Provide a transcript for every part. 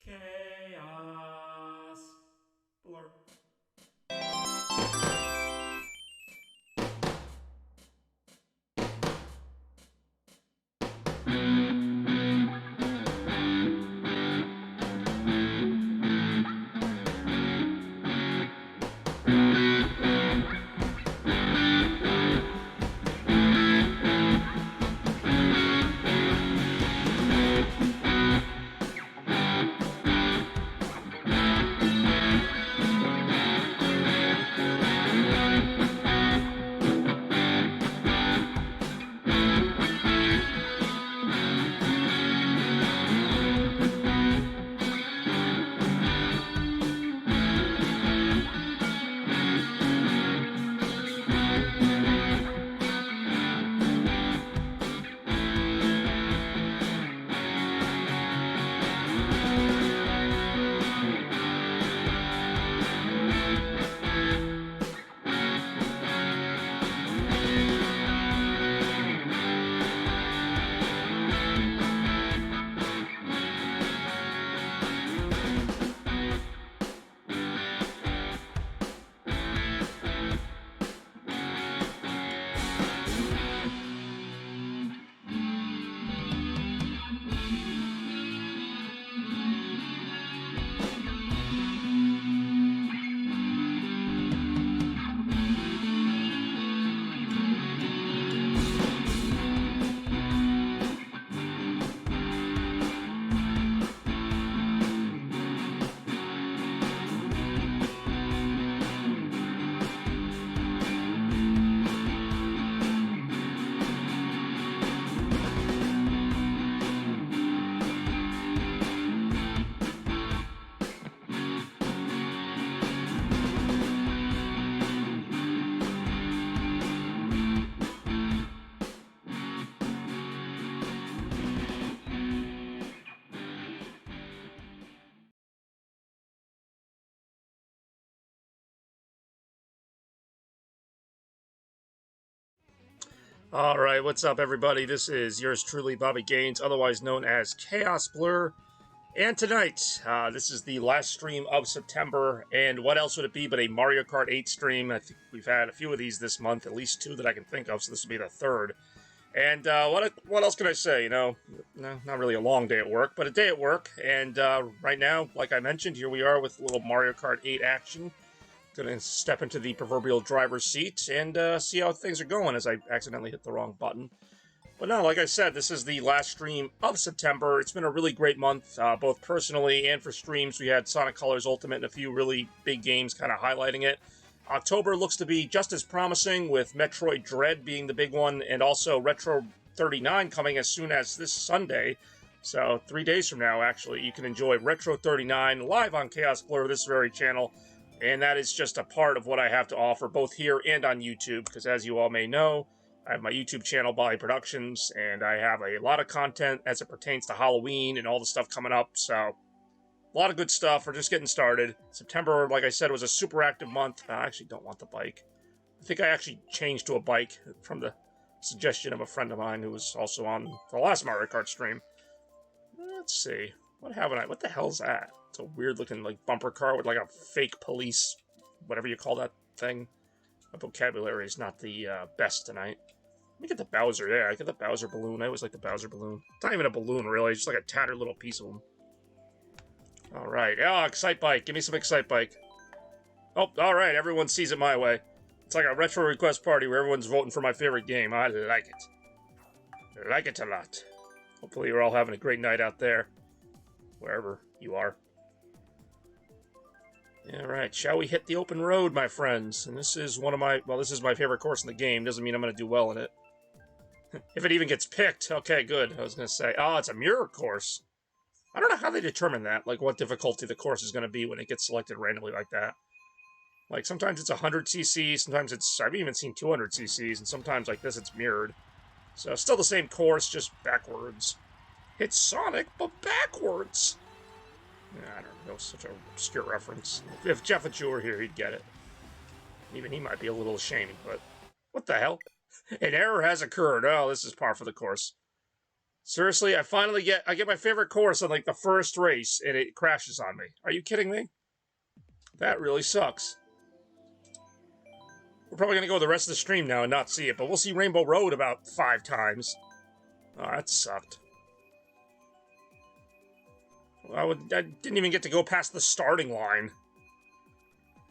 Chaos. Blur. All right, what's up, everybody? This is yours truly, Bobby Gaines, otherwise known as Chaos Blur. And tonight, this is the last stream of September, and what else would it be but a Mario Kart 8 stream? I think we've had a few of these this month, at least two that I can think of, so this will be the third. And what else can I say? You know, no, not really a long day at work, but a day at work. And right now, like I mentioned, here we are with a little Mario Kart 8 action. Gonna step into the proverbial driver's seat and see how things are going as I accidentally hit the wrong button. But no, like I said, this is the last stream of September. It's been a really great month, both personally and for streams. We had Sonic Colors Ultimate and a few really big games kind of highlighting it. October looks to be just as promising, with Metroid Dread being the big one, and also Retro 39 coming as soon as this Sunday. So 3 days from now, actually, you can enjoy Retro 39 live on Chaos Blur, this very channel. And that is just a part of what I have to offer, both here and on YouTube, because as you all may know, I have my YouTube channel, Bali Productions, and I have a lot of content as it pertains to Halloween and all the stuff coming up, so a lot of good stuff. We're just getting started. September, like I said, was a super active month. I actually don't want the bike. I think I actually changed to a bike from the suggestion of a friend of mine who was also on the last Mario Kart stream. Let's see. What haven't I? What the hell's that? It's a weird-looking, like, bumper car with, like, a fake police, whatever you call that thing. My vocabulary is not the best tonight. Let me get the Bowser. Yeah, I get the Bowser balloon. I always like the Bowser balloon. It's not even a balloon, really. It's just like a tattered little piece of them. Alright. Oh, Excite Bike. Give me some Excite Bike. Oh, alright. Everyone sees it my way. It's like a retro request party where everyone's voting for my favorite game. I like it. I like it a lot. Hopefully you're all having a great night out there, wherever you are. Alright, shall we hit the open road, my friends? And this is one of my, well, this is my favorite course in the game. Doesn't mean I'm going to do well in it. If it even gets picked. Okay, good. I was going to say, oh, it's a mirror course. I don't know how they determine that, like what difficulty the course is going to be when it gets selected randomly like that. Like, sometimes it's 100cc, sometimes it's, I've even seen 200cc's, and sometimes like this it's mirrored. So, still the same course, just backwards. It's Sonic, but backwards! I don't know, such an obscure reference. If Jeff and Jew were here, he'd get it. Even he might be a little ashamed, but... What the hell? An error has occurred. Oh, this is par for the course. Seriously, I get my favorite course on like the first race and it crashes on me. Are you kidding me? That really sucks. We're probably gonna go the rest of the stream now and not see it, but we'll see Rainbow Road about 5 times. Oh, that sucked. I didn't even get to go past the starting line.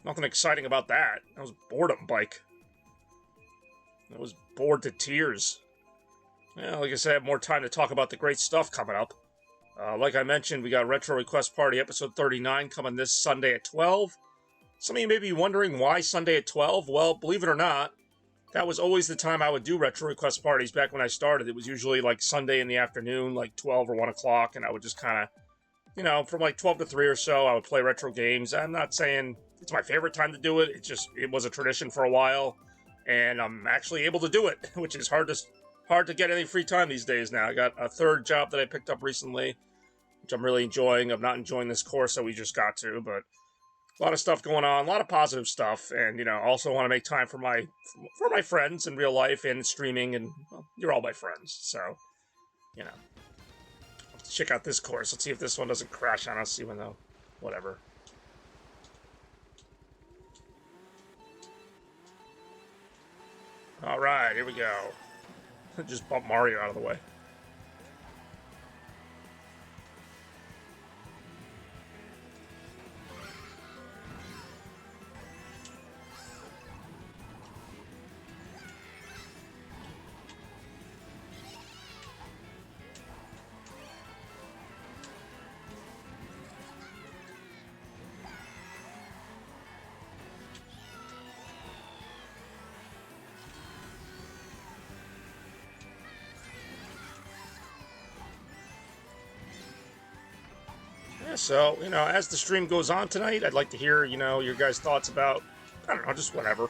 Nothing exciting about that. That was boredom bike. I was bored to tears. Yeah, like I said, I have more time to talk about the great stuff coming up. Like I mentioned, we got Retro Request Party episode 39 coming this Sunday at 12. Some of you may be wondering why Sunday at 12. Well, believe it or not, that was always the time I would do Retro Request Parties back when I started. It was usually like Sunday in the afternoon, like 12 or 1 o'clock, and I would just kind of, from like 12 to 3 or so, I would play retro games. I'm not saying it's my favorite time to do it. It was a tradition for a while, and I'm actually able to do it, which is hard to get any free time these days now. I got a third job that I picked up recently, which I'm really enjoying. I'm not enjoying this course that we just got to, but a lot of stuff going on, a lot of positive stuff, and also want to make time for my friends in real life and streaming, and well, you're all my friends, so let's check out this course. Let's see if this one doesn't crash on us, even though whatever. All right, here we go. Just bump Mario out of the way. So, as the stream goes on tonight, I'd like to hear, your guys' thoughts about, I don't know, just whatever.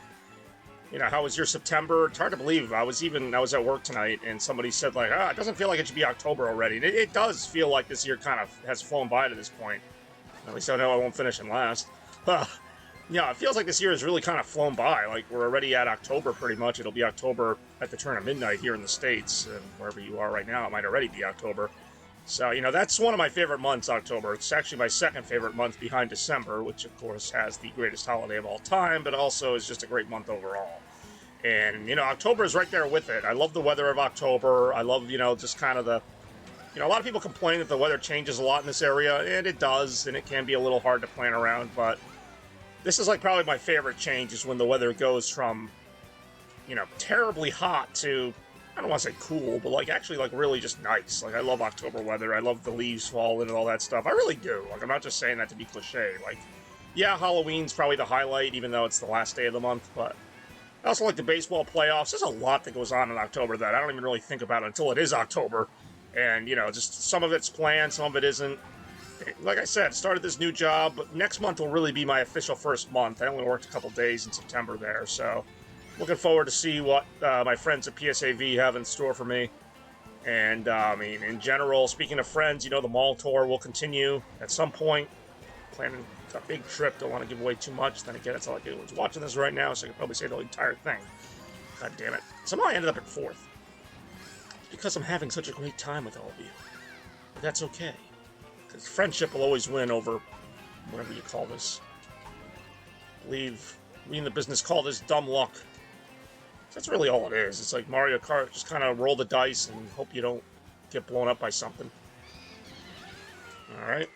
How was your September? It's hard to believe. I was at work tonight, and somebody said, like, it doesn't feel like it should be October already. And it does feel like this year kind of has flown by to this point. At least I know I won't finish in last. Yeah, it feels like this year has really kind of flown by. Like, we're already at October pretty much. It'll be October at the turn of midnight here in the States. And wherever you are right now, it might already be October. So, that's one of my favorite months, October. It's actually my second favorite month behind December, which, of course, has the greatest holiday of all time, but also is just a great month overall. And, October is right there with it. I love the weather of October. I love, just kind of the... a lot of people complain that the weather changes a lot in this area, and it does, and it can be a little hard to plan around, but this is, like, probably my favorite change is when the weather goes from, terribly hot to... I don't want to say cool, but, like, actually, like, really just nice. Like, I love October weather. I love the leaves falling and all that stuff. I really do. Like, I'm not just saying that to be cliche. Like, yeah, Halloween's probably the highlight, even though it's the last day of the month, but I also like the baseball playoffs. There's a lot that goes on in October that I don't even really think about until it is October. And, just some of it's planned, some of it isn't. Like I said, started this new job, but next month will really be my official first month. I only worked a couple days in September there, so... looking forward to see what my friends at PSAV have in store for me. And, in general, speaking of friends, the mall tour will continue at some point. Planning a big trip. Don't want to give away too much. Then again, that's all I do. I was watching this right now, so I could probably say the entire thing. God damn it. Somehow I ended up in 4th. It's because I'm having such a great time with all of you. But that's okay. Because friendship will always win over whatever you call this. I believe we in the business call this dumb luck. That's really all it is. It's like Mario Kart. Just kind of roll the dice and hope you don't get blown up by something. Alright.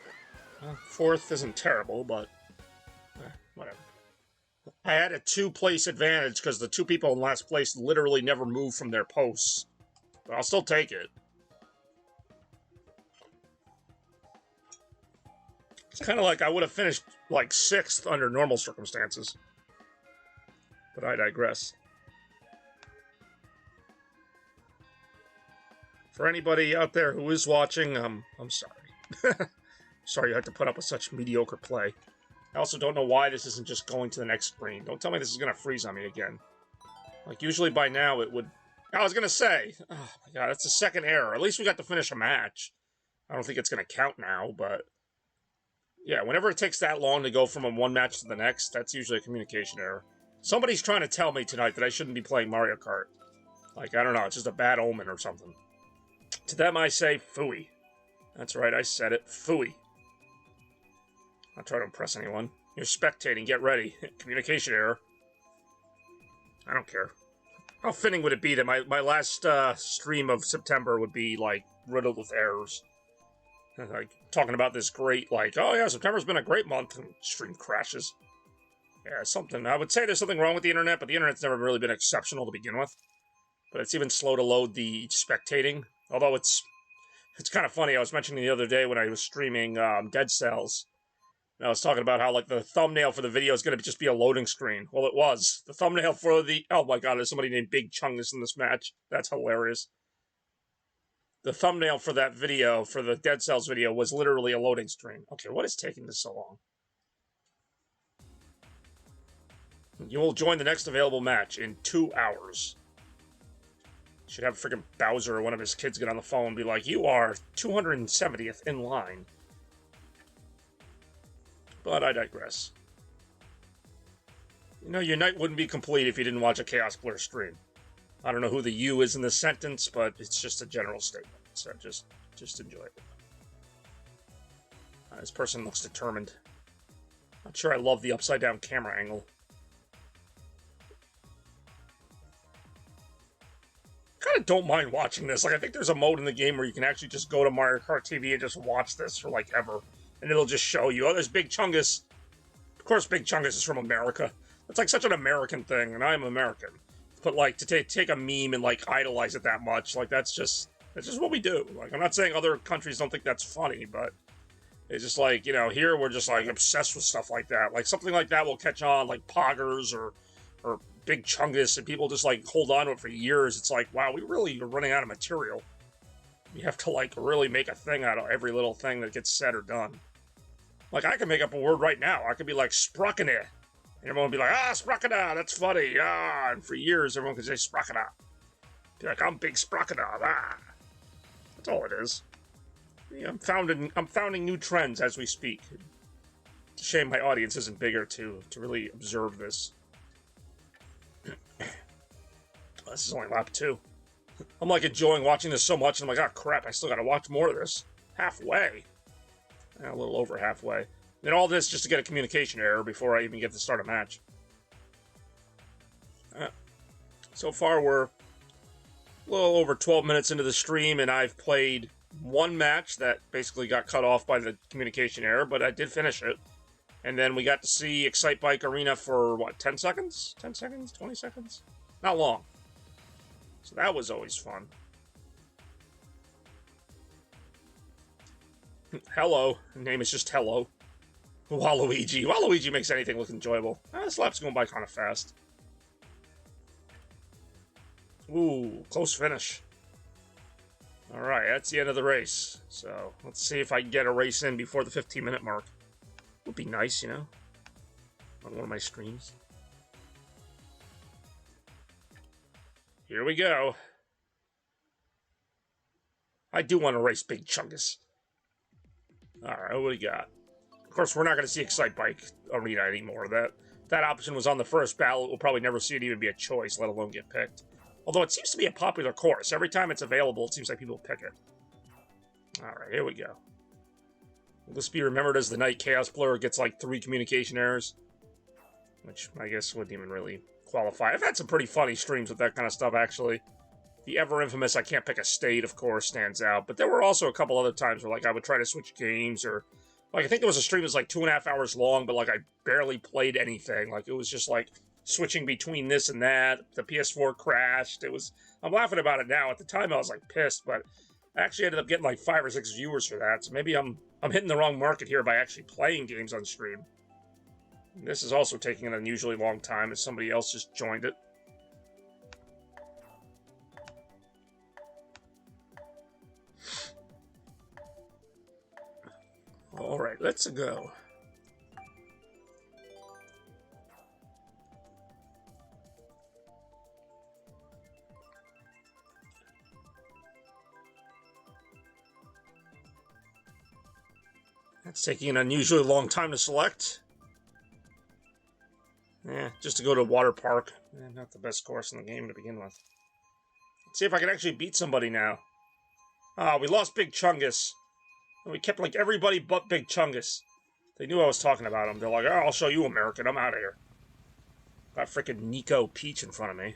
Well, 4th isn't terrible, but... whatever. I had a 2-place advantage because the 2 people in last place literally never moved from their posts. But I'll still take it. It's kind of like I would have finished, like, 6th under normal circumstances. But I digress. For anybody out there who is watching, I'm sorry. Sorry you had to put up with such mediocre play. I also don't know why this isn't just going to the next screen. Don't tell me this is going to freeze on me again. Like, usually by now it would... I was going to say, oh my god, that's the second error. At least we got to finish a match. I don't think it's going to count now, but... yeah, whenever it takes that long to go from one match to the next, that's usually a communication error. Somebody's trying to tell me tonight that I shouldn't be playing Mario Kart. Like, I don't know, it's just a bad omen or something. To them I say, phooey. That's right, I said it. Phooey. Not trying to impress anyone. You're spectating, get ready. Communication error. I don't care. How fitting would it be that my last stream of September would be, like, riddled with errors? Like, talking about this great, like, oh yeah, September's been a great month, and stream crashes. Yeah, something. I would say there's something wrong with the internet, but the internet's never really been exceptional to begin with. But it's even slow to load the spectating. Although it's kind of funny. I was mentioning the other day when I was streaming Dead Cells. And I was talking about how, like, the thumbnail for the video is going to just be a loading screen. Well, it was. The thumbnail for the... Oh my god, there's somebody named Big Chungus in this match. That's hilarious. The thumbnail for that video, for the Dead Cells video, was literally a loading screen. Okay, what is taking this so long? You will join the next available match in 2 hours. Should have freaking Bowser or one of his kids get on the phone and be like, you are 270th in line. But I digress. You know, your night wouldn't be complete if you didn't watch a Chaos Blur stream. I don't know who the you is in this sentence, but it's just a general statement. So just enjoy it. This person looks determined. Not sure I love the upside down camera angle. Kind of don't mind watching this. Like, I think there's a mode in the game where you can actually just go to Mario Kart TV and just watch this for, like, ever. And it'll just show you, oh, there's Big Chungus. Of course, Big Chungus is from America. That's, like, such an American thing, and I'm American. But, like, to take a meme and, like, idolize it that much, like, that's just what we do. Like, I'm not saying other countries don't think that's funny, but it's just like, you know, here we're just, like, obsessed with stuff like that. Like, something like that will catch on, like Poggers or Big Chungus, and people just, like, hold on to it for years. It's like, wow, we really are running out of material. You have to, like, really make a thing out of every little thing that gets said or done. Like, I can make up a word right now. I could be like, Sprockene. And everyone would be like, ah, Sprockena, that's funny. Ah, and for years, everyone could say Sprockena. Be like, I'm Big Sprockena. Ah. That's all it is. Yeah, I'm founding new trends as we speak. It's a shame my audience isn't bigger to really observe this. This is only lap 2. I'm like enjoying watching this so much, and I'm like, oh crap, I still gotta watch more of this. Halfway. A little over halfway. And all this just to get a communication error before I even get to start a match. So far, we're a little over 12 minutes into the stream, and I've played one match that basically got cut off by the communication error, but I did finish it. And then we got to see Excite Bike Arena for, what, 10 seconds? 10 seconds? 20 seconds? Not long. So that was always fun. Hello. Her name is just Hello. Waluigi. Waluigi makes anything look enjoyable. This lap's going by kind of fast. Ooh, close finish. Alright, that's the end of the race. So, let's see if I can get a race in before the 15-minute mark. Would be nice, you know? On one of my streams. Here we go. I do want to race Big Chungus. Alright, what do we got? Of course, we're not going to see Excite Bike Arena anymore. That option was on the first ballot. We'll probably never see it even be a choice, let alone get picked. Although it seems to be a popular course. Every time it's available, it seems like people pick it. Alright, here we go. Will this be remembered as the night Chaos Blur gets like 3 communication errors? Which I guess wouldn't even really qualify. I've had some pretty funny streams with that kind of stuff, actually. The ever-infamous I Can't Pick a State, of course, stands out. But there were also a couple other times where, like, I would try to switch games, or... Like, I think there was a stream that was, like, 2.5 hours long, but, like, I barely played anything. Like, it was just, like, switching between this and that. The PS4 crashed. It was... I'm laughing about it now. At the time, I was, like, pissed, but I actually ended up getting, like, 5 or 6 viewers for that. So maybe I'm hitting the wrong market here by actually playing games on stream. This is also taking an unusually long time as somebody else just joined it. Alright, let's go. That's taking an unusually long time to select. Just to go to a water park. Not the best course in the game to begin with. Let's see if I can actually beat somebody now. Ah, we lost Big Chungus. And we kept, like, everybody but Big Chungus. They knew I was talking about him. They're like, oh, I'll show you, American. I'm out of here. Got frickin' Nico Peach in front of me.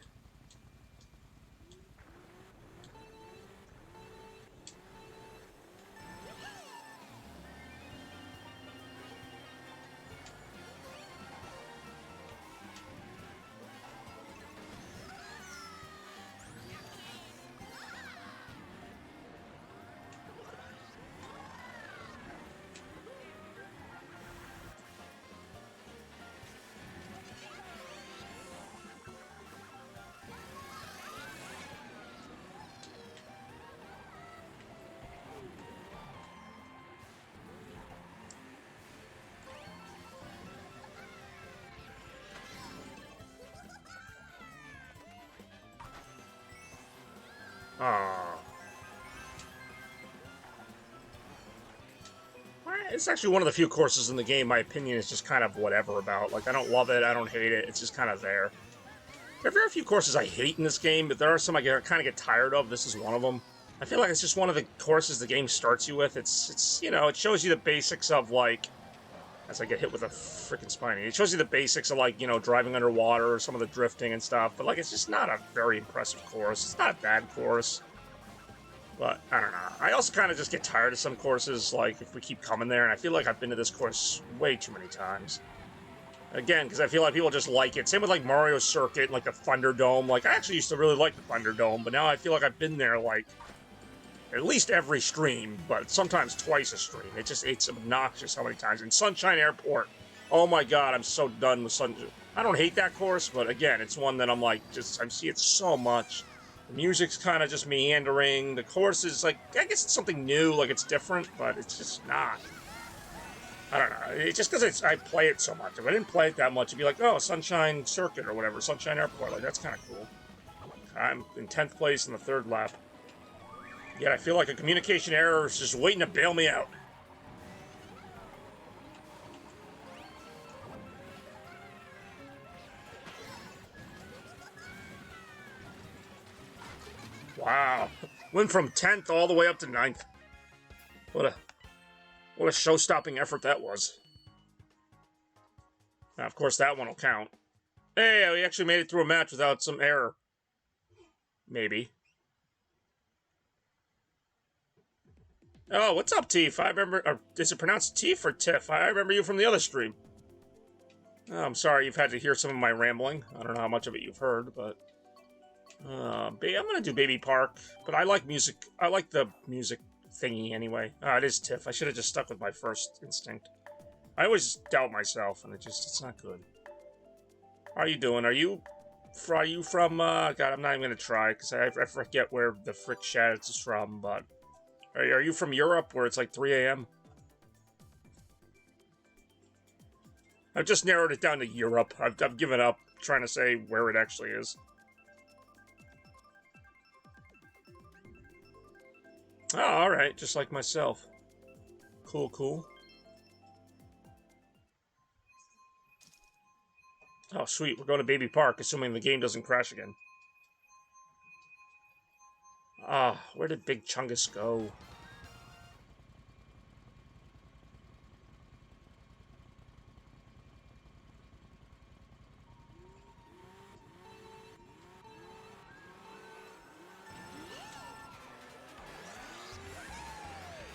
Ah. It's actually one of the few courses in the game my opinion is just kind of whatever about. Like, I don't love it, I don't hate it, it's just kind of there. There are very few courses I hate in this game, but there are some I kind of get tired of. This is one of them. I feel like it's just one of the courses the game starts you with. It's you know, it shows you the basics of, like, as I get hit with a freaking spiny. It shows you the basics of, like, you know, driving underwater or some of the drifting and stuff, but, like, it's just not a very impressive course. It's not a bad course. But, I don't know. I also kind of just get tired of some courses, like, if we keep coming there, and I feel like I've been to this course way too many times. Again, because I feel like people just like it. Same with, like, Mario Circuit, like the Thunderdome. Like, I actually used to really like the Thunderdome, but now I feel like I've been there, like, at least every stream, but sometimes twice a stream. It's obnoxious how many times. And Sunshine Airport, oh my god, I'm so done with Sunshine. I don't hate that course, but again, it's one that I'm like, I see it so much. The music's kind of just meandering. The course is like, I guess it's something new, like it's different, but it's just not. I don't know. It's just because I play it so much. If I didn't play it that much, it'd be like, oh, Sunshine Circuit or whatever, Sunshine Airport. Like, that's kind of cool. I'm in 10th place in the 3rd lap. Yet I feel like a communication error is just waiting to bail me out. Wow. Went from 10th all the way up to 9th. What a show-stopping effort that was. Now, of course, that one will count. Hey, we actually made it through a match without some error. Maybe. Oh, what's up, Tiff? I remember... Or is it pronounced Tiff or Tiff? I remember you from the other stream. Oh, I'm sorry you've had to hear some of my rambling. I don't know how much of it you've heard, but... I'm gonna do Baby Park, but I like music. I like the music thingy anyway. It is Tiff. I should have just stuck with my first instinct. I always doubt myself, and it's not good. How are you doing? Are you from, God, I'm not even gonna try, because I forget where the frick Shads is from, but... Are you from Europe, where it's like 3 a.m.? I've just narrowed it down to Europe. I've given up trying to say where it actually is. Oh, alright, just like myself. Cool, cool. Oh, sweet, we're going to Baby Park, assuming the game doesn't crash again. Ah, where did Big Chungus go?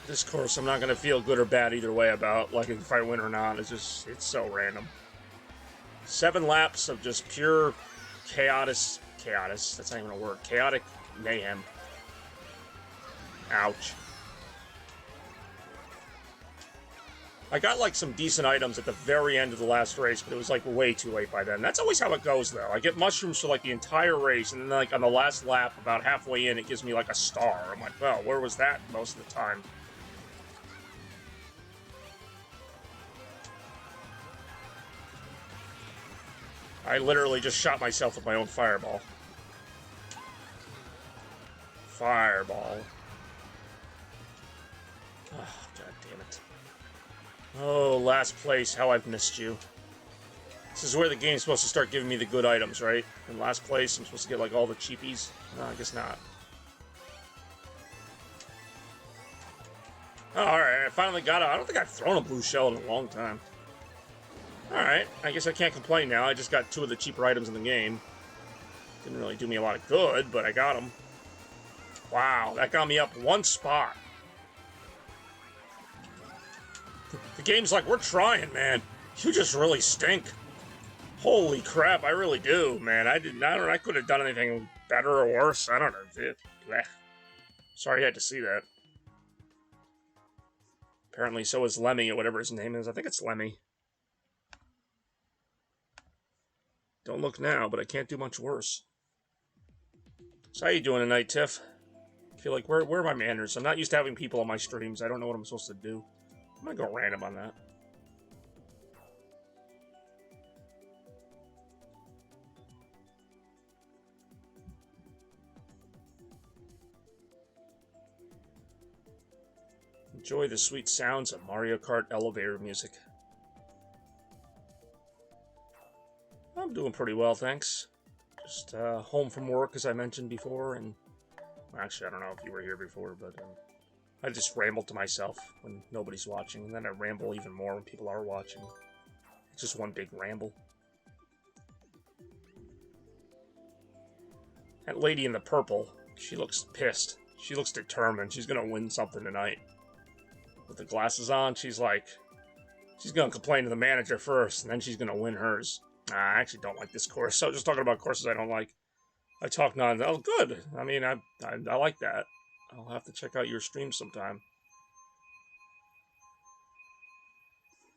This course I'm not going to feel good or bad either way about, like if I win or not. It's so random. 7 laps of just pure chaotic, that's not even a word, chaotic mayhem. Ouch. I got like some decent items at the very end of the last race, but it was like way too late by then. That's always how it goes though. I get mushrooms for like the entire race, and then like on the last lap, about halfway in, it gives me like a star. I'm like, well, where was that most of the time? I literally just shot myself with my own fireball. Fireball. Oh, god damn it. Oh, last place, how I've missed you. This is where the game's supposed to start giving me the good items, right? In last place, I'm supposed to get like all the cheapies? No, I guess not. Oh, alright, I finally got it. I don't think I've thrown a blue shell in a long time. Alright, I guess I can't complain now. I just got 2 of the cheaper items in the game. Didn't really do me a lot of good, but I got them. Wow, that got me up 1 spot. The game's like, we're trying, man. You just really stink. Holy crap, I really do, man. I could have done anything better or worse. I don't know. Sorry you had to see that. Apparently so is Lemmy, or whatever his name is. I think it's Lemmy. Don't look now, but I can't do much worse. So how you doing tonight, Tiff? I feel like, where are my manners? I'm not used to having people on my streams. I don't know what I'm supposed to do. I'm gonna go random on that. Enjoy the sweet sounds of Mario Kart elevator music. I'm doing pretty well, thanks. Just home from work, as I mentioned before, and actually, I don't know if you were here before, but I just ramble to myself when nobody's watching, and then I ramble even more when people are watching. It's just one big ramble. That lady in the purple, she looks pissed. She looks determined. She's gonna win something tonight. With the glasses on, she's like, she's gonna complain to the manager first, and then she's gonna win hers. I actually don't like this course, so just talking about courses I don't like. I talk non. Oh, good. I mean, I like that. I'll have to check out your stream sometime.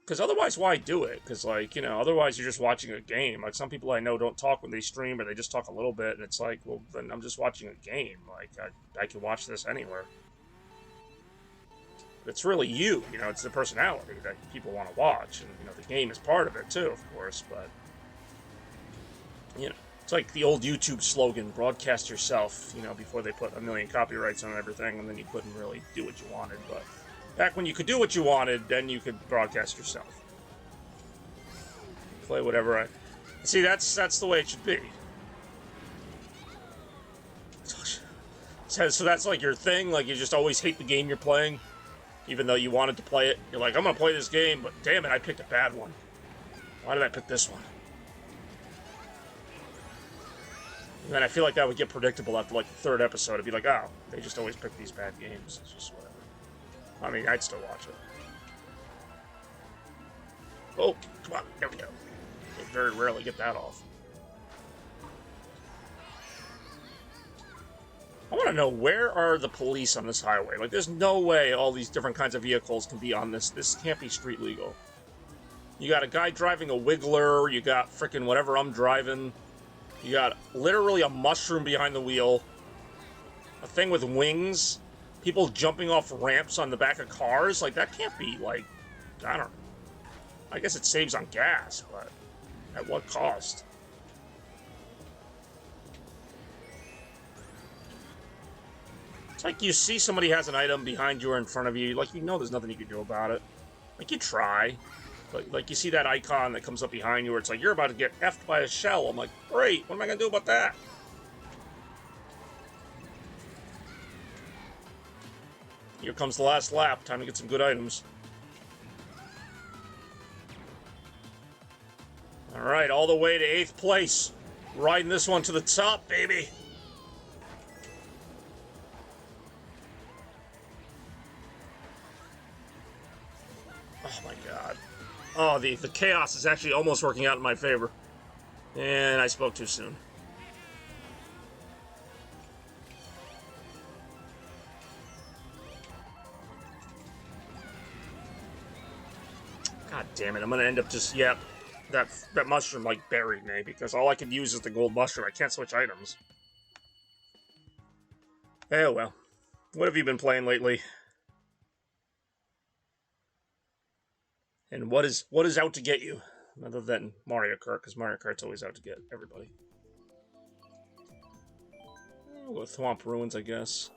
Because otherwise, why do it? Because, like, you know, otherwise you're just watching a game. Like, some people I know don't talk when they stream, or they just talk a little bit, and it's like, well, then I'm just watching a game. Like, I can watch this anywhere. But it's really you know, it's the personality that people want to watch, and, you know, the game is part of it, too, of course, but, you know, it's like the old YouTube slogan, broadcast yourself, you know, before they put a million copyrights on everything, and then you couldn't really do what you wanted, but back when you could do what you wanted, then you could broadcast yourself. Play whatever I... See, that's the way it should be. So that's like your thing? Like, you just always hate the game you're playing? Even though you wanted to play it? You're like, I'm gonna play this game, but damn it, I picked a bad one. Why did I pick this one? And then I feel like that would get predictable after, like, the 3rd episode. It'd be like, oh, they just always pick these bad games. It's just whatever. I mean, I'd still watch it. Oh, come on, there we go. You very rarely get that off. I want to know, where are the police on this highway? Like, there's no way all these different kinds of vehicles can be on this. This can't be street legal. You got a guy driving a Wiggler, you got frickin' whatever I'm driving, you got literally a mushroom behind the wheel, a thing with wings, people jumping off ramps on the back of cars. Like, that can't be, like, I don't know. I guess it saves on gas, but at what cost? It's like you see somebody has an item behind you or in front of you, like, you know there's nothing you can do about it. Like, you try. But, like, you see that icon that comes up behind you where it's like, you're about to get effed by a shell. I'm like, great, what am I going to do about that? Here comes the last lap. Time to get some good items. Alright, all the way to 8th place. Riding this one to the top, baby. Oh my god. Oh, the chaos is actually almost working out in my favor. And I spoke too soon. God damn it, I'm gonna end up just, yep. That mushroom, like, buried me, because all I can use is the gold mushroom. I can't switch items. Oh well. What have you been playing lately? And what is out to get you? Other than Mario Kart, because Mario Kart's always out to get everybody. We'll go with Thwomp Ruins, I guess.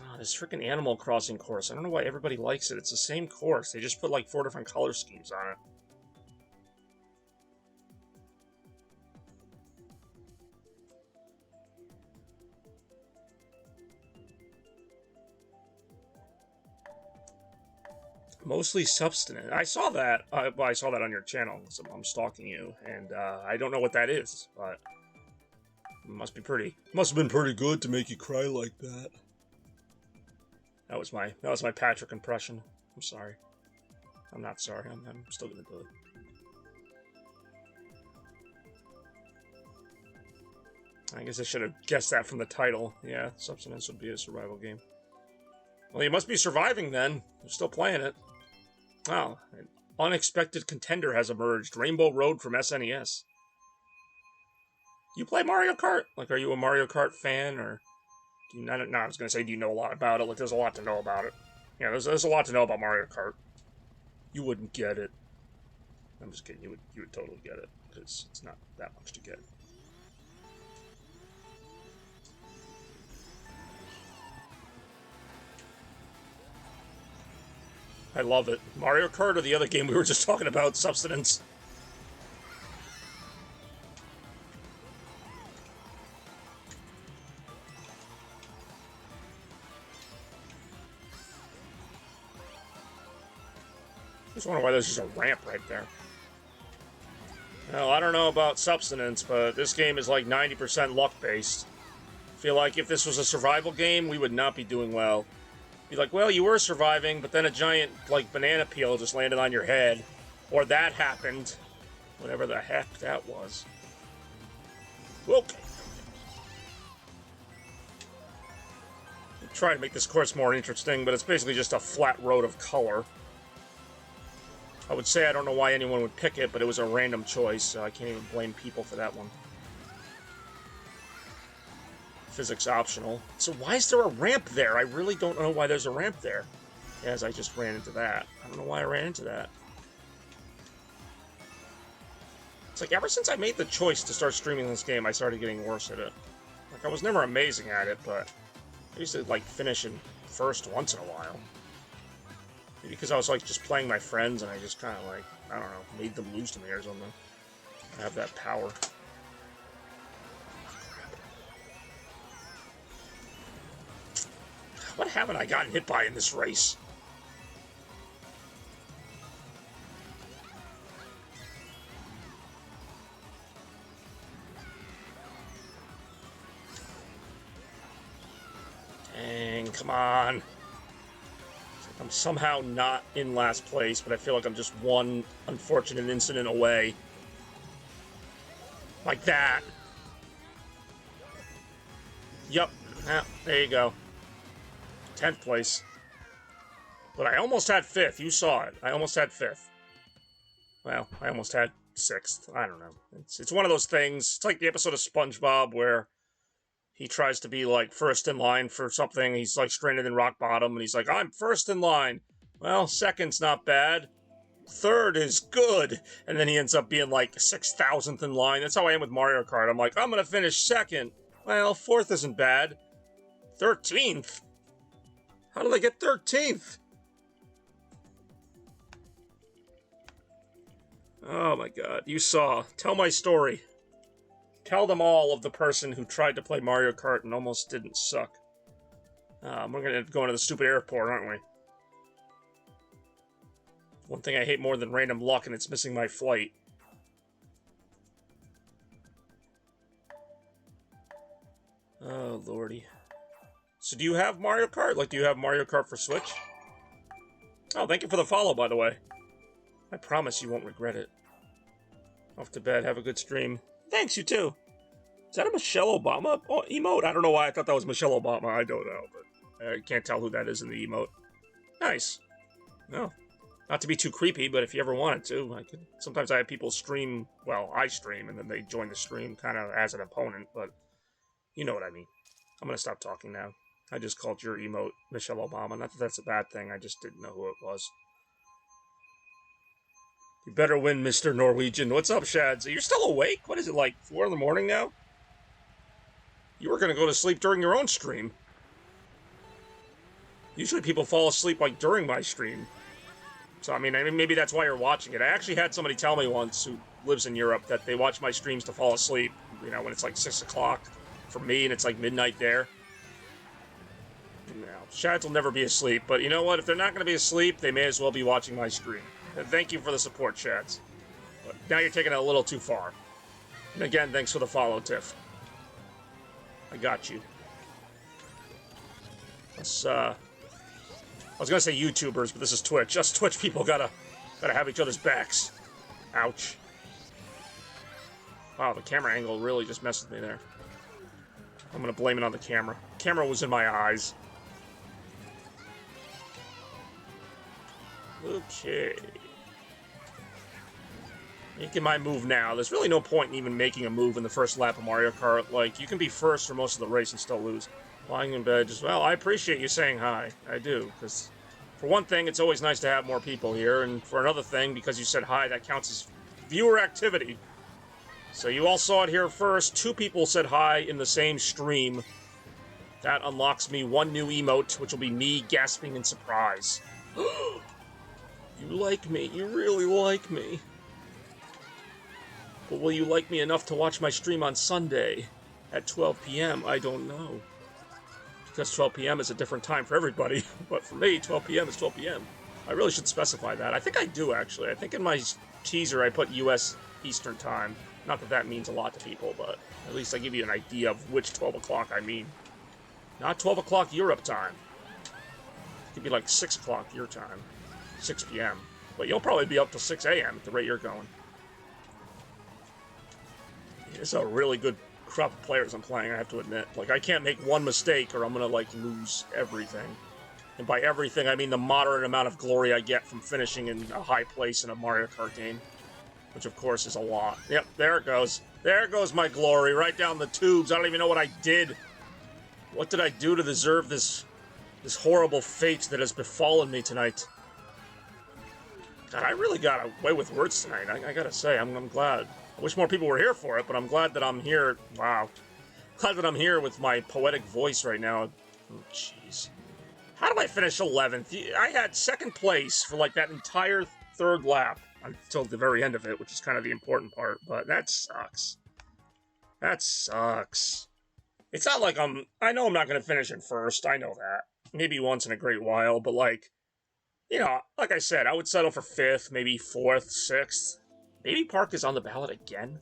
Oh, this freaking Animal Crossing course. I don't know why everybody likes it. It's the same course. They just put like 4 different color schemes on it. Mostly substance. I saw that. Well, I saw that on your channel. So I'm stalking you, and I don't know what that is, but it must be pretty. Must have been pretty good to make you cry like that. That was my Patrick impression. I'm sorry. I'm not sorry. I'm still gonna do it. I guess I should have guessed that from the title. Yeah, Subsistence would be a survival game. Well, you must be surviving then. You're still playing it. Wow, an unexpected contender has emerged. Rainbow Road from SNES. You play Mario Kart? Like, are you a Mario Kart fan, or do you not? No, I was gonna say, do you know a lot about it? Like, there's a lot to know about it. Yeah, there's a lot to know about Mario Kart. You wouldn't get it. I'm just kidding. You would totally get it, because it's not that much to get. I love it. Mario Kart or the other game we were just talking about, Subsistence. I just wonder why there's just a ramp right there. Well, I don't know about Subsistence, but this game is like 90% luck-based. I feel like if this was a survival game, we would not be doing well. Be like, well, you were surviving, but then a giant, like, banana peel just landed on your head. Or that happened. Whatever the heck that was. Okay. I'm trying to make this course more interesting, but it's basically just a flat road of color. I would say I don't know why anyone would pick it, but it was a random choice, so I can't even blame people for that one. Physics optional. So why is there a ramp there? I really don't know why there's a ramp there. As I just ran into that. I don't know why I ran into that. It's like ever since I made the choice to start streaming this game, I started getting worse at it. Like, I was never amazing at it, but I used to, like, finish in first once in a while. Maybe because I was, like, just playing my friends and I just kind of, like, I don't know, made them lose to me or something. I have that power. What haven't I gotten hit by in this race? Dang, come on. I'm somehow not in last place, but I feel like I'm just one unfortunate incident away. Like that. Yup. Ah, there you go. 10th place. But I almost had 5th. You saw it. I almost had 5th. Well, I almost had 6th. I don't know. It's one of those things. It's like the episode of SpongeBob where he tries to be, like, first in line for something. He's, like, stranded in rock bottom, and he's like, I'm first in line. Well, second's not bad. Third is good. And then he ends up being, like, 6,000th in line. That's how I am with Mario Kart. I'm like, I'm gonna finish second. Well, 4th isn't bad. 13th? How did I get 13th? Oh my god, you saw. Tell my story. Tell them all of the person who tried to play Mario Kart and almost didn't suck. We're gonna go into the stupid airport, aren't we? One thing I hate more than random luck, and it's missing my flight. Oh, lordy. So do you have Mario Kart? Like, do you have Mario Kart for Switch? Oh, thank you for the follow, by the way. I promise you won't regret it. Off to bed, have a good stream. Thanks, you too. Is that a Michelle Obama emote? I don't know why I thought that was Michelle Obama. I don't know, but I can't tell who that is in the emote. Nice. No. Not to be too creepy, but if you ever wanted to, I could. Sometimes I have people stream, well, I stream, and then they join the stream kind of as an opponent, but you know what I mean. I'm gonna stop talking now. I just called your emote Michelle Obama. Not that that's a bad thing, I just didn't know who it was. You better win, Mr. Norwegian. What's up, Shads? You're still awake? What is it, like 4 in the morning now? You were gonna go to sleep during your own stream. Usually people fall asleep, like, during my stream. So, I mean, maybe that's why you're watching it. I actually had somebody tell me once who lives in Europe that they watch my streams to fall asleep, you know, when it's like 6 o'clock for me and it's like midnight there. Shads will never be asleep, but you know what? If they're not going to be asleep, they may as well be watching my stream. And thank you for the support, Shads. But now you're taking it a little too far. And again, thanks for the follow, Tiff. I got you. Let's, I was gonna say YouTubers, but this is Twitch. Us Twitch people gotta have each other's backs. Ouch. Wow, the camera angle really just messed with me there. I'm gonna blame it on the camera. The camera was in my eyes. Okay. Making my move now. There's really no point in even making a move in the first lap of Mario Kart. Like, you can be first for most of the race and still lose. Lying in bed just, well, I appreciate you saying hi. I do, because for one thing, it's always nice to have more people here, and for another thing, because you said hi, that counts as viewer activity. So you all saw it here first. 2 people said hi in the same stream. That unlocks me 1 new emote, which will be me gasping in surprise. You like me. You really like me. But will you like me enough to watch my stream on Sunday at 12 p.m.? I don't know. Because 12 p.m. is a different time for everybody. But for me, 12 p.m. is 12 p.m. I really should specify that. I think I do, actually. I think in my teaser I put U.S. Eastern Time. Not that that means a lot to people, but at least I give you an idea of which 12 o'clock I mean. Not 12 o'clock Europe time. It could be like 6 o'clock your time. 6 p.m. But you'll probably be up till 6 a.m. at the rate you're going. It's a really good crop of players I'm playing, I have to admit. Like, I can't make one mistake or I'm gonna, like, lose everything. And by everything, I mean the moderate amount of glory I get from finishing in a high place in a Mario Kart game. Which, of course, is a lot. Yep, there it goes. There goes my glory, right down the tubes. I don't even know what I did. What did I do to deserve this horrible fate that has befallen me tonight? God, I really got away with words tonight, I gotta say. I'm glad. I wish more people were here for it, but I'm glad that I'm here. Wow. Glad that I'm here with my poetic voice right now. Oh, jeez. How did I finish 11th? I had 2nd place for, like, that entire 3rd lap until the very end of it, which is kind of the important part, but that sucks. That sucks. It's not like I know I'm not going to finish in 1st, I know that. Maybe once in a great while, but, like, you know, like I said, I would settle for 5th, maybe 4th, 6th. Maybe Park is on the ballot again?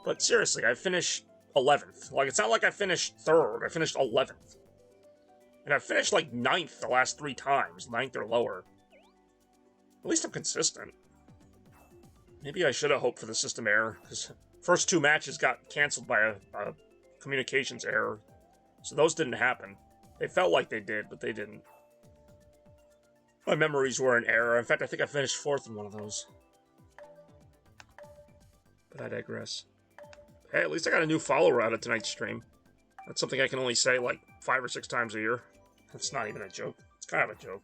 But seriously, I finished 11th. Like, it's not like I finished 3rd, I finished 11th. And I finished, like, 9th the last 3 times, 9th or lower. At least I'm consistent. Maybe I should have hoped for the system error, because first 2 matches got canceled by a communications error. So those didn't happen. They felt like they did, but they didn't. My memories were in error. In fact, I think I finished 4th in one of those. But I digress. Hey, at least I got a new follower out of tonight's stream. That's something I can only say like 5 or 6 times a year. That's not even a joke. It's kind of a joke.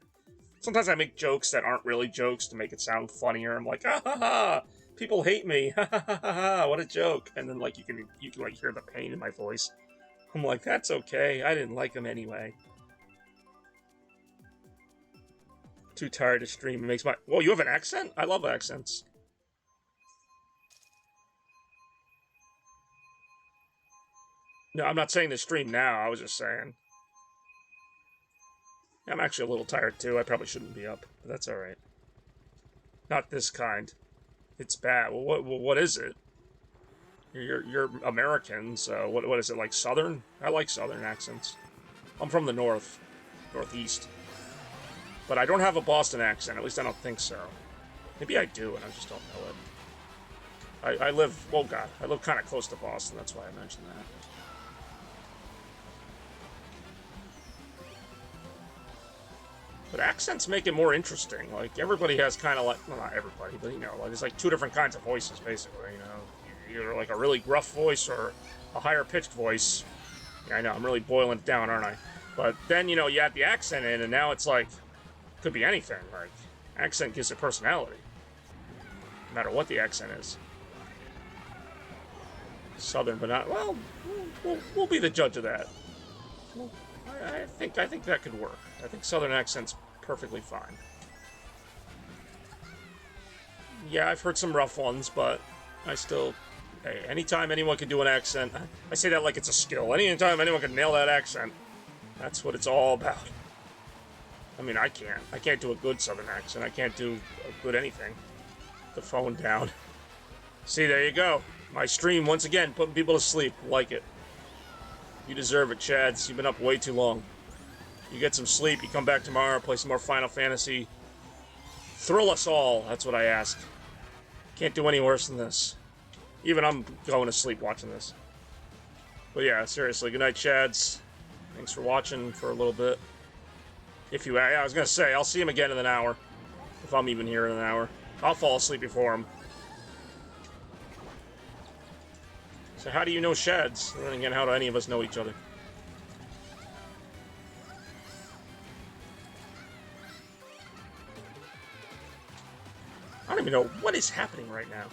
Sometimes I make jokes that aren't really jokes to make it sound funnier. I'm like, ah ha ha, people hate me, ha ha ha ha, what a joke. And then like you can like hear the pain in my voice. I'm like, that's okay. I didn't like them anyway. Too tired to stream. It makes my... Whoa, you have an accent? I love accents. No, I'm not saying to stream now. I was just saying. I'm actually a little tired, too. I probably shouldn't be up, but that's alright. Not this kind. It's bad. Well, what is it? You're American, so what is it, like Southern? I like Southern accents. I'm from the North. Northeast. But I don't have a Boston accent. At least I don't think so. Maybe I do, and I just don't know it. I live... Oh, God. I live kind of close to Boston. That's why I mentioned that. But accents make it more interesting. Like, everybody has kind of like... Well, not everybody, but, you know, like, there's like 2 different kinds of voices, basically, you know. Either like a really gruff voice or a higher-pitched voice. Yeah, I know, I'm really boiling it down, aren't I? But then, you know, you add the accent in, and now it's like... Could be anything. Like, accent gives it personality. No matter what the accent is. Southern, but not... Well, we'll be the judge of that. Well, I think that could work. I think Southern accent's perfectly fine. Yeah, I've heard some rough ones, but I still... Hey, anytime anyone can do an accent... I say that like it's a skill. Anytime anyone can nail that accent, That's what it's all about. I mean, I can't do a good Southern accent. I can't do a good anything. The phone down. See, there you go. My stream, once again, putting people to sleep. Like it. You deserve it, Chads. You've been up way too long. You get some sleep, you come back tomorrow, play some more Final Fantasy. Thrill us all, that's what I ask. Can't do any worse than this. Even I'm going to sleep watching this. But yeah, seriously, good night, Chads. Thanks for watching for a little bit. I was gonna say, I'll see him again in an hour. If I'm even here in an hour. I'll fall asleep before him. So how do you know Shads? And then again, how do any of us know each other? I don't even know what is happening right now.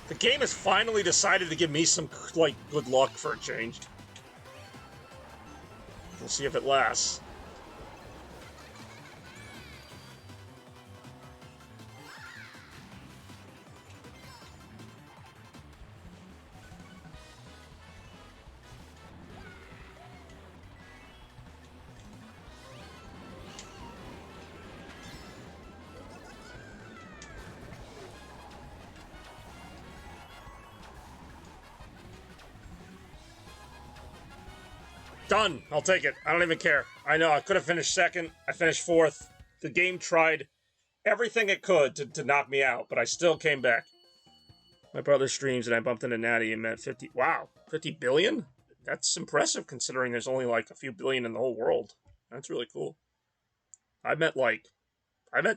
The game has finally decided to give me some, like, good luck for a change. We'll see if it lasts. Done. I'll take it. I don't even care. I know, I could have finished second. I finished fourth. The game tried everything it could to knock me out, but I still came back. My brother streams and I bumped into Natty and met 50... Wow, 50 billion? That's impressive considering there's only like a few billion in the whole world. That's really cool. I met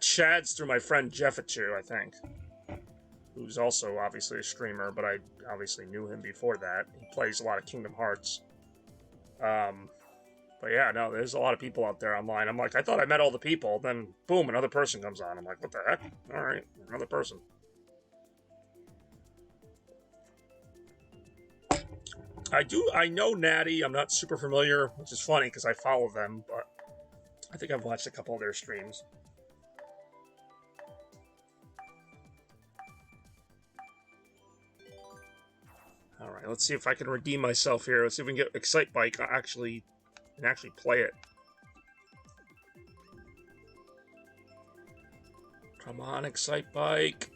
Shads through my friend Jeffichu, I think. Who's also obviously a streamer, but I obviously knew him before that. He plays a lot of Kingdom Hearts. But yeah, no, there's a lot of people out there online. I'm like, I thought I met all the people. Then, boom, another person comes on. I'm like, what the heck? All right, another person. I know Natty. I'm not super familiar, which is funny because I follow them, but I think I've watched a couple of their streams. All right, let's see if I can redeem myself here. Let's see if we can get Excite Bike and actually play it. Come on, Excite Bike.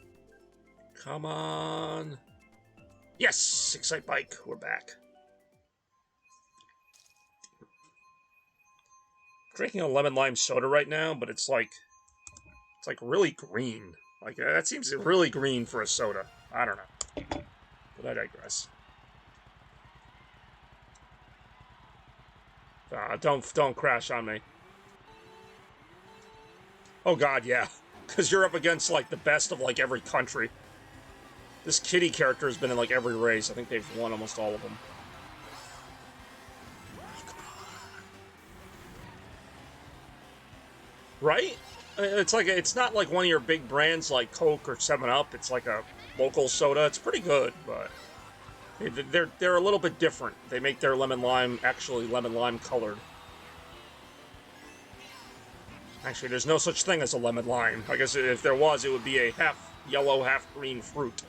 Come on. Yes, Excite Bike. We're back. Drinking a lemon lime soda right now, but it's like really green. Like that seems really green for a soda. I don't know. But I digress. Don't crash on me. Oh god, yeah. Because you're up against, like, the best of, like, every country. This Kitty character has been in, like, every race. I think they've won almost all of them. Right? It's like, it's not like one of your big brands like Coke or 7-Up. It's like a local soda. It's pretty good, but they're a little bit different. They make their lemon lime actually lemon lime colored. Actually, there's no such thing as a lemon lime. I guess if there was, it would be a half yellow, half green fruit.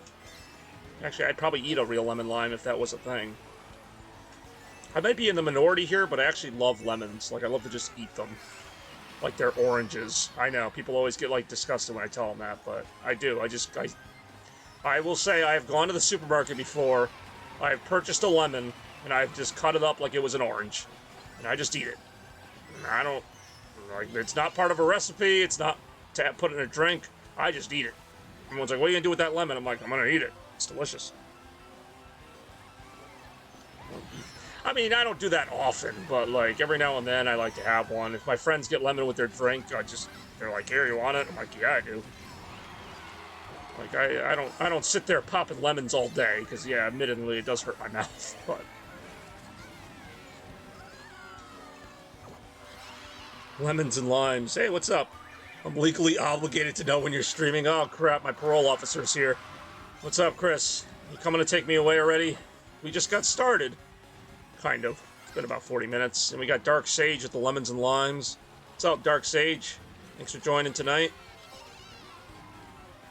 Actually, I'd probably eat a real lemon lime if that was a thing. I might be in the minority here, but I actually love lemons. Like, I love to just eat them. Like they're oranges. I know, people always get, like, disgusted when I tell them that, but I do. I will say I've gone to the supermarket before, I've purchased a lemon, and I've just cut it up like it was an orange. And I just eat it. And I don't... Like, it's not part of a recipe, it's not to put in a drink. I just eat it. Everyone's like, what are you gonna do with that lemon? I'm like, I'm gonna eat it. It's delicious. I mean, I don't do that often, but, like, every now and then I like to have one. If my friends get lemon with their drink, they're like, here, you want it? I'm like, yeah, I do. Like, I don't sit there popping lemons all day, because, yeah, admittedly, it does hurt my mouth, but... Lemons and limes. Hey, what's up? I'm legally obligated to know when you're streaming. Oh, crap, my parole officer's here. What's up, Chris? You coming to take me away already? We just got started. Kind of. It's been about 40 minutes. And we got Dark Sage with the lemons and limes. What's up, Dark Sage? Thanks for joining tonight.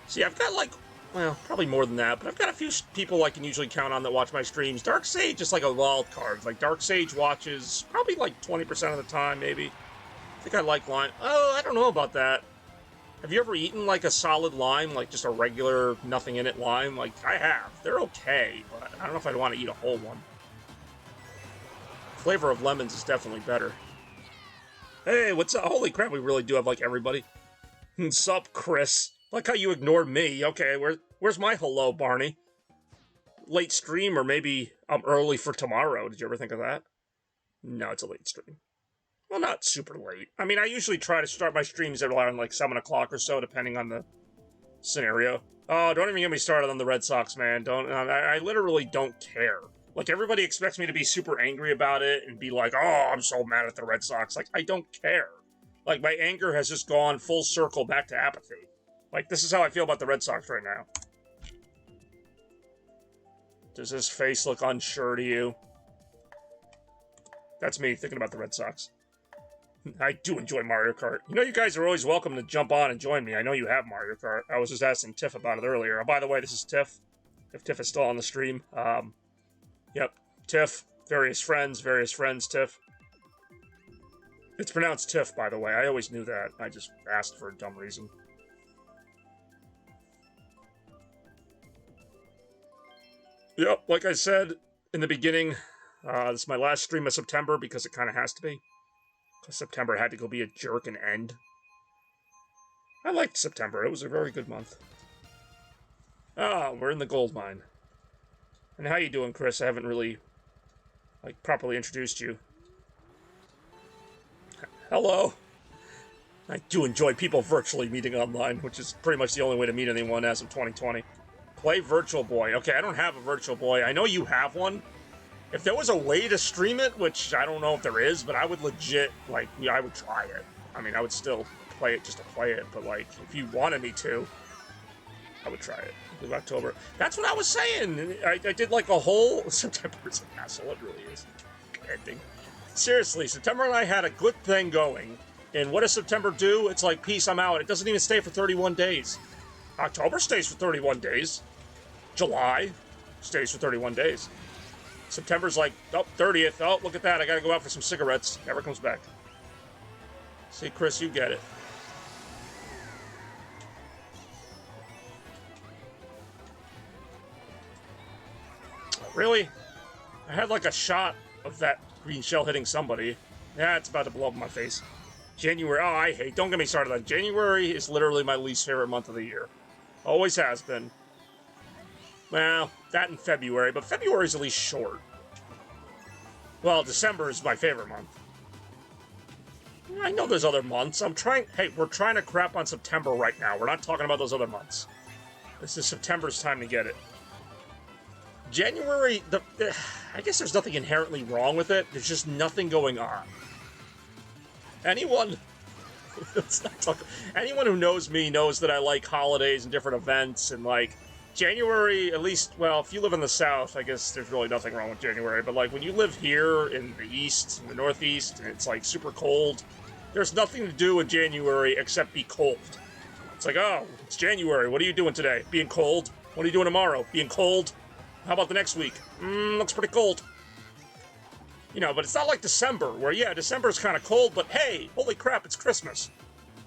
See, I've got, like, well, probably more than that, but I've got a few people I can usually count on that watch my streams. Dark Sage is like a wild card. Like, Dark Sage watches probably like 20% of the time, maybe. I think I like lime. Oh, I don't know about that. Have you ever eaten like a solid lime, like just a regular, nothing in it lime? Like, I have. They're okay, but I don't know if I'd want to eat a whole one. Flavor of lemons is definitely better. Hey, what's up? Holy crap, we really do have like everybody. Sup, Chris? Like how you ignored me. Okay, where's my hello, Barney? Late stream, or maybe I'm early for tomorrow. Did you ever think of that? No, it's a late stream. Well, not super late. I mean, I usually try to start my streams at around like 7 o'clock or so, depending on the scenario. Oh, don't even get me started on the Red Sox, man. Don't. I literally don't care. Like, everybody expects me to be super angry about it and be like, oh, I'm so mad at the Red Sox. Like, I don't care. Like, my anger has just gone full circle back to apathy. Like, this is how I feel about the Red Sox right now. Does his face look unsure to you? That's me thinking about the Red Sox. I do enjoy Mario Kart. You know, you guys are always welcome to jump on and join me. I know you have Mario Kart. I was just asking Tiff about it earlier. Oh, by the way, this is Tiff. If Tiff is still on the stream. Yep. Tiff. Various friends, Tiff. It's pronounced Tiff, by the way. I always knew that. I just asked for a dumb reason. Yep, like I said in the beginning, this is my last stream of September because it kind of has to be. Because September had to go be a jerk and end. I liked September. It was a very good month. Ah, we're in the gold mine. And how you doing, Chris? I haven't really, like, properly introduced you. Hello. I do enjoy people virtually meeting online, which is pretty much the only way to meet anyone as of 2020. Play Virtual Boy. Okay, I don't have a Virtual Boy. I know you have one. If there was a way to stream it, which I don't know if there is, but I would legit, like, yeah, I would try it. I mean, I would still play it just to play it, but, like, if you wanted me to, I would try it. I believe October. That's what I was saying. I did, like, a whole... September's an asshole. It really is. Ending. Seriously, September and I had a good thing going. And what does September do? It's like, peace, I'm out. It doesn't even stay for 31 days. October stays for 31 days. July stays for 31 days. September's like, oh, 30th. Oh, look at that. I gotta go out for some cigarettes. Never comes back. See, Chris, you get it. Really? I had like a shot of that green shell hitting somebody. Yeah, it's about to blow up in my face. January. Oh, I hate. Don't get me started on January. Is literally my least favorite month of the year. Always has been. Well, that in February, but February's at least short. Well, December is my favorite month. I know there's other months. Hey, we're trying to crap on September right now. We're not talking about those other months. This is September's time to get it. January, I guess there's nothing inherently wrong with it. There's just nothing going on. Anyone who knows me knows that I like holidays and different events, and like January, at least, well, if you live in the South, I guess there's really nothing wrong with January, but like when you live here in the East, in the Northeast, and it's like super cold, there's nothing to do in January except be cold. It's like, oh, it's January, what are you doing today? Being cold? What are you doing tomorrow? Being cold? How about the next week? Looks pretty cold. You know, but it's not like December, where, yeah, December's kind of cold, but hey, holy crap, it's Christmas.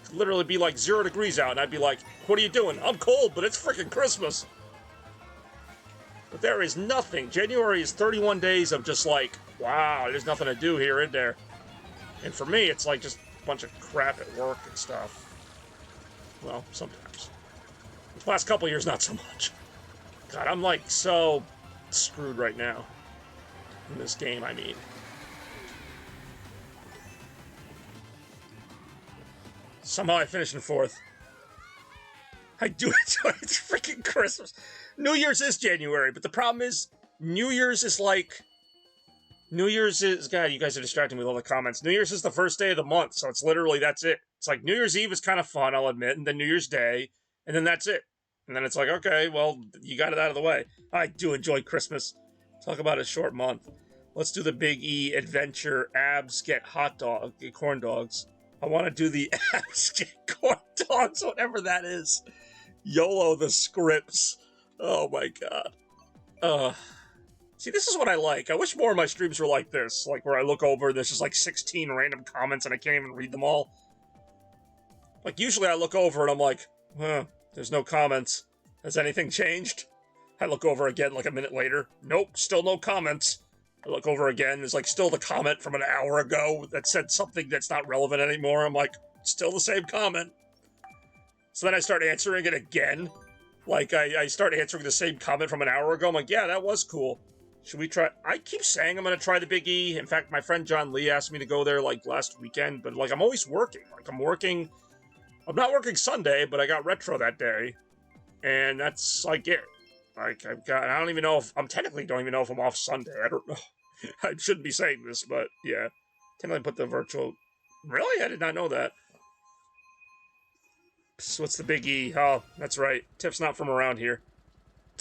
It'd literally be like 0 degrees out, and I'd be like, what are you doing? I'm cold, but it's freaking Christmas. But there is nothing. January is 31 days of just like, wow, there's nothing to do here, in there. And for me, it's like just a bunch of crap at work and stuff. Well, sometimes. The last couple years, not so much. God, I'm like so screwed right now. In this game, I mean. Somehow I finished in 4th. I do enjoy it. It's freaking Christmas. New Year's is January, but the problem is, New Year's is like... New Year's is... God, you guys are distracting me with all the comments. New Year's is the first day of the month, so it's literally, that's it. It's like New Year's Eve is kind of fun, I'll admit, and then New Year's Day, and then that's it. And then it's like, okay, well, you got it out of the way. I do enjoy Christmas. Talk about a short month. Let's do the Big E adventure. Abs get get corn dogs. I want to do the abs get corn dogs, whatever that is. YOLO the scripts. Oh my god. See, this is what I like. I wish more of my streams were like this, like where I look over and there's just like 16 random comments and I can't even read them all. Like, usually I look over and I'm like, there's no comments. Has anything changed? I look over again like a minute later. Nope, still no comments. I look over again, there's like still the comment from an hour ago that said something that's not relevant anymore. I'm like, still the same comment. So then I start answering it again. Like, I start answering the same comment from an hour ago. I'm like, yeah, that was cool. Should we try? I keep saying I'm going to try the Big E. In fact, my friend John Lee asked me to go there, like, last weekend. But, like, I'm always working. Like, I'm not working Sunday, but I got retro that day. And that's, like, it. Like, I don't even know if, don't even know if I'm off Sunday. I don't know. I shouldn't be saying this, but, yeah. Technically put the virtual... Really? I did not know that. So what's the Big E? Oh, that's right. Tiff's not from around here.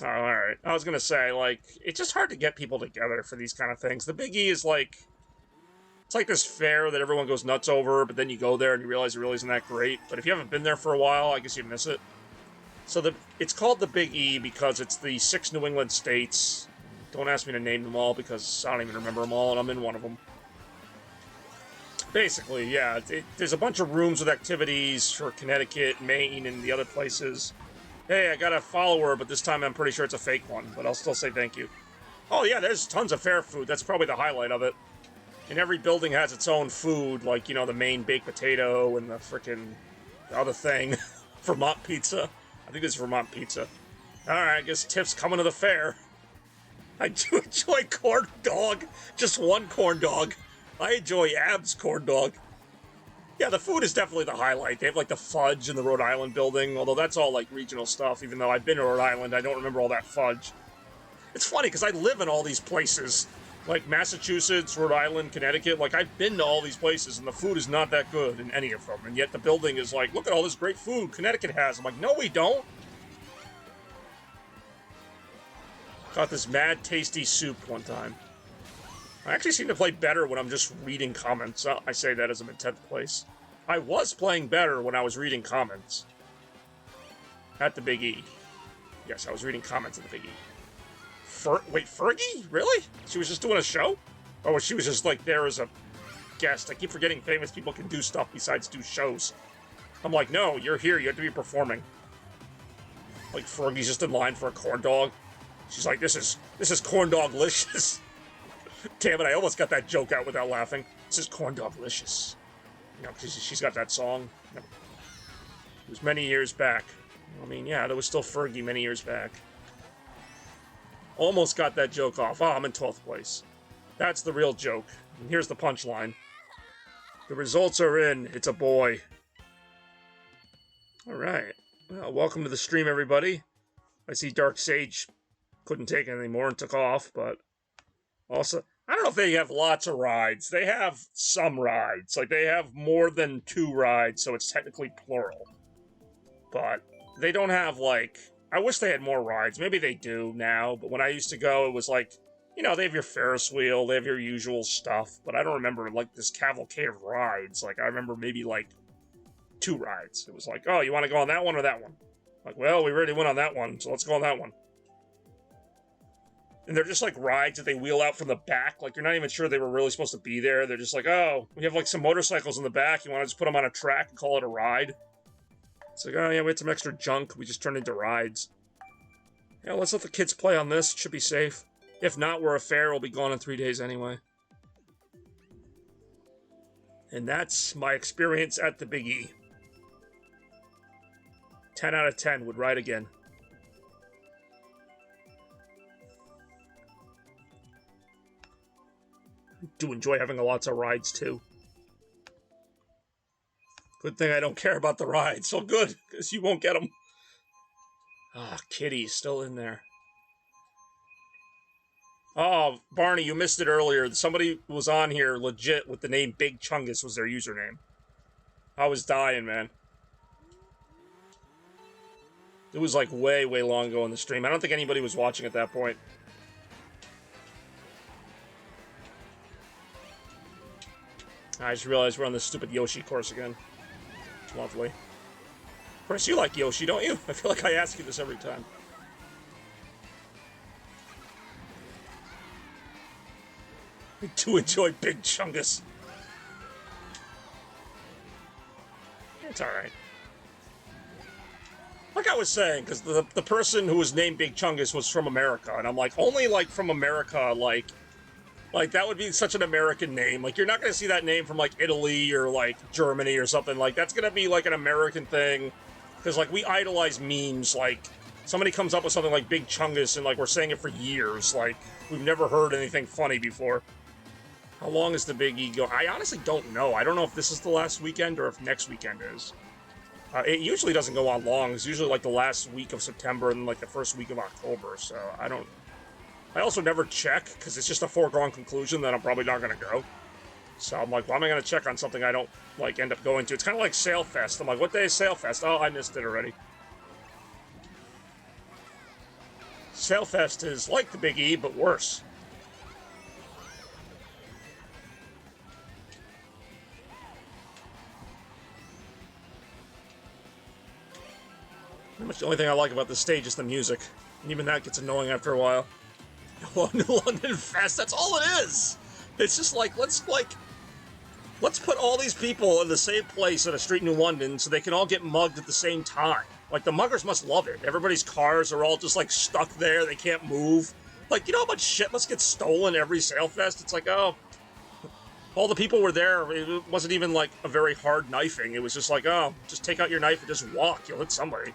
Oh, alright. I was gonna say, like, it's just hard to get people together for these kind of things. The Big E is like... It's like this fair that everyone goes nuts over, but then you go there and you realize it really isn't that great. But if you haven't been there for a while, I guess you miss it. So it's called the Big E because it's the 6 New England states. Don't ask me to name them all because I don't even remember them all, and I'm in one of them. Basically, yeah. There's a bunch of rooms with activities for Connecticut, Maine, and the other places. Hey, I got a follower, but this time I'm pretty sure it's a fake one, but I'll still say thank you. Oh yeah, there's tons of fair food. That's probably the highlight of it. And every building has its own food, like, you know, the main baked potato and the frickin' other thing. Vermont pizza. I think it's Vermont pizza. Alright, I guess Tiff's coming to the fair. I do enjoy corn dog. Just one corn dog. I enjoy Ab's corn dog. Yeah, the food is definitely the highlight. They have, like, the fudge in the Rhode Island building, although that's all, like, regional stuff. Even though I've been to Rhode Island, I don't remember all that fudge. It's funny, because I live in all these places. Like, Massachusetts, Rhode Island, Connecticut. Like, I've been to all these places, and the food is not that good in any of them. And yet the building is like, look at all this great food Connecticut has. I'm like, no, we don't. Got this mad tasty soup one time. I actually seem to play better when I'm just reading comments. I say that as I'm in 10th place. I was playing better when I was reading comments. At the Big E. Yes, I was reading comments at the Big E. Wait, Fergie? Really? She was just doing a show? Or she was just, like, there as a guest? I keep forgetting famous people can do stuff besides do shows. I'm like, no, you're here. You have to be performing. Like, Fergie's just in line for a corn dog. She's like, this is corn dog-licious. Damn it, I almost got that joke out without laughing. This is corn dog-licious. You know, because she's got that song. It was many years back. I mean, yeah, there was still Fergie many years back. Almost got that joke off. Oh, I'm in 12th place. That's the real joke. And here's the punchline. The results are in. It's a boy. Alright. Well, welcome to the stream, everybody. I see Dark Sage couldn't take it anymore and took off, but... Also, I don't know if they have lots of rides. They have some rides. Like, they have more than 2 rides, so it's technically plural. But they don't have, like... I wish they had more rides. Maybe they do now, but when I used to go, it was like, you know, they have your Ferris wheel, they have your usual stuff, but I don't remember, like, this cavalcade of rides. Like, I remember maybe, like, 2 rides. It was like, oh, you want to go on that one or that one? Like, well, we already went on that one, so let's go on that one. And they're just, like, rides that they wheel out from the back. Like, you're not even sure they were really supposed to be there. They're just like, oh, we have, like, some motorcycles in the back. You want to just put them on a track and call it a ride? It's like, oh, yeah, we had some extra junk. We just turned into rides. Yeah, let's let the kids play on this. It should be safe. If not, we're a fair. We'll be gone in 3 days anyway. And that's my experience at the Big E. 10 out of 10 would ride again. I do enjoy having lots of rides, too. Good thing I don't care about the rides. So good, because you won't get them. Ah, Kitty's still in there. Oh, Barney, you missed it earlier. Somebody was on here legit with the name Big Chungus was their username. I was dying, man. It was like way, way long ago in the stream. I don't think anybody was watching at that point. I just realized we're on this stupid Yoshi course again. Lovely. Chris, you like Yoshi, don't you? I feel like I ask you this every time. I do enjoy Big Chungus. It's alright. Like I was saying, because the person who was named Big Chungus was from America, and I'm like, only, like, from America, like, that would be such an American name. Like, you're not going to see that name from, like, Italy or, like, Germany or something. Like, that's going to be, like, an American thing. Because, like, we idolize memes. Like, somebody comes up with something like Big Chungus, and, like, we're saying it for years. Like, we've never heard anything funny before. How long is the Big E go? I honestly don't know. I don't know if this is the last weekend or if next weekend is. It usually doesn't go on long. It's usually, like, the last week of September and, like, the first week of October. So, I also never check, because it's just a foregone conclusion that I'm probably not going to go. So I'm like, why am I going to check on something I don't, like, end up going to? It's kind of like Sailfest. I'm like, what day is Sailfest? Oh, I missed it already. Sailfest is like the Big E, but worse. Pretty much the only thing I like about this stage is the music. And even that gets annoying after a while. New London Fest, that's all it is! It's just like, let's put all these people in the same place at a street in New London so they can all get mugged at the same time. Like, the muggers must love it. Everybody's cars are all just, like, stuck there. They can't move. Like, you know how much shit must get stolen every Sailfest? It's like, oh, all the people were there. It wasn't even, like, a very hard knifing. It was just like, oh, just take out your knife and just walk. You'll hit somebody.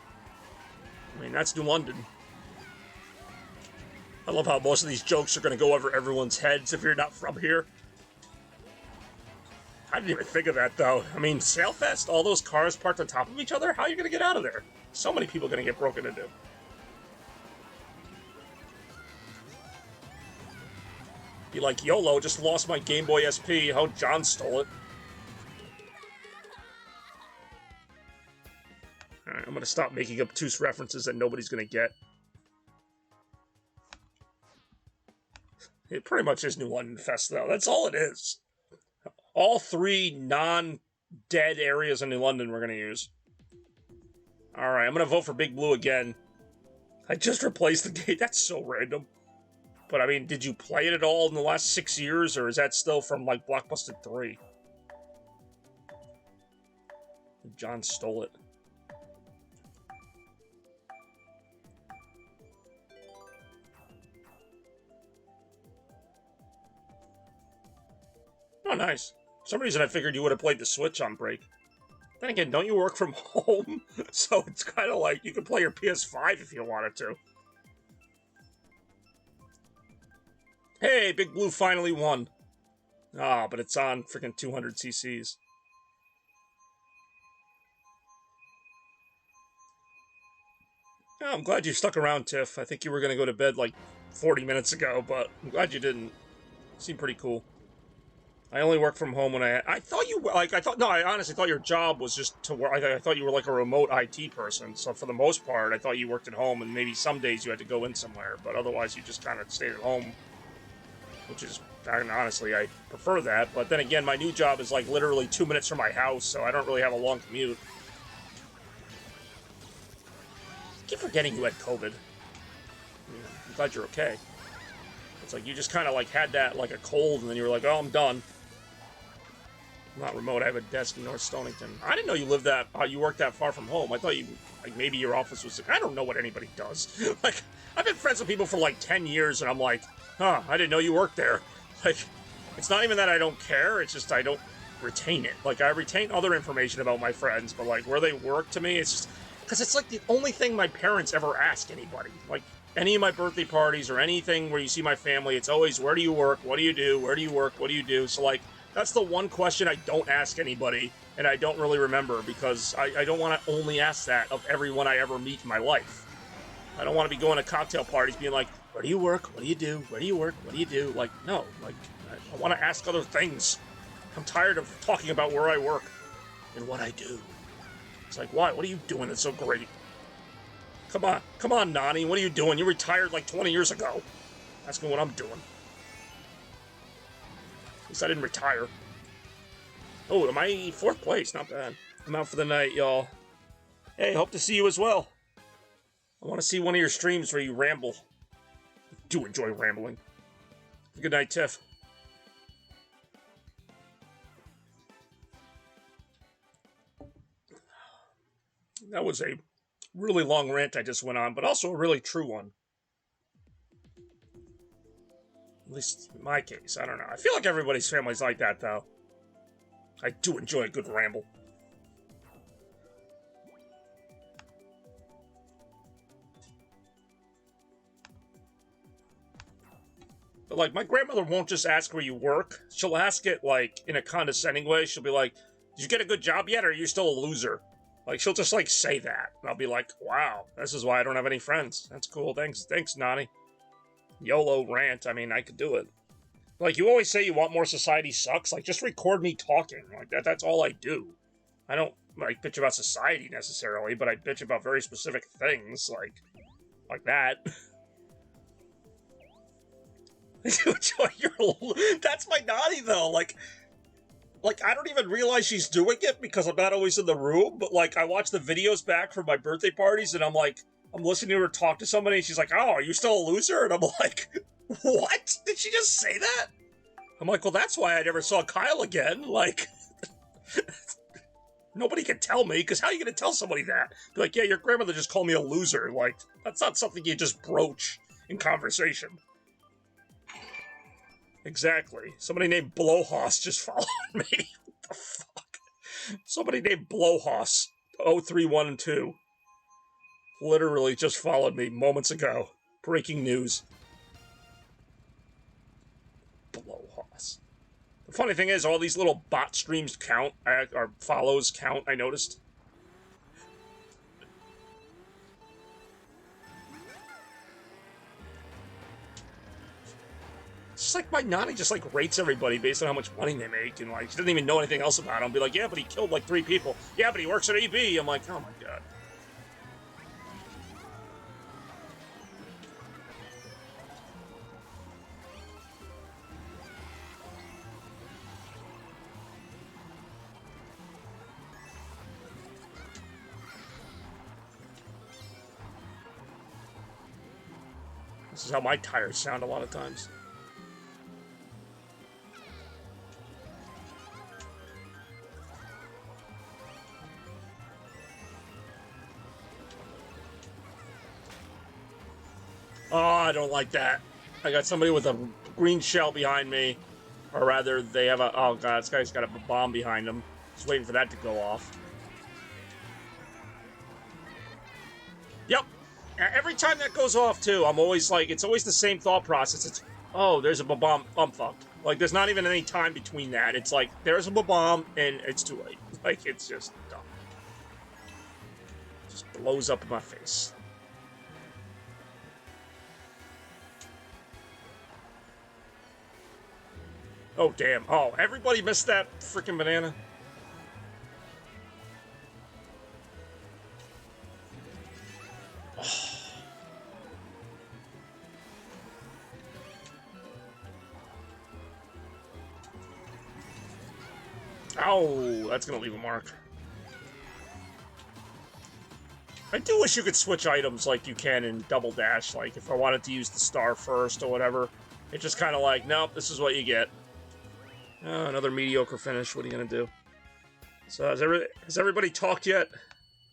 I mean, that's New London. I love how most of these jokes are going to go over everyone's heads if you're not from here. I didn't even think of that, though. I mean, Sailfest, all those cars parked on top of each other? How are you going to get out of there? So many people are going to get broken into. Be like, YOLO, just lost my Game Boy SP. How John stole it. Alright, I'm going to stop making obtuse references that nobody's going to get. It pretty much is New London Fest, though. That's all it is. All three non-dead areas in New London we're going to use. Alright, I'm going to vote for Big Blue again. I just replaced the gate. That's so random. But, I mean, did you play it at all in the last 6 years, or is that still from, like, Blockbuster 3? John stole it. Oh, nice. For some reason I figured you would have played the Switch on break. Then again, don't you work from home? So it's kind of like you could play your PS5 if you wanted to. Hey, Big Blue finally won. Ah, but it's on freaking 200 cc's. Oh, I'm glad you stuck around, Tiff. I think you were going to go to bed like 40 minutes ago, but I'm glad you didn't. Seemed pretty cool. I only work from home when I thought you, like, I honestly thought your job was just to work. I thought you were like a remote IT person. So for the most part, I thought you worked at home and maybe some days you had to go in somewhere, but otherwise you just kind of stayed at home, which is, honestly, I prefer that. But then again, my new job is like literally 2 minutes from my house, so I don't really have a long commute. I keep forgetting you had COVID. I'm glad you're okay. It's like you just kind of like had that like a cold and then you were like, oh, I'm done. I'm not remote. I have a desk in North Stonington. I didn't know you lived that, you worked that far from home. I thought you, like, maybe your office was, I don't know what anybody does. Like, I've been friends with people for like 10 years and I'm like, huh, I didn't know you worked there. Like, it's not even that I don't care, it's just I don't retain it. Like, I retain other information about my friends, but like where they work to me, it's just, because it's like the only thing my parents ever ask anybody. Like, any of my birthday parties or anything where you see my family, it's always, where do you work? What do you do? Where do you work? What do you do? So, like, that's the one question I don't ask anybody, and I don't really remember, because I don't want to only ask that of everyone I ever meet in my life. I don't want to be going to cocktail parties being like, where do you work? What do you do? Where do you work? What do you do? Like, no. Like, I want to ask other things. I'm tired of talking about where I work and what I do. It's like, why? What are you doing that's so great? Come on, Nani. What are you doing? You retired like 20 years ago. Ask me what I'm doing. At least I didn't retire. Oh, am I 4th place? Not bad. I'm out for the night, y'all. Hey, hope to see you as well. I want to see one of your streams where you ramble. I do enjoy rambling. Good night, Tiff. That was a really long rant I just went on, but also a really true one. At least in my case, I don't know. I feel like everybody's family's like that, though. I do enjoy a good ramble. But, like, my grandmother won't just ask where you work. She'll ask it, like, in a condescending way. She'll be like, did you get a good job yet, or are you still a loser? Like, she'll just, like, say that. And I'll be like, wow, this is why I don't have any friends. That's cool. Thanks, Nani. YOLO rant. I mean, I could do it. Like, you always say you want more society sucks. Like, just record me talking. Like, that's all I do. I don't, like, bitch about society necessarily, but I bitch about very specific things, like that. That's my Nani, though. Like, I don't even realize she's doing it because I'm not always in the room, but, like, I watch the videos back from my birthday parties, and I'm like, I'm listening to her talk to somebody, and she's like, oh, are you still a loser? And I'm like, what? Did she just say that? I'm like, well, that's why I never saw Kyle again. Like, nobody can tell me, because how are you going to tell somebody that? Be like, yeah, your grandmother just called me a loser. Like, that's not something you just broach in conversation. Exactly. Somebody named Blowhoss just followed me. What the fuck? Somebody named Blowhoss, 0312, literally just followed me moments ago. Breaking news. Blowhoss. The funny thing is, all these little bot streams count, or follows count, I noticed. It's just like my Nani just, like, rates everybody based on how much money they make, and, like, she doesn't even know anything else about him. Be like, yeah, but he killed, like, 3 people. Yeah, but he works at EB. I'm like, oh my god. This is how my tires sound a lot of times. Oh, I don't like that. I got somebody with a green shell behind me. Or rather, they have a... Oh, God, this guy's got a bomb behind him. Just waiting for that to go off. Yep. Every time that goes off, too, I'm always like... It's always the same thought process. It's, oh, there's a bomb. I'm fucked. Like, there's not even any time between that. It's like, there's a bomb, and it's too late. Like, it's just dumb. It just blows up in my face. Oh, damn. Oh, everybody missed that freaking banana? Oh. Ow, that's gonna leave a mark. I do wish you could switch items like you can in Double Dash, like if I wanted to use the star first or whatever. It's just kind of like, nope, this is what you get. Another mediocre finish. What are you going to do? So has everybody talked yet?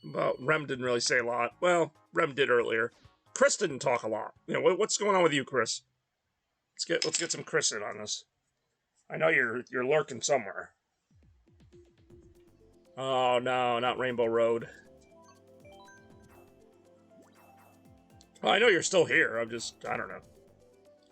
About Rem didn't really say a lot. Well, Rem did earlier. Chris didn't talk a lot. You know, what's going on with you, Chris? Let's get some Chris in on this. I know you're lurking somewhere. Oh no, not Rainbow Road. Well, I know you're still here. I don't know.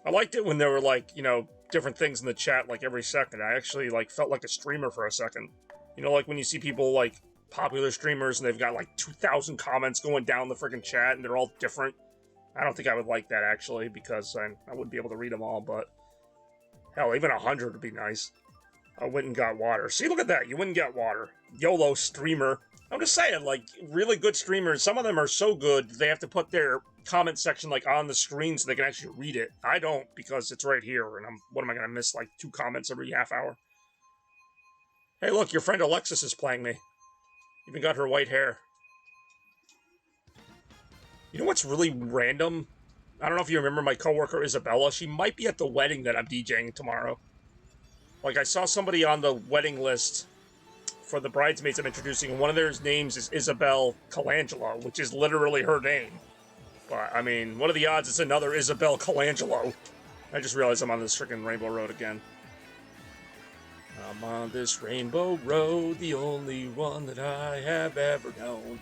I liked it when there were, like, you know, different things in the chat, like, every second. I actually, like, felt like a streamer for a second. You know, like, when you see people, like, popular streamers, and they've got, like, 2,000 comments going down the freaking chat, and they're all different. I don't think I would like that, actually, because I wouldn't be able to read them all, but... Hell, even 100 would be nice. I went and got water. See, look at that. You went and got water. YOLO streamer. I'm just saying, like, really good streamers, some of them are so good, they have to put their comment section, like, on the screen so they can actually read it. I don't, because it's right here, and what am I going to miss, like, 2 comments every half hour? Hey, look, your friend Alexis is playing me. Even got her white hair. You know what's really random? I don't know if you remember my coworker Isabella. She might be at the wedding that I'm DJing tomorrow. Like, I saw somebody on the wedding list for the bridesmaids I'm introducing, and one of their names is Isabel Colangelo, which is literally her name. But, I mean, what are the odds it's another Isabel Colangelo? I just realized I'm on this freaking Rainbow Road again. I'm on this Rainbow Road, the only one that I have ever known.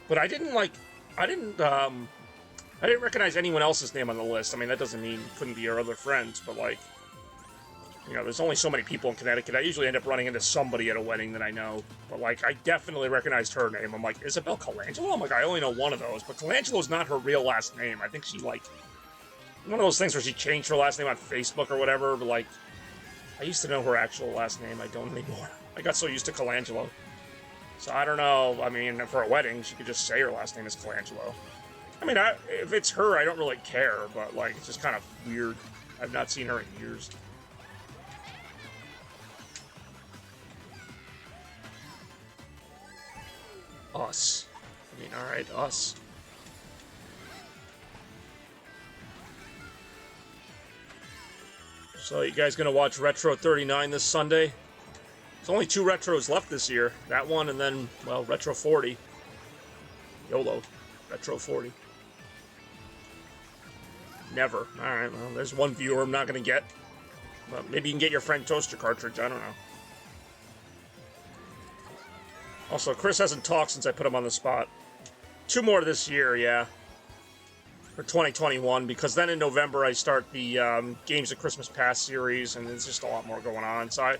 But I didn't recognize anyone else's name on the list. I mean, that doesn't mean it couldn't be your other friends, but like, you know, there's only so many people in Connecticut. I usually end up running into somebody at a wedding that I know. But like, I definitely recognized her name. I'm like, Isabel Colangelo? I'm like, I only know one of those. But Colangelo's not her real last name. I think she like, one of those things where she changed her last name on Facebook or whatever. But like, I used to know her actual last name. I don't anymore. I got so used to Colangelo. So I don't know. I mean, for a wedding, she could just say her last name is Colangelo. I mean, if it's her, I don't really care, but like, it's just kind of weird. I've not seen her in years. Us. I mean, alright, us. So, you guys gonna watch Retro 39 this Sunday? There's only 2 retros left this year. That one and then, well, Retro 40. YOLO. Retro 40. Never. Alright, well, there's one viewer I'm not gonna get. Well, maybe you can get your friend Toaster Cartridge, I don't know. Also, Chris hasn't talked since I put him on the spot. 2 more this year, yeah. For 2021, because then in November I start the Games of Christmas Past series, and there's just a lot more going on. So I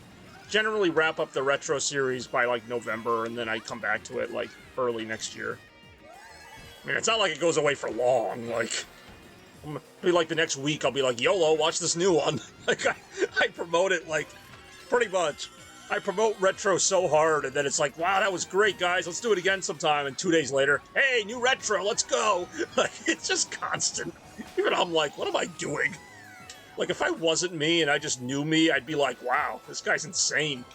generally wrap up the retro series by like November, and then I come back to it like early next year. I mean, it's not like it goes away for long. Like, maybe like the next week I'll be like, YOLO, watch this new one. Like, I promote it like pretty much. I promote retro so hard, and then it's like, wow, that was great, guys. Let's do it again sometime. And 2 days later, hey, new retro, let's go. Like, it's just constant. Even I'm like, what am I doing? Like, if I wasn't me and I just knew me, I'd be like, wow, this guy's insane.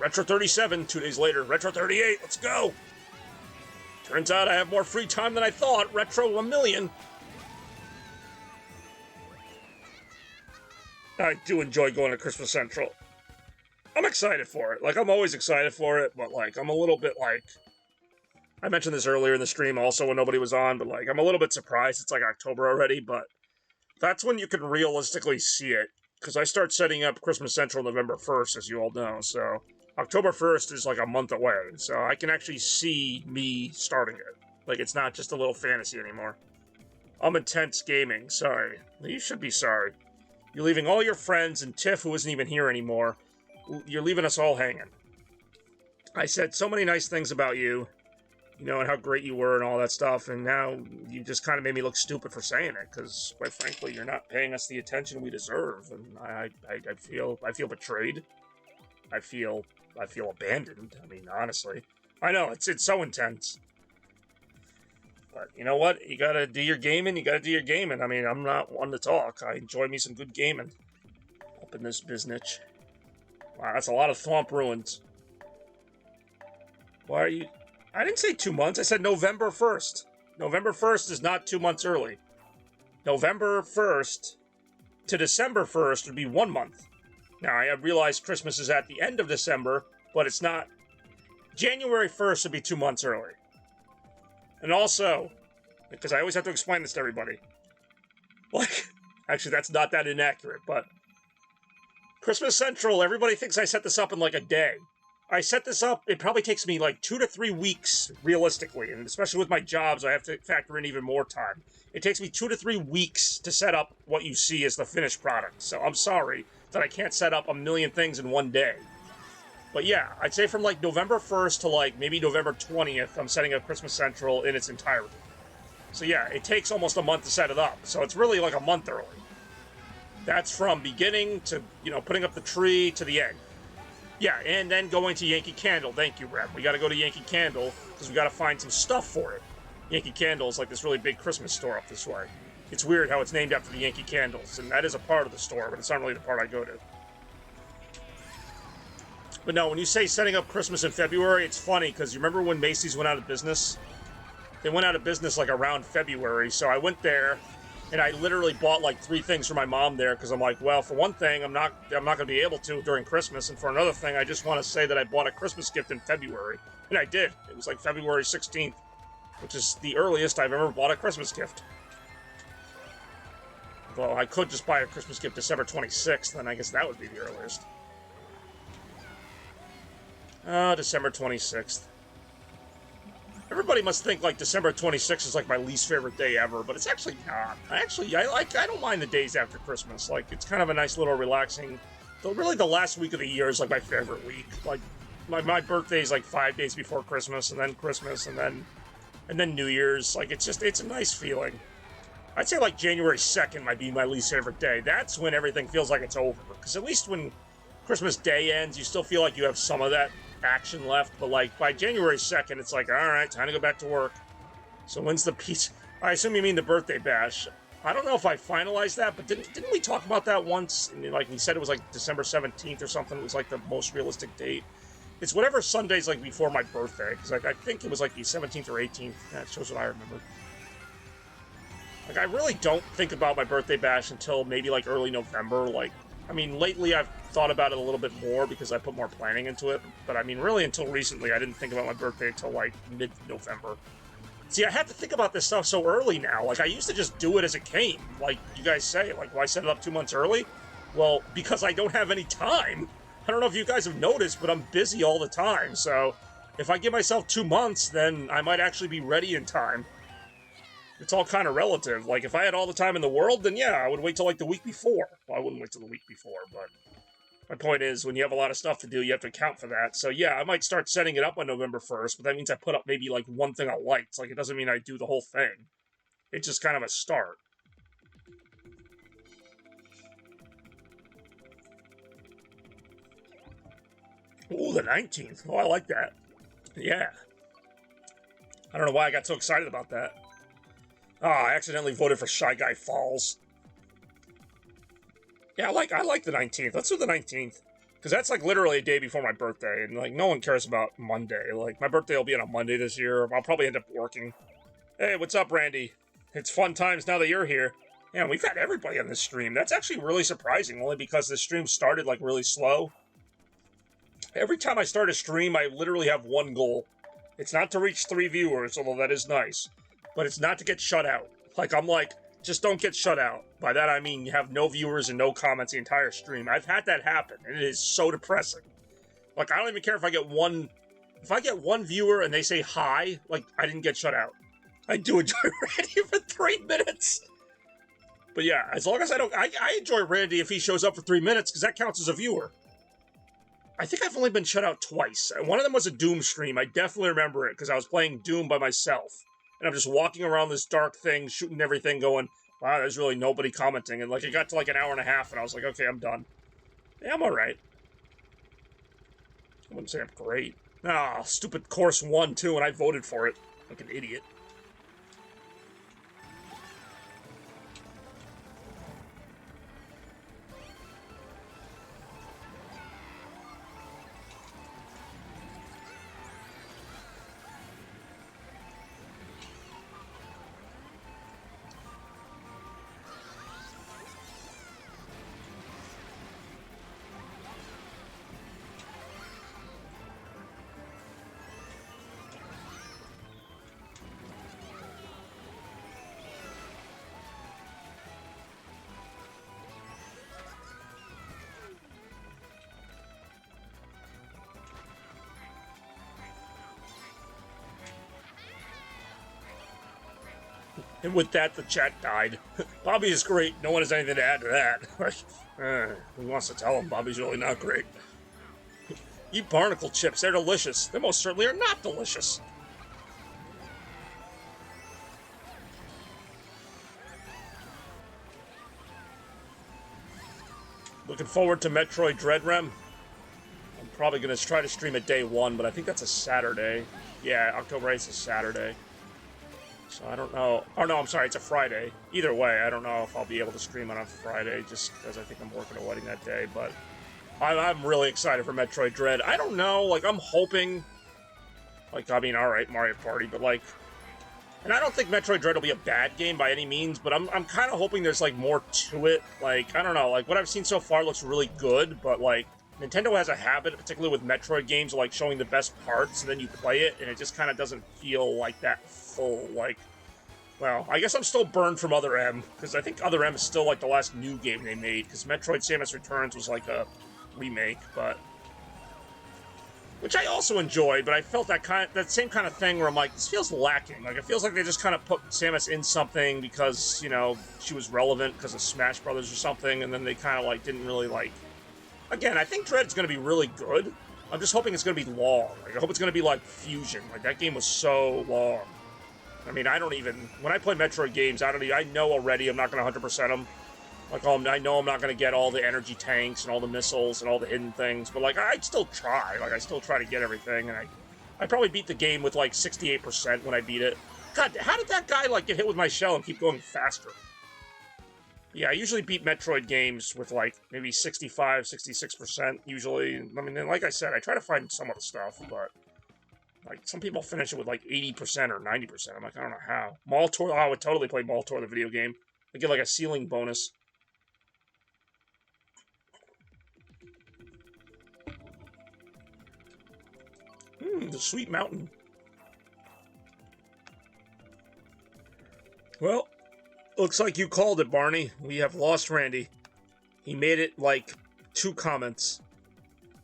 Retro 37, 2 days later. Retro 38, let's go. Turns out I have more free time than I thought. Retro 1,000,000. I do enjoy going to Christmas Central. I'm excited for it. Like, I'm always excited for it, but, like, I'm a little bit, like... I mentioned this earlier in the stream also when nobody was on, but, like, I'm a little bit surprised it's, like, October already, but that's when you can realistically see it, because I start setting up Christmas Central November 1st, as you all know, so October 1st is, like, a month away, so I can actually see me starting it. Like, it's not just a little fantasy anymore. I'm Intense Gaming, sorry. You should be sorry. You're leaving all your friends and Tiff, who isn't even here anymore. You're leaving us all hanging. I said so many nice things about you, you know, and how great you were and all that stuff, and now you just kind of made me look stupid for saying it, because, quite frankly, you're not paying us the attention we deserve, and I feel betrayed. I feel abandoned. I mean, honestly. I know, it's so intense. But, you know what? You gotta do your gaming, I mean, I'm not one to talk. I enjoy me some good gaming up in this biznitch. Wow, that's a lot of Thwomp Ruins. Why are you... I didn't say 2 months, I said November 1st. November 1st is not 2 months early. November 1st to December 1st would be 1 month. Now, I realize Christmas is at the end of December, but it's not... January 1st would be 2 months early. And also, because I always have to explain this to everybody. Like, actually, that's not that inaccurate, but... Christmas Central, everybody thinks I set this up in like a day. I set this up, it probably takes me like 2 to 3 weeks, realistically, and especially with my jobs, I have to factor in even more time. It takes me 2 to 3 weeks to set up what you see as the finished product, so I'm sorry that I can't set up a million things in one day. But yeah, I'd say from like November 1st to like maybe November 20th, I'm setting up Christmas Central in its entirety. So yeah, it takes almost a month to set it up, so it's really like a month early. That's from beginning to, you know, putting up the tree to the end. Yeah, and then going to Yankee Candle. Thank you, Rep. We gotta go to Yankee Candle, because we gotta find some stuff for it. Yankee Candle is like this really big Christmas store up this way. It's weird how it's named after the Yankee Candles, and that is a part of the store, but it's not really the part I go to. But no, when you say setting up Christmas in February, it's funny because you remember when Macy's went out of business? They went out of business like around February, so I went there and I literally bought like 3 things for my mom there because I'm like, well, for one thing, I'm not going to be able to during Christmas, and for another thing, I just want to say that I bought a Christmas gift in February, and I did. It was like February 16th, which is the earliest I've ever bought a Christmas gift. Well, I could just buy a Christmas gift December 26th, then I guess that would be the earliest. December 26th. Everybody must think like December 26th is like my least favorite day ever, but it's actually not. I don't mind the days after Christmas. Like, it's kind of a nice little relaxing. Really, the last week of the year is like my favorite week. Like, my birthday is like 5 days before Christmas, and then New Year's. Like, it's a nice feeling. I'd say like January 2nd might be my least favorite day. That's when everything feels like it's over. Because at least when Christmas Day ends, you still feel like you have some of that action left, but like by January 2nd, it's like, all right, time to go back to work. So when's the pizza? I assume you mean the birthday bash. I don't know if I finalized that, but didn't we talk about that once? I mean, like, we said it was like December 17th or something. It was like the most realistic date. It's whatever Sunday's like before my birthday, because like I think it was like the 17th or 18th. That shows what I remember. Like, I really don't think about my birthday bash until maybe like early November. Like, I mean, lately I've thought about it a little bit more because I put more planning into it. But I mean, really, until recently, I didn't think about my birthday until like mid-November. See, I have to think about this stuff so early now. Like, I used to just do it as it came. Like you guys say, like, why set it up 2 months early? Well, because I don't have any time. I don't know if you guys have noticed, but I'm busy all the time. So if I give myself 2 months, then I might actually be ready in time. It's all kind of relative. Like, if I had all the time in the world, then yeah, I would wait till like the week before. Well, I wouldn't wait till the week before, but my point is, when you have a lot of stuff to do, you have to account for that. So yeah, I might start setting it up on November 1st, but that means I put up maybe like one thing of lights. Like, it doesn't mean I do the whole thing. It's just kind of a start. Ooh, the 19th. Oh, I like that. Yeah. I don't know why I got so excited about that. I accidentally voted for Shy Guy Falls. Yeah, I like the 19th. Let's do the 19th. Because that's like literally a day before my birthday, and like no one cares about Monday. Like, my birthday will be on a Monday this year. I'll probably end up working. Hey, what's up, Randy? It's fun times now that you're here. Yeah, we've had everybody on this stream. That's actually really surprising, only because this stream started like really slow. Every time I start a stream, I literally have one goal. It's not to reach 3 viewers, although that is nice. But it's not to get shut out. Like, I'm like, just don't get shut out. By that I mean you have no viewers and no comments the entire stream. I've had that happen, and it is so depressing. Like, I don't even care if I get one... If I get one viewer and they say hi, like, I didn't get shut out. I do enjoy Randy for 3 minutes. But yeah, as long as I don't... I enjoy Randy if he shows up for 3 minutes, because that counts as a viewer. I think I've only been shut out twice. One of them was a Doom stream. I definitely remember it, because I was playing Doom by myself. And I'm just walking around this dark thing, shooting everything, going, wow, there's really nobody commenting. And like, it got to like an hour and a half, and I was like, okay, I'm done. Yeah, I'm alright. I wouldn't say I'm great. Stupid course 1, too, and I voted for it. Like an idiot. And with that, the chat died. Bobby is great. No one has anything to add to that. Who wants to tell him Bobby's really not great? Eat barnacle chips. They're delicious. They most certainly are not delicious. Looking forward to Metroid Dread Rem. I'm probably going to try to stream it day 1, but I think that's a Saturday. Yeah, October 8th is a Saturday. So I don't know. Oh, no, I'm sorry. It's a Friday. Either way, I don't know if I'll be able to stream on a Friday just because I think I'm working a wedding that day. But I'm really excited for Metroid Dread. I don't know, like, I'm hoping, like, I mean, alright, Mario Party, but, like, and I don't think Metroid Dread will be a bad game by any means, but I'm kind of hoping there's, like, more to it. Like, I don't know, like, what I've seen so far looks really good, but, like, Nintendo has a habit, particularly with Metroid games, of, like, showing the best parts, and then you play it, and it just kind of doesn't feel like that full, like, well, I guess I'm still burned from Other M, because I think Other M is still, like, the last new game they made, because Metroid Samus Returns was, like, a remake, but which I also enjoyed, but I felt that same kind of thing where I'm like, this feels lacking. Like, it feels like they just kind of put Samus in something because, you know, she was relevant because of Smash Brothers or something, and then they kind of, like, didn't really, like... Again, I think Dread's going to be really good. I'm just hoping it's going to be long. Like, I hope it's going to be like Fusion. Like, that game was so long. I mean, I don't even... When I play Metroid games, I know already I'm not going to 100% them. Like, I know I'm not going to get all the energy tanks and all the missiles and all the hidden things, but, like, I'd still try. Like, I still try to get everything, and I probably beat the game with, like, 68% when I beat it. God, how did that guy, like, get hit with my shell and keep going faster? Yeah, I usually beat Metroid games with, like, maybe 65, 66% usually. I mean, like I said, I try to find some of the stuff, but, like, some people finish it with, like, 80% or 90%. I'm like, I don't know how. Maltor, I would totally play Maltor, the video game. I get, like, a ceiling bonus. The Sweet Mountain. Well, looks like you called it, Barney. We have lost Randy. He made it like 2 comments.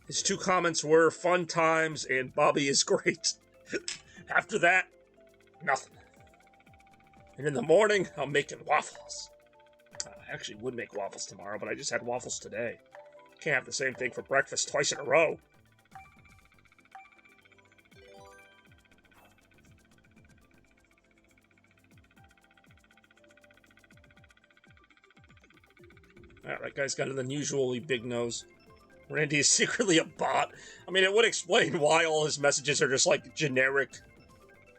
His 2 comments were fun times and Bobby is great. After that, nothing. And in the morning, I'm making waffles. I actually would make waffles tomorrow, but I just had waffles today. Can't have the same thing for breakfast twice in a row. That guy's got an unusually big nose. Randy is secretly a bot. I mean, it would explain why all his messages are just, like, generic,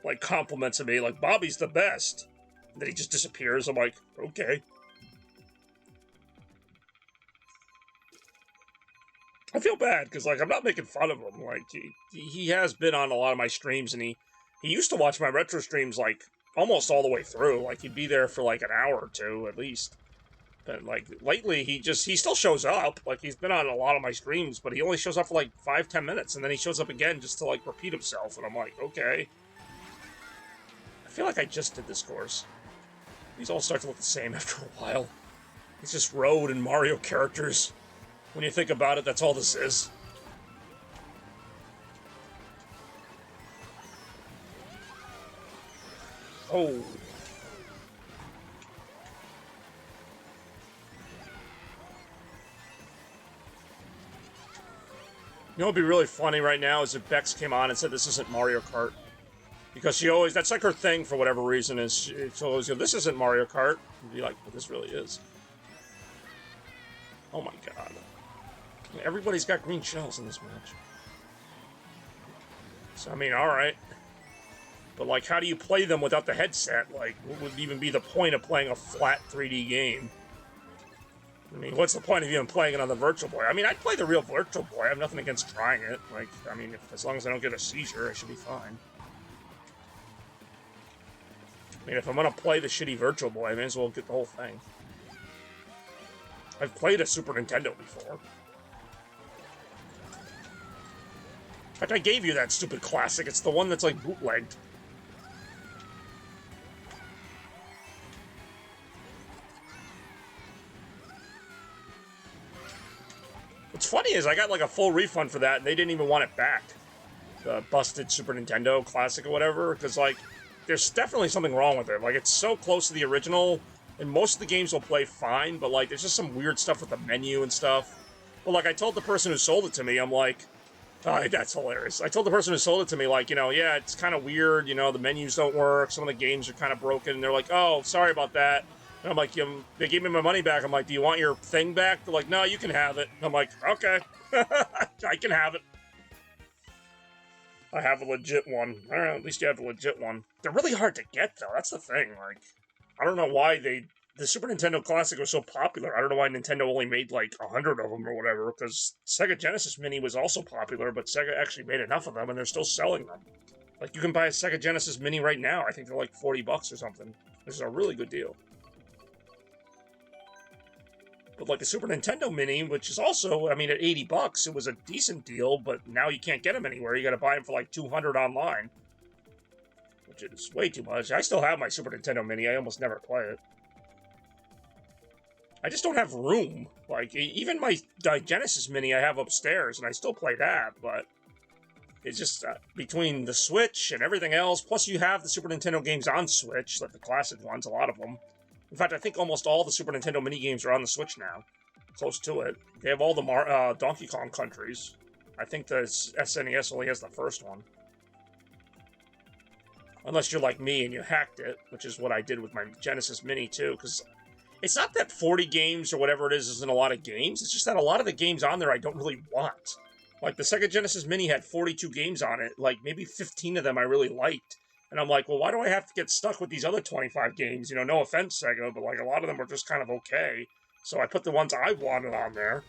like, compliments of me. Like, Bobby's the best. And then he just disappears. I'm like, okay. I feel bad, because, like, I'm not making fun of him. Like, he has been on a lot of my streams, and he used to watch my retro streams, like, almost all the way through. Like, he'd be there for, like, an hour or two, at least. But, like, lately, he still shows up. Like, he's been on a lot of my streams, but he only shows up for, like, 5-10 minutes, and then he shows up again just to, like, repeat himself, and I'm like, okay. I feel like I just did this course. These all start to look the same after a while. It's just Road and Mario characters. When you think about it, that's all this is. Oh. You know what would be really funny right now is if Bex came on and said this isn't Mario Kart. Because she always, that's like her thing for whatever reason, is she'll always go, this isn't Mario Kart. And be like, but this really is. Oh my god. Everybody's got green shells in this match. So, I mean, alright. But, like, how do you play them without the headset? Like, what would even be the point of playing a flat 3D game? I mean, what's the point of even playing it on the Virtual Boy? I mean, I'd play the real Virtual Boy. I have nothing against trying it. Like, I mean, as long as I don't get a seizure, I should be fine. I mean, if I'm gonna play the shitty Virtual Boy, I may as well get the whole thing. I've played a Super Nintendo before. In fact, I gave you that stupid classic. It's the one that's, like, bootlegged. What's funny is I got, like, a full refund for that, and they didn't even want it back. The busted Super Nintendo Classic or whatever, because, like, there's definitely something wrong with it. Like, it's so close to the original, and most of the games will play fine, but, like, there's just some weird stuff with the menu and stuff. But, like, I told the person who sold it to me, I'm like, oh, that's hilarious. I told the person who sold it to me, like, you know, yeah, it's kind of weird, you know, the menus don't work, some of the games are kind of broken, and they're like, oh, sorry about that. And I'm like, they gave me my money back. I'm like, do you want your thing back? They're like, no, you can have it. And I'm like, okay, I can have it. I have a legit one. At least you have a legit one. They're really hard to get, though. That's the thing. Like, I don't know why they the Super Nintendo Classic was so popular. I don't know why Nintendo only made like 100 of them or whatever, because Sega Genesis Mini was also popular, but Sega actually made enough of them, and they're still selling them. Like, you can buy a Sega Genesis Mini right now. I think they're like 40 bucks or something. This is a really good deal. But like the Super Nintendo Mini, which is also, I mean, at 80 bucks, it was a decent deal, but now you can't get them anywhere. You gotta buy them for like 200 online, which is way too much. I still have my Super Nintendo Mini. I almost never play it. I just don't have room. Like, even my Genesis Mini I have upstairs, and I still play that, but it's just between the Switch and everything else, plus you have the Super Nintendo games on Switch, like the classic ones, a lot of them. In fact, I think almost all the Super Nintendo mini games are on the Switch now. Close to it. They have all the Donkey Kong countries. I think the SNES only has the first one. Unless you're like me and you hacked it, which is what I did with my Genesis Mini too, because it's not that 40 games or whatever it is isn't a lot of games, it's just that a lot of the games on there I don't really want. Like, the Sega Genesis Mini had 42 games on it, like, maybe 15 of them I really liked. And I'm like, well, why do I have to get stuck with these other 25 games? You know, no offense, Sega, but, like, a lot of them were just kind of okay. So I put the ones I wanted on there,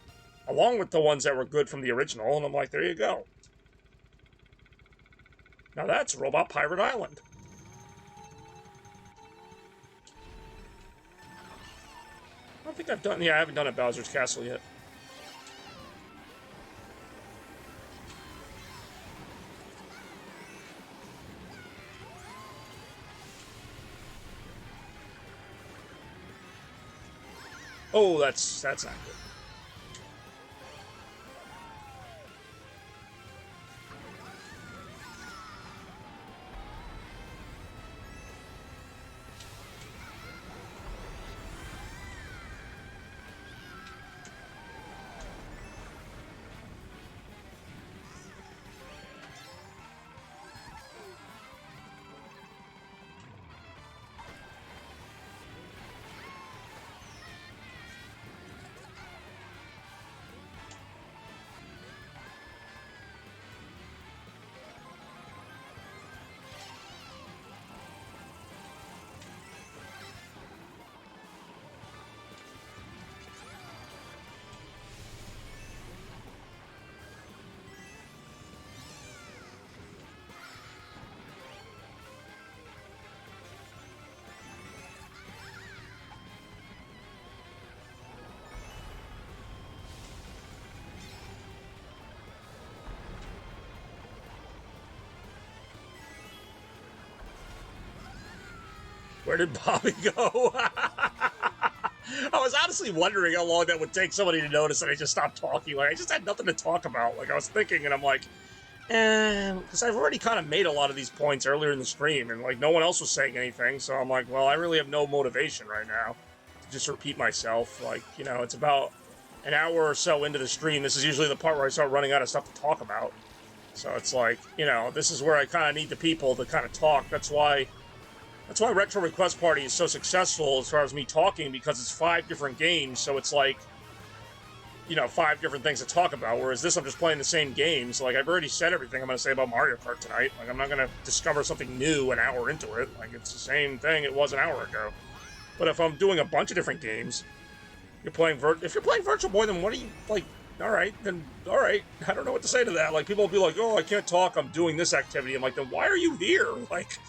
along with the ones that were good from the original, and I'm like, there you go. Now that's Robot Pirate Island. I don't think I've done... Yeah, I haven't done a Bowser's Castle yet. Oh, that's not good. Where did Bobby go? I was honestly wondering how long that would take somebody to notice that I just stopped talking. Like, I just had nothing to talk about. Like, I was thinking, and I'm like, because I've already kind of made a lot of these points earlier in the stream, and, like, no one else was saying anything, so I'm like, well, I really have no motivation right now to just repeat myself. Like, you know, it's about an hour or so into the stream. This is usually the part where I start running out of stuff to talk about. So it's like, you know, this is where I kind of need the people to kind of talk. That's why Retro Request Party is so successful as far as me talking, because it's 5 different games, so it's like, you know, 5 different things to talk about, whereas this, I'm just playing the same games. Like, I've already said everything I'm going to say about Mario Kart tonight. Like, I'm not going to discover something new an hour into it. Like, it's the same thing it was an hour ago. But if I'm doing a bunch of different games, if you're playing Virtual Boy, then what are you, like, alright, I don't know what to say to that. Like, people will be like, oh, I can't talk, I'm doing this activity. I'm like, then why are you here? Like,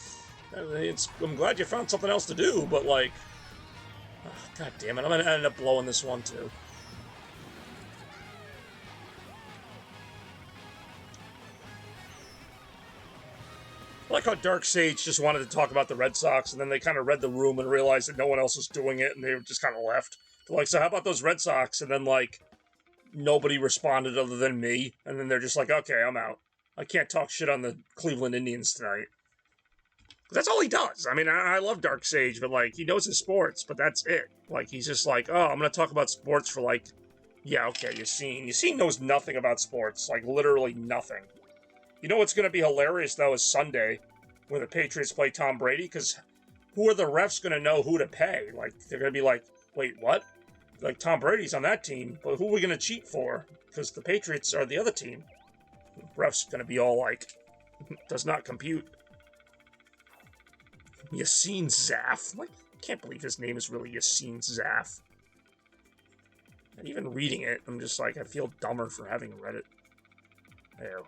I'm glad you found something else to do, but, like, oh, god damn it, I'm gonna end up blowing this one too. I like how Dark Sage just wanted to talk about the Red Sox, and then they kind of read the room and realized that no one else was doing it, and they just kind of left. They're like, so how about those Red Sox? And then, like, nobody responded other than me, and then they're just like, okay, I'm out. I can't talk shit on the Cleveland Indians tonight. That's all he does. I mean, I love Dark Sage, but, like, he knows his sports, but that's it. Like, he's just like, oh, I'm gonna talk about sports for, like, yeah, okay, Yassine knows nothing about sports. Like, literally nothing. You know what's gonna be hilarious, though, is Sunday, when the Patriots play Tom Brady, because who are the refs gonna know who to pay? Like, they're gonna be like, wait, what? Like, Tom Brady's on that team, but who are we gonna cheat for? Because the Patriots are the other team. The ref's gonna be all like, does not compute. Yassine Zaff. Like, can't believe his name is really Yassine Zaf. And even reading it, I'm just like, I feel dumber for having read it. Ew.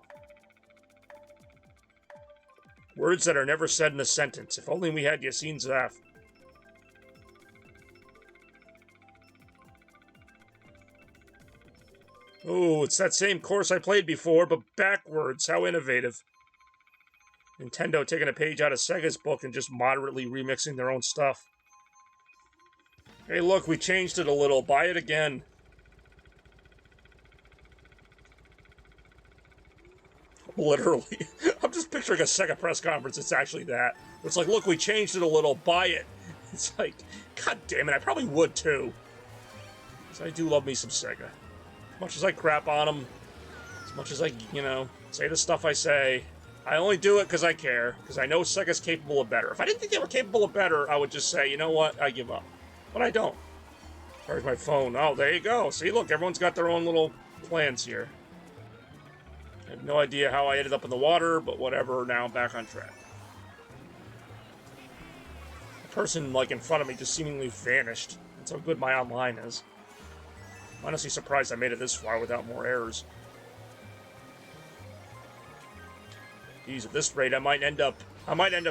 Words that are never said in a sentence. If only we had Yassine Zaf. Oh, it's that same course I played before, but backwards. How innovative. Nintendo taking a page out of Sega's book and just moderately remixing their own stuff. Hey, look, we changed it a little. Buy it again. Literally. I'm just picturing a Sega press conference. It's actually that. It's like, look, we changed it a little. Buy it. It's like, god damn it. I probably would, too. Because I do love me some Sega. As much as I crap on them, as much as I, say the stuff I say, I only do it because I care. Because I know Sega's capable of better. If I didn't think they were capable of better, I would just say, you know what? I give up. But I don't. Where's my phone? Oh, there you go. See, look, everyone's got their own little plans here. I have no idea how I ended up in the water, but whatever, now I'm back on track. The person, in front of me just seemingly vanished. That's how good my online is. I'm honestly surprised I made it this far without more errors. Geez, at this rate, I might end up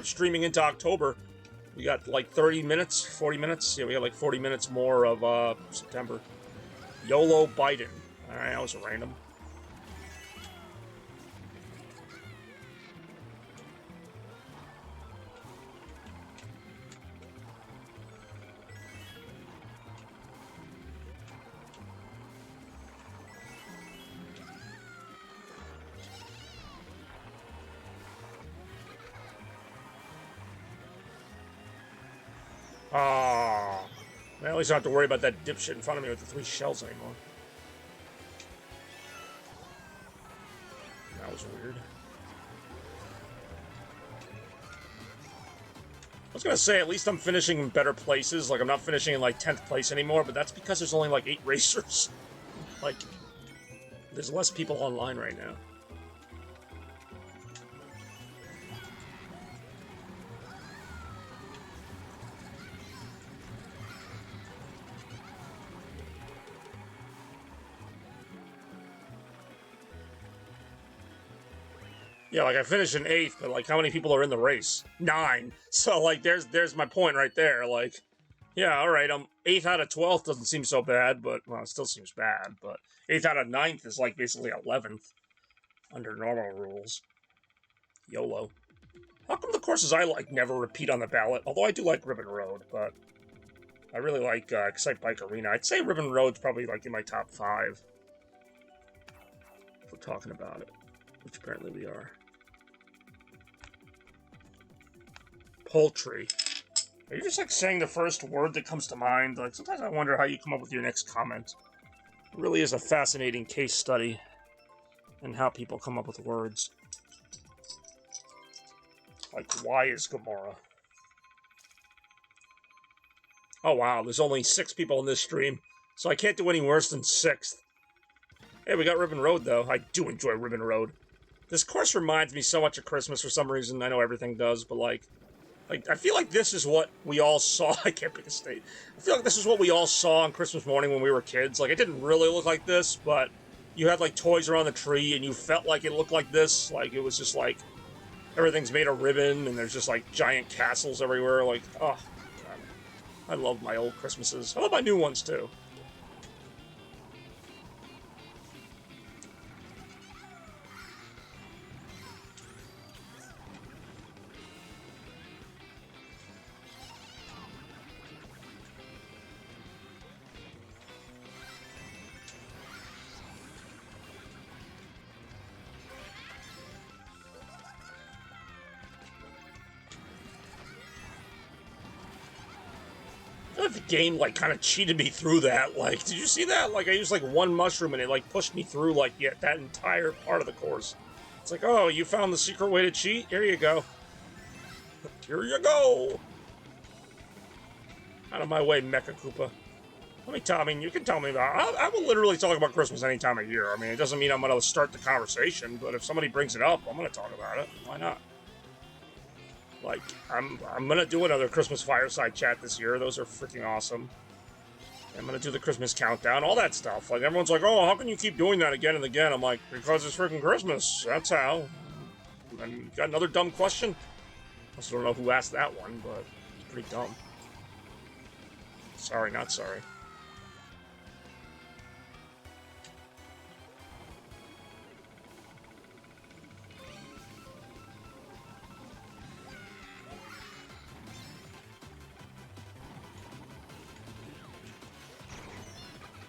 streaming into October. We got 30 minutes, 40 minutes. Yeah, we got 40 minutes more of September. YOLO Biden. Alright, that was random. Well, at least I don't have to worry about that dipshit in front of me with the 3 shells anymore. That was weird. I was gonna say, at least I'm finishing in better places. I'm not finishing in 10th place anymore, but that's because there's only 8 racers. There's less people online right now. Yeah, I finished in 8th, but how many people are in the race? 9. So there's my point right there. Yeah, all right, 8th out of 12th doesn't seem so bad, but well, it still seems bad. But 8th out of 9th is basically 11th under normal rules. YOLO. How come the courses I never repeat on the ballot? Although I do like Ribbon Road, but I really like Excite Bike Arena. I'd say Ribbon Road's probably in my top 5. If we're talking about it, which apparently we are. Poultry. Are you just saying the first word that comes to mind? Sometimes I wonder how you come up with your next comment. It really is a fascinating case study in how people come up with words. Why is Gamora? Oh wow, there's only 6 people in this stream, so I can't do any worse than 6th. Hey, we got Ribbon Road though. I do enjoy Ribbon Road. This course reminds me so much of Christmas for some reason. I know everything does, but I feel like this is what we all saw. I can't pick a state. I feel like this is what we all saw on Christmas morning when we were kids. It didn't really look like this, but you had toys around the tree, and you felt like it looked like this. It was just everything's made of ribbon, and there's just giant castles everywhere. Oh, God. I love my old Christmases. I love my new ones too. The game kind of cheated me through that. Did you see that? I used 1 mushroom and it pushed me through that entire part of the course. It's oh, you found the secret way to cheat? Here you go. Here you go. Out of my way, Mecha Koopa. You can tell me about. I will literally talk about Christmas any time of year. It doesn't mean I'm going to start the conversation, but if somebody brings it up, I'm going to talk about it. Why not? Like, I'm gonna do another Christmas fireside chat this year. Those are freaking awesome. I'm gonna do the Christmas countdown, all that stuff. Like, everyone's like, oh, how can you keep doing that again and again? I'm like, because it's freaking Christmas. That's how. And you got another dumb question? I also don't know who asked that one, but it's pretty dumb. Sorry, not sorry.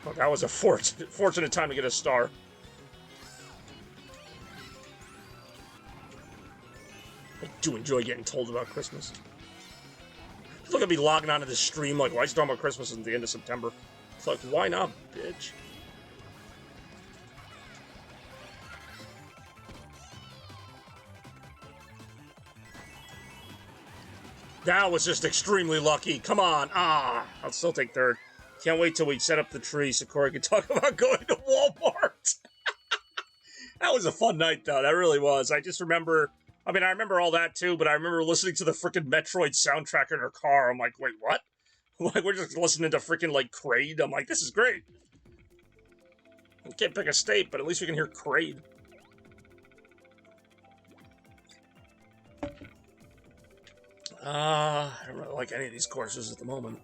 Oh, that was a fortunate time to get a star. I do enjoy getting told about Christmas. Look at me logging onto this stream like, why is he talking about Christmas at the end of September? It's like, why not, bitch? That was just extremely lucky. Come on. I'll still take third. Can't wait till we set up the tree so Corey can talk about going to Walmart. That was a fun night, though. That really was. I just remember... I mean, I remember all that, too, but I remember listening to the freaking Metroid soundtrack in her car. I'm like, wait, what? Like, we're just listening to freaking, like, Kraid. I'm like, this is great. We can't pick a state, but at least we can hear Kraid. I don't really like any of these courses at the moment.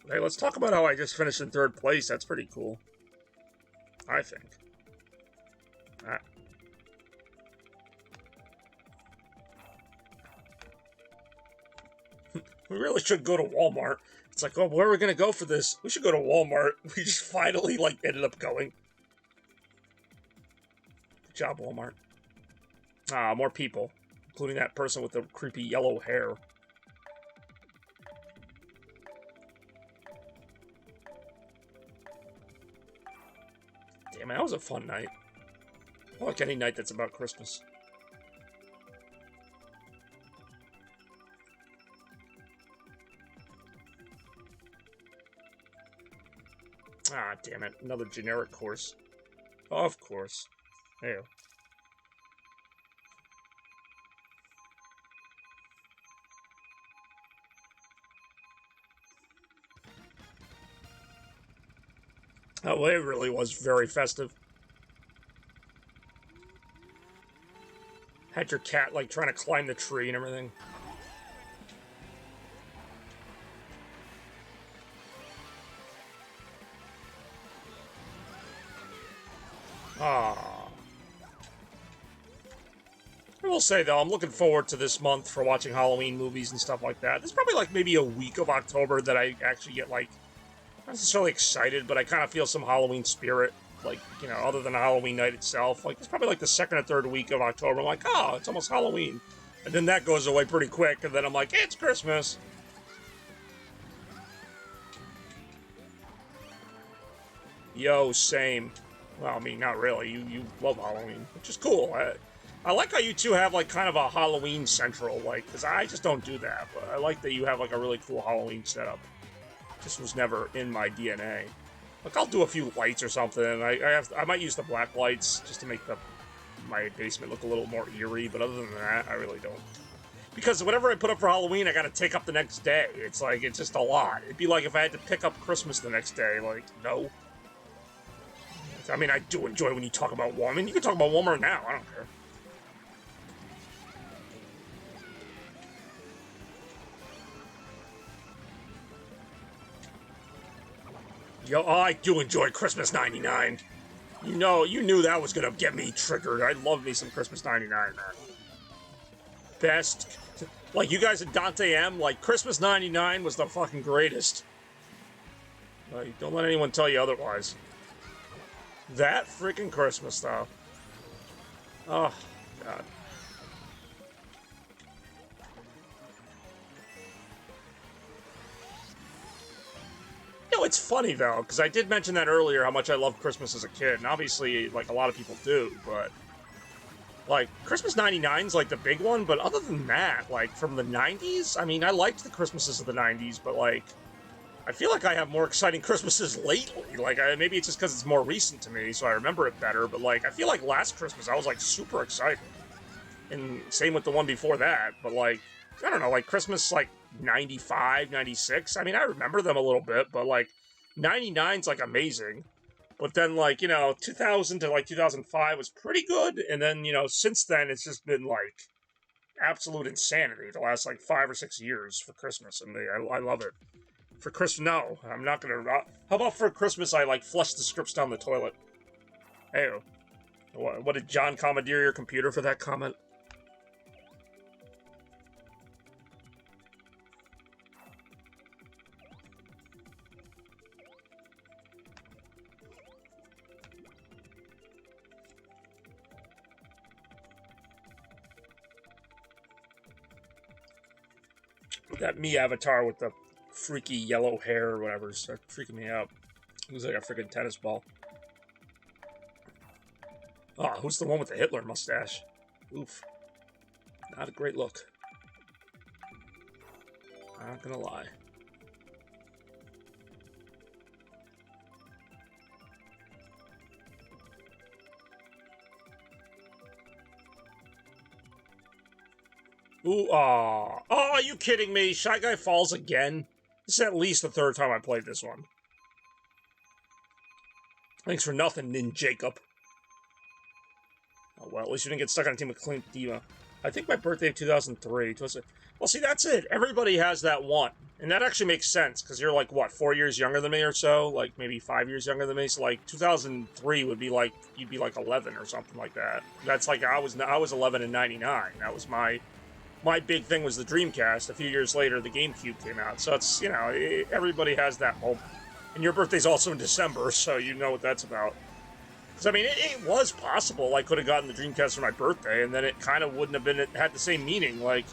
Hey, let's talk about how I just finished in third place. That's pretty cool. I think. We really should go to Walmart. It's like, oh, where are we going to go for this? We should go to Walmart. We just finally, like, ended up going. Good job, Walmart. More people. Including that person with the creepy yellow hair. Damn, that was a fun night. I like any night that's about Christmas. Damn it. Another generic course. Of course. Ew. Oh, it really was very festive. Had your cat, like, trying to climb the tree and everything. I will say, though, I'm looking forward to this month for watching Halloween movies and stuff like that. There's probably, like, maybe a week of October that I actually get, like, not necessarily excited, but I kind of feel some Halloween spirit, like, you know, other than Halloween night itself. Like, it's probably, like, the second or third week of October. I'm like, oh, it's almost Halloween. And then that goes away pretty quick, and then I'm like, it's Christmas. Yo, same. Well, I mean, not really. You love Halloween, which is cool. I like how you two have, like, kind of a Halloween central, like, because I just don't do that, but I like that you have, like, a really cool Halloween setup. Just was never in my DNA. Like, I'll do a few lights or something, and I might use the black lights just to make my basement look a little more eerie, but other than that, I really don't. Because whatever I put up for Halloween, I gotta take up the next day. It's like, it's just a lot. It'd be like if I had to pick up Christmas the next day, like, no. I mean, I do enjoy when you talk about Walmart. I mean, you can talk about Walmart now, I don't care. Yo, oh, I do enjoy Christmas 99. You know, you knew that was gonna get me triggered. I love me some Christmas 99, man. Best. Like, you guys at Dante M, like, Christmas 99 was the fucking greatest. Like, don't let anyone tell you otherwise. That freaking Christmas stuff. Oh, God. You know, it's funny, though, because I did mention that earlier, how much I loved Christmas as a kid, and obviously, like, a lot of people do, but, like, Christmas 99's, like, the big one, but other than that, like, from the 90s, I mean, I liked the Christmases of the 90s, but, like, I feel like I have more exciting Christmases lately. Like, maybe it's just because it's more recent to me, so I remember it better, but, like, I feel like last Christmas I was, like, super excited. And same with the one before that. But, like, I don't know, like, Christmas, like, 95, 96. I mean, I remember them a little bit, but, like, 99's, like, amazing. But then, like, 2000 to, like, 2005 was pretty good. And then, since then, it's just been, like, absolute insanity the last, like, 5 or 6 years for Christmas. And I love it. For Christmas, no, I'm not gonna. How about for Christmas, I, like, flush the scripts down the toilet? Hey, what did John commandeer your computer for that comment? That me avatar with the freaky yellow hair or whatever is freaking me out. Looks like a freaking tennis ball. Oh, who's the one with the Hitler mustache? Oof. Not a great look. Not gonna lie. Ooh, aw. Oh, are you kidding me? Shy Guy Falls again? This is at least the third time I played this one. Thanks for nothing, Nin Jacob. Oh, well, at least you didn't get stuck on a team with Clint Diva. I think my birthday of 2003. Well, see, that's it. Everybody has that one. And that actually makes sense, because you're, like, what, 4 years younger than me or so? Like, maybe 5 years younger than me? So, like, 2003 would be, like, you'd be, like, 11 or something like that. That's, like, I was 11 in 99. That was my big thing was the Dreamcast. A few years later, the GameCube came out. So it's, everybody has that moment. And your birthday's also in December, so you know what that's about. Because, I mean, it was possible I could have gotten the Dreamcast for my birthday, and then it kind of wouldn't have been, it had the same meaning. Like,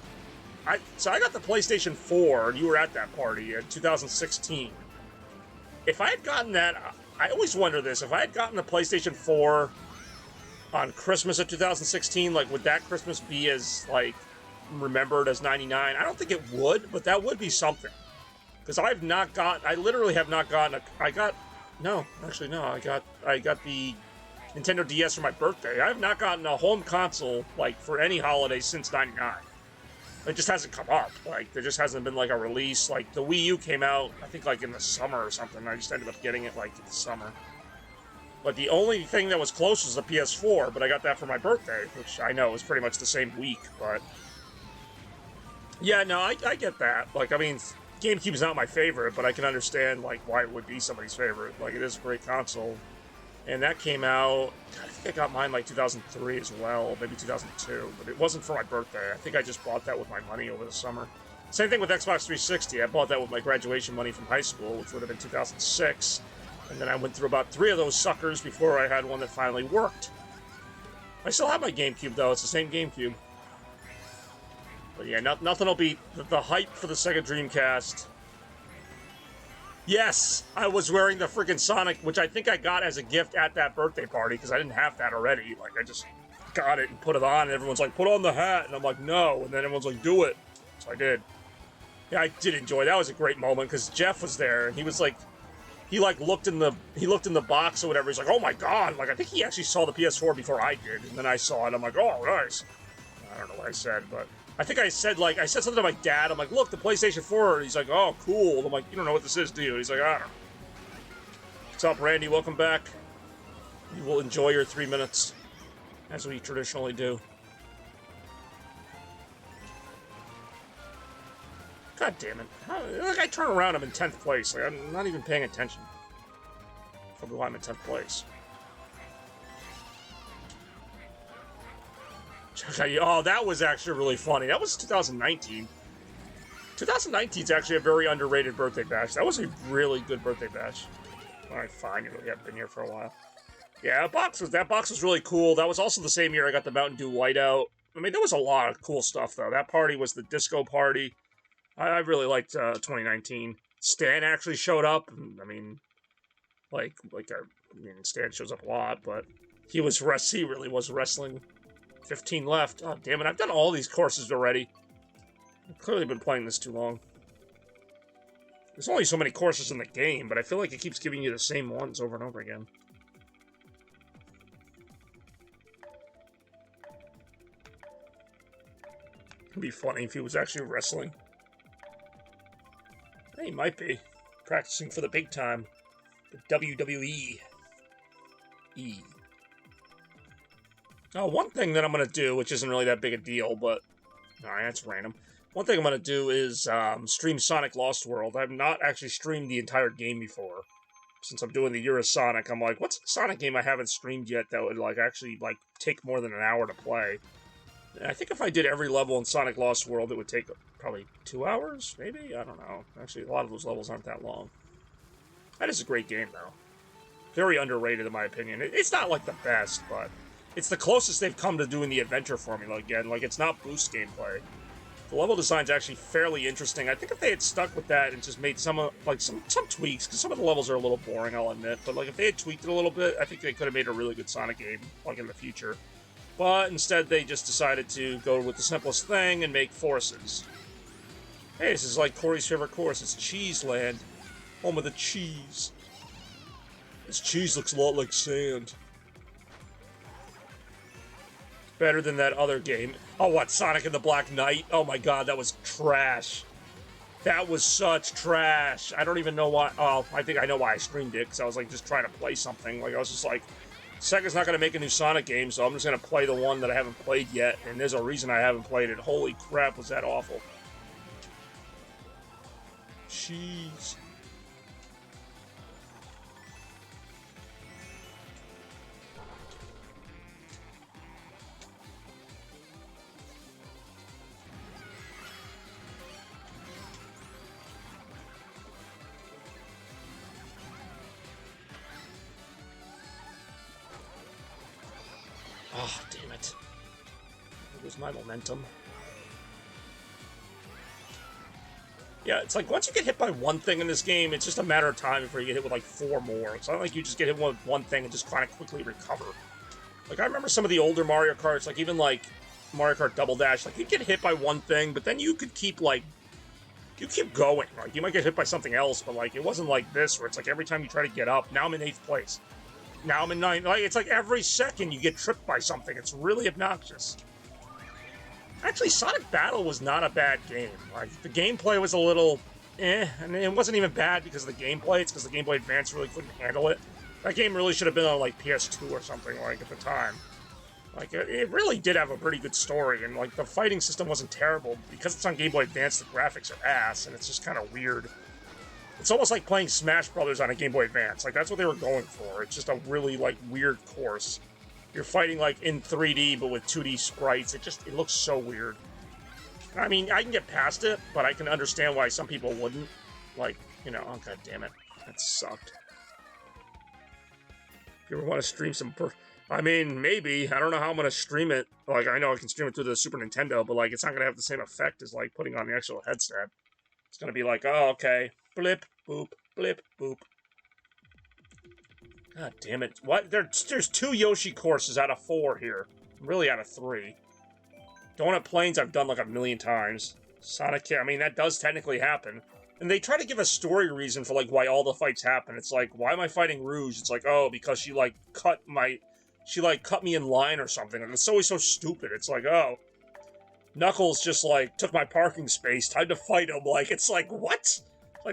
so I got the PlayStation 4, and you were at that party in 2016. If I had gotten that, I always wonder this, if I had gotten the PlayStation 4 on Christmas of 2016, like, would that Christmas be as, like, remembered as 99? I don't think it would, but that would be something. Because I literally have not gotten I got the Nintendo DS for my birthday. I have not gotten a home console, like, for any holiday since 99. It just hasn't come up. Like, there just hasn't been, like, a release. Like, the Wii U came out, I think, like, in the summer or something. I just ended up getting it, like, in the summer. But the only thing that was close was the PS4, but I got that for my birthday, which I know is pretty much the same week, but... Yeah, no, I get that. Like, I mean, GameCube's not my favorite, but I can understand, like, why it would be somebody's favorite. Like, it is a great console. And that came out, I think I got mine, like, 2003 as well, maybe 2002, but it wasn't for my birthday. I think I just bought that with my money over the summer. Same thing with Xbox 360. I bought that with my graduation money from high school, which would have been 2006. And then I went through about 3 of those suckers before I had one that finally worked. I still have my GameCube, though. It's the same GameCube. But yeah, nothing will beat the hype for the Sega Dreamcast. Yes, I was wearing the freaking Sonic, which I think I got as a gift at that birthday party, because I didn't have that already. Like, I just got it and put it on, and everyone's like, put on the hat, and I'm like, no, and then everyone's like, do it. So I did. Yeah, I did enjoy it. That was a great moment, because Jeff was there, and he was like, he looked in the box or whatever, he's like, oh my god, like, I think he actually saw the PS4 before I did, and then I saw it, I'm like, oh, nice. I don't know what I said, but... I think I said something to my dad. I'm like, look, the PlayStation 4. He's like, oh, cool. I'm like, you don't know what this is, do you? He's like, I don't know. What's up, Randy? Welcome back. You will enjoy your 3 minutes, as we traditionally do. God damn it. Like, I turn around, I'm in 10th place. Like, I'm not even paying attention. Probably why I'm in 10th place. Oh, that was actually really funny. That was 2019. 2019 is actually a very underrated birthday bash. That was a really good birthday bash. Alright, fine. I've been here for a while. Yeah, that box was really cool. That was also the same year I got the Mountain Dew Whiteout. I mean, there was a lot of cool stuff, though. That party was the disco party. I really liked 2019. Stan actually showed up. I mean, Stan shows up a lot, but he really was wrestling. 15 left. Oh, damn it. I've done all these courses already. I've clearly been playing this too long. There's only so many courses in the game, but I feel like it keeps giving you the same ones over and over again. It'd be funny if he was actually wrestling. He might be. Practicing for the big time. The WWE. Oh, one thing that I'm going to do, which isn't really that big a deal, but... Alright, that's random. One thing I'm going to do is stream Sonic Lost World. I've not actually streamed the entire game before. Since I'm doing the Year of Sonic, I'm like, what's a Sonic game I haven't streamed yet that would actually take more than an hour to play? And I think if I did every level in Sonic Lost World, it would take probably 2 hours, maybe? I don't know. Actually, a lot of those levels aren't that long. That is a great game, though. Very underrated, in my opinion. It's not, the best, but it's the closest they've come to doing the adventure formula again. It's not boost gameplay. The level design's actually fairly interesting. I think if they had stuck with that and just made some tweaks, because some of the levels are a little boring, I'll admit, but if they had tweaked it a little bit, I think they could have made a really good Sonic game, in the future. But instead, they just decided to go with the simplest thing and make forces. Hey, this is like Corey's favorite course. It's Cheese Land, home of the cheese. This cheese looks a lot like sand. Better than that other game. Oh, what? Sonic and the Black Knight? Oh my god, that was trash. That was such trash. I don't even know why. Oh, I think I know why I streamed it, because I was just trying to play something. I was just Sega's not going to make a new Sonic game, so I'm just going to play the one that I haven't played yet, and there's a reason I haven't played it. Holy crap, was that awful. Jeez. Oh, damn it. There goes my momentum. Yeah, it's once you get hit by one thing in this game, it's just a matter of time before you get hit with 4 more. It's not like you just get hit with one thing and just kind of quickly recover. I remember some of the older Mario Karts, even Mario Kart Double Dash, you'd get hit by one thing, but then you could keep, you keep going. You might get hit by something else, but, it wasn't like this, where it's every time you try to get up, now I'm in 8th place. Now I'm in 9th. It's every second you get tripped by something. It's really obnoxious. Actually, Sonic Battle was not a bad game. The gameplay was a little and it wasn't even bad because of the gameplay. It's because the Game Boy Advance really couldn't handle it. That game really should have been on, PS2 or something, at the time. It really did have a pretty good story, and, the fighting system wasn't terrible. Because it's on Game Boy Advance, the graphics are ass, and it's just kind of weird. It's almost like playing Smash Brothers on a Game Boy Advance. That's what they were going for. It's just a really, weird course. You're fighting, in 3D, but with 2D sprites. It looks so weird. I mean, I can get past it, but I can understand why some people wouldn't. Oh, god damn it. That sucked. If you ever want to stream some... I mean, maybe. I don't know how I'm going to stream it. I know I can stream it through the Super Nintendo, but, it's not going to have the same effect as, putting on the actual headset. It's going to be oh, okay. Blip, boop, blip, boop. God damn it. What? There's 2 Yoshi courses out of 4 here. Really out of 3. Donut Plains I've done a million times. Sonic, I mean, that does technically happen. And they try to give a story reason for, why all the fights happen. It's why am I fighting Rouge? It's oh, because she, cut me in line or something. And it's always so stupid. It's oh, Knuckles just, took my parking space. Time to fight him. It's what?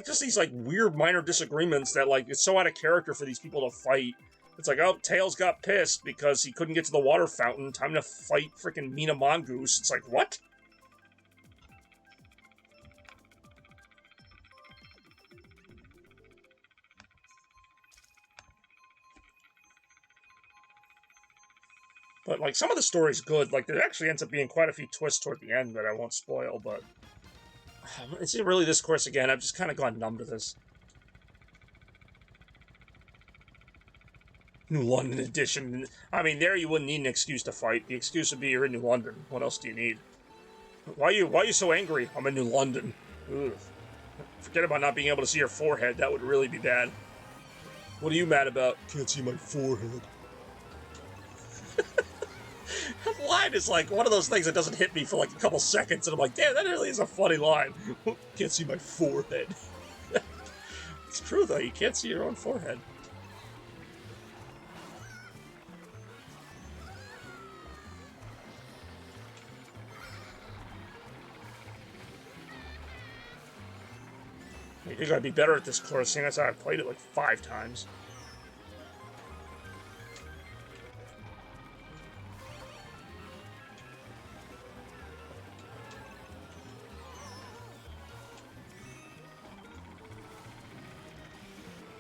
Just these, weird minor disagreements that, it's so out of character for these people to fight. It's oh, Tails got pissed because he couldn't get to the water fountain. Time to fight frickin' Mina Mongoose. It's what? But, some of the story's good. There actually ends up being quite a few twists toward the end that I won't spoil, but... Is it really this course again? I've just kind of gone numb to this. New London edition. I mean, there you wouldn't need an excuse to fight. The excuse would be you're in New London. What else do you need? Why are you so angry? I'm in New London. Ugh. Forget about not being able to see your forehead. That would really be bad. What are you mad about? Can't see my forehead. That line is one of those things that doesn't hit me for a couple seconds, and I'm damn, that really is a funny line. Can't see my forehead. It's true, though. You can't see your own forehead. You think I'd be better at this course, seeing as I've played it like 5 times.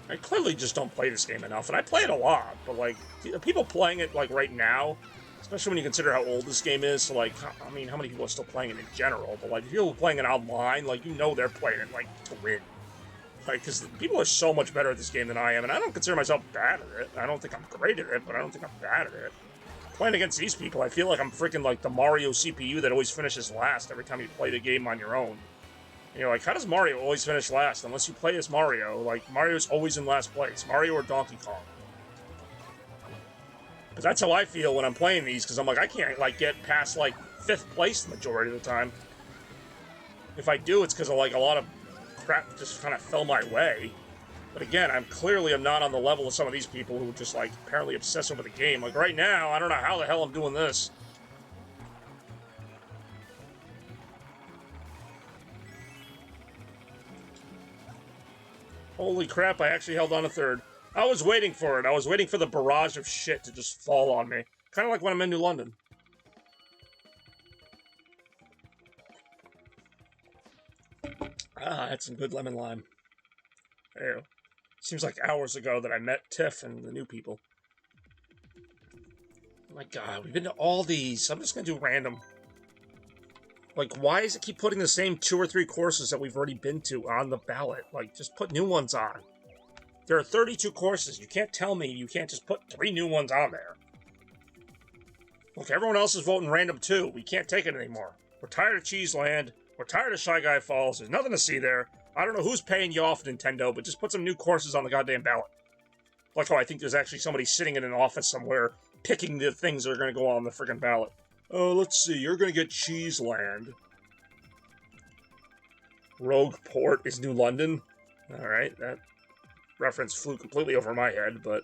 I clearly just don't play this game enough, and I play it a lot, but, like, people playing it, like, right now, especially when you consider how old this game is, so, like, I mean, how many people are still playing it in general, but, like, if you're playing it online, like, you know they're playing it, like, to win. Like, because people are so much better at this game than I am, and I don't consider myself bad at it. I don't think I'm great at it, but I don't think I'm bad at it. Playing against these people, I feel like I'm freaking like the Mario CPU that always finishes last every time you play the game on your own. And you're like, how does Mario always finish last? Unless you play as Mario. Like, Mario's always in last place. Mario or Donkey Kong. But that's how I feel when I'm playing these, because I'm like, I can't, like, get past, like, 5th place the majority of the time. If I do, it's because of, like, a lot of crap just kind of fell my way. But again, I'm not on the level of some of these people who just, like, apparently obsess over the game. Like, right now, I don't know how the hell I'm doing this. Holy crap, I actually held on to 3rd. I was waiting for it. I was waiting for the barrage of shit to just fall on me. Kind of like when I'm in New London. Ah, I had some good lemon lime. Ew. Seems like hours ago that I met Tiff and the new people. Oh my god, we've been to all these. I'm just gonna do random. Like, why does it keep putting the same 2 or 3 courses that we've already been to on the ballot? Like, just put new ones on. There are 32 courses. You can't tell me you can't just put 3 new ones on there. Look, everyone else is voting random too. We can't take it anymore. We're tired of Cheeseland. We're tired of Shy Guy Falls. There's nothing to see there. I don't know who's paying you off, Nintendo, but just put some new courses on the goddamn ballot. Like how I think there's actually somebody sitting in an office somewhere picking the things that are going to go on the friggin' ballot. Oh, let's see. You're going to get Cheeseland. Rogueport is New London. Alright, that reference flew completely over my head, but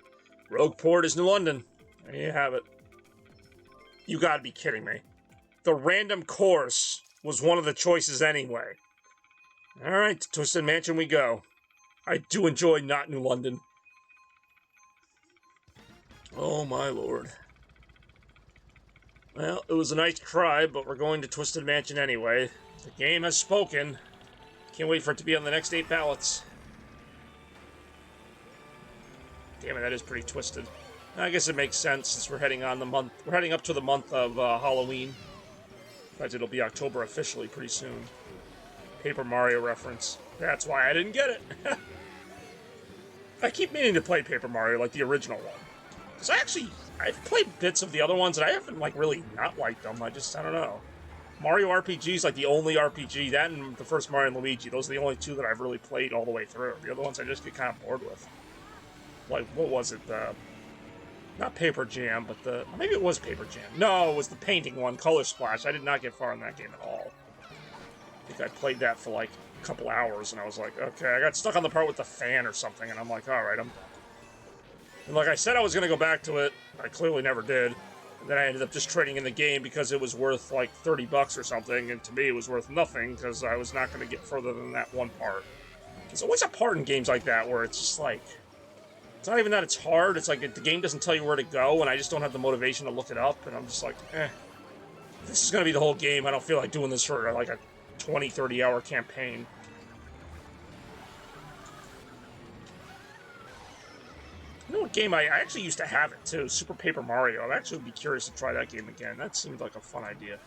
Rogueport is New London. There you have it. You gotta be kidding me. The random course was one of the choices anyway. Alright, to Twisted Mansion we go. I do enjoy not New London. Oh my lord. Well, it was a nice try, but we're going to Twisted Mansion anyway. The game has spoken. Can't wait for it to be on the next 8 ballots. Damn it, that is pretty twisted. I guess it makes sense since we're heading on the month. We're heading up to the month of Halloween. But it'll be October officially pretty soon. Paper Mario reference. That's why I didn't get it. I keep meaning to play Paper Mario, like the original one. Because I've played bits of the other ones, and I haven't, like, really not liked them. I don't know. Mario RPG is, like, the only RPG. That and the first Mario and Luigi. Those are the only 2 that I've really played all the way through. The other ones I just get kind of bored with. Like, what was it? Not Paper Jam, but maybe it was Paper Jam. No, it was the painting one, Color Splash. I did not get far in that game at all. I think I played that for, like, a couple hours, and I was like, okay, I got stuck on the part with the fan or something, and I'm like, alright, And like I said I was going to go back to it, I clearly never did. And then I ended up just trading in the game because it was worth, like, $30 or something, and to me it was worth nothing, because I was not going to get further than that one part. There's always a part in games like that where it's just like... It's not even that it's hard, it's like the game doesn't tell you where to go, and I just don't have the motivation to look it up, and I'm just like, If this is going to be the whole game, I don't feel like doing this for, like, a 20, 30-hour campaign. You know what game I actually used to have it, too? Super Paper Mario. I'd actually be curious to try that game again. That seemed like a fun idea.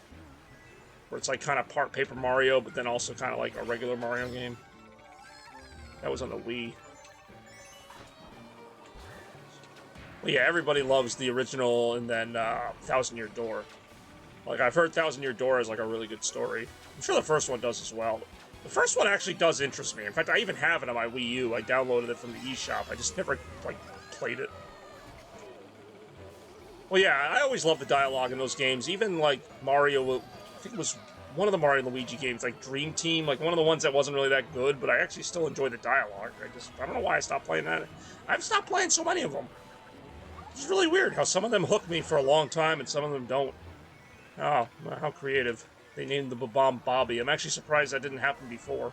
Where it's, like, kind of part Paper Mario, but then also kind of like a regular Mario game. That was on the Wii. Well, yeah, everybody loves the original and then Thousand Year Door. Like, I've heard Thousand Year Door is, like, a really good story. I'm sure the first one does as well. The first one actually does interest me. In fact, I even have it on my Wii U. I downloaded it from the eShop. I just never, like, played it. Well, yeah, I always love the dialogue in those games. Even, like, Mario, I think it was one of the Mario and Luigi games, like Dream Team, like one of the ones that wasn't really that good, but I actually still enjoy the dialogue. I don't know why I stopped playing that. I've stopped playing so many of them. It's really weird how some of them hook me for a long time and some of them don't. Oh, how creative. They named the Bomb Bobby. I'm actually surprised that didn't happen before.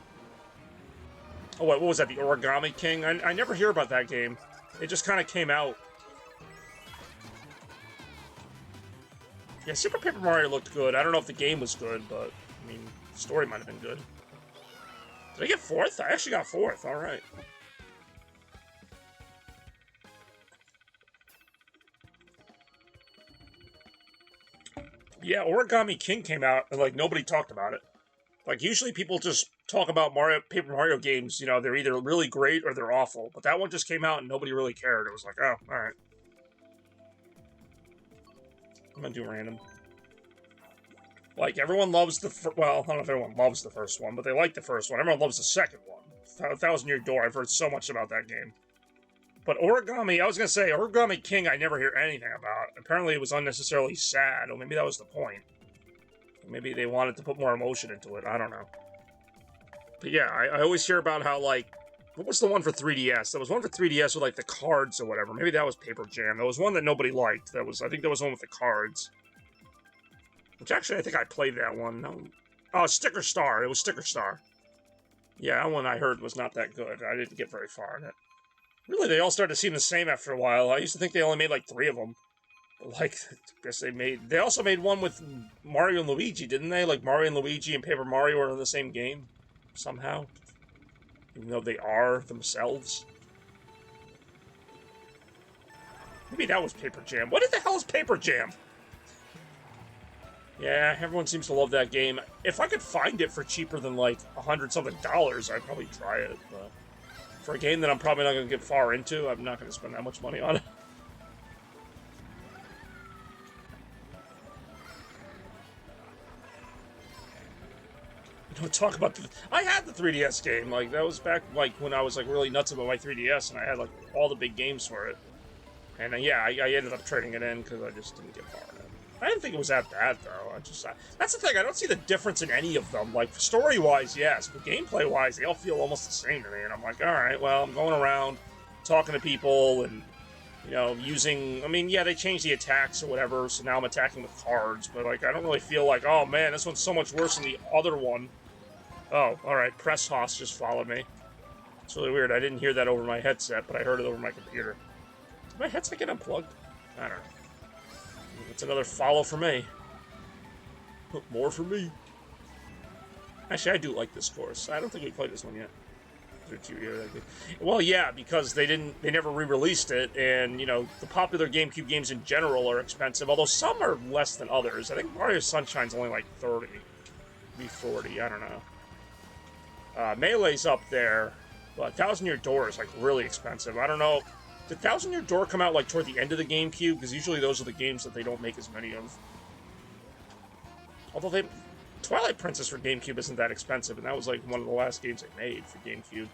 Oh, what was that? The Origami King? I never hear about that game. It just kind of came out. Yeah, Super Paper Mario looked good. I don't know if the game was good, but, I mean, the story might have been good. Did I get 4th? I actually got 4th. All right. Yeah, Origami King came out, and, like, nobody talked about it. Like, usually people just talk about Paper Mario games, you know, they're either really great or they're awful. But that one just came out and nobody really cared. It was like, oh, alright. I'm gonna do random. Like, everyone loves well, I don't know if everyone loves the first one, but they like the first one. Everyone loves the second one. Thousand Year Door, I've heard so much about that game. But Origami, I was gonna say, Origami King, I never hear anything about. Apparently it was unnecessarily sad, or maybe that was the point. Maybe they wanted to put more emotion into it, I don't know. But yeah, I always hear about how, like, what was the one for 3DS? There was one for 3DS with, like, the cards or whatever. Maybe that was Paper Jam. There was one that nobody liked. I think there was one with the cards. Which, actually, I think I played that one. No. Oh, Sticker Star. It was Sticker Star. Yeah, that one I heard was not that good. I didn't get very far in it. Really, they all started to seem the same after a while. I used to think they only made, like, 3 of them. But, like, I guess they also made one with Mario and Luigi, didn't they? Like, Mario and Luigi and Paper Mario are in the same game. Somehow. Even though they are themselves. Maybe that was Paper Jam. What the hell is Paper Jam? Yeah, everyone seems to love that game. If I could find it for cheaper than like $100-something, I'd probably try it. But for a game that I'm probably not going to get far into, I'm not going to spend that much money on it. Don't talk about I had the 3DS game. Like, that was back, like, when I was, like, really nuts about my 3DS, and I had, like, all the big games for it. And, yeah, I ended up trading it in, because I just didn't get far in it. I didn't think it was that bad, though. That's the thing, I don't see the difference in any of them. Like, story-wise, yes, but gameplay-wise, they all feel almost the same to me. And I'm like, alright, well, I'm going around, talking to people, and, you know, using... I mean, yeah, they changed the attacks or whatever, so now I'm attacking with cards, but, like, I don't really feel like, oh, man, this one's so much worse than the other one. Oh, alright, Press Hoss just followed me. It's really weird, I didn't hear that over my headset, but I heard it over my computer. Did my headset get unplugged? I don't know. It's another follow for me. More for me. Actually, I do like this course. I don't think we played this one yet. Well, yeah, because they never re-released it, and, you know, the popular GameCube games in general are expensive, although some are less than others. I think Mario Sunshine's only like 30, maybe 40, I don't know. Melee's up there, but Thousand Year Door is, like, really expensive. I don't know. Did Thousand Year Door come out, like, toward the end of the GameCube? Because usually those are the games that they don't make as many of. Although Twilight Princess for GameCube isn't that expensive, and that was, like, one of the last games they made for GameCube.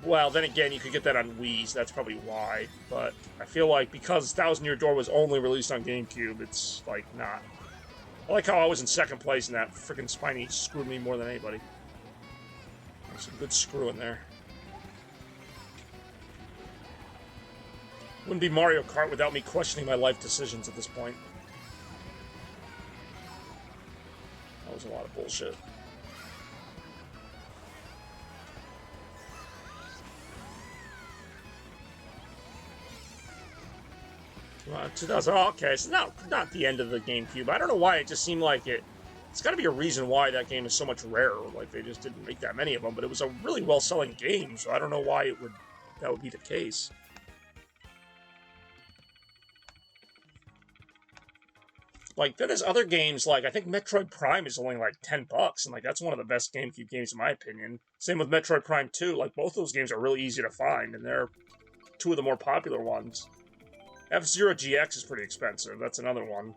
Well, then again, you could get that on Wii, so that's probably why. But I feel like because Thousand Year Door was only released on GameCube, it's, like, not... I like how I was in second place and that freaking Spiny screwed me more than anybody. There's some good screw in there. Wouldn't be Mario Kart without me questioning my life decisions at this point. That was a lot of bullshit. 2000. Oh, okay, it's not the end of the GameCube. I don't know why it just seemed like it. It's got to be a reason why that game is so much rarer. Like they just didn't make that many of them, but it was a really well-selling game, so I don't know why that would be the case. Like then there's other games like I think Metroid Prime is only like $10, and like that's one of the best GameCube games in my opinion. Same with Metroid Prime 2. Like both those games are really easy to find, and they're two of the more popular ones. F-Zero GX is pretty expensive. That's another one.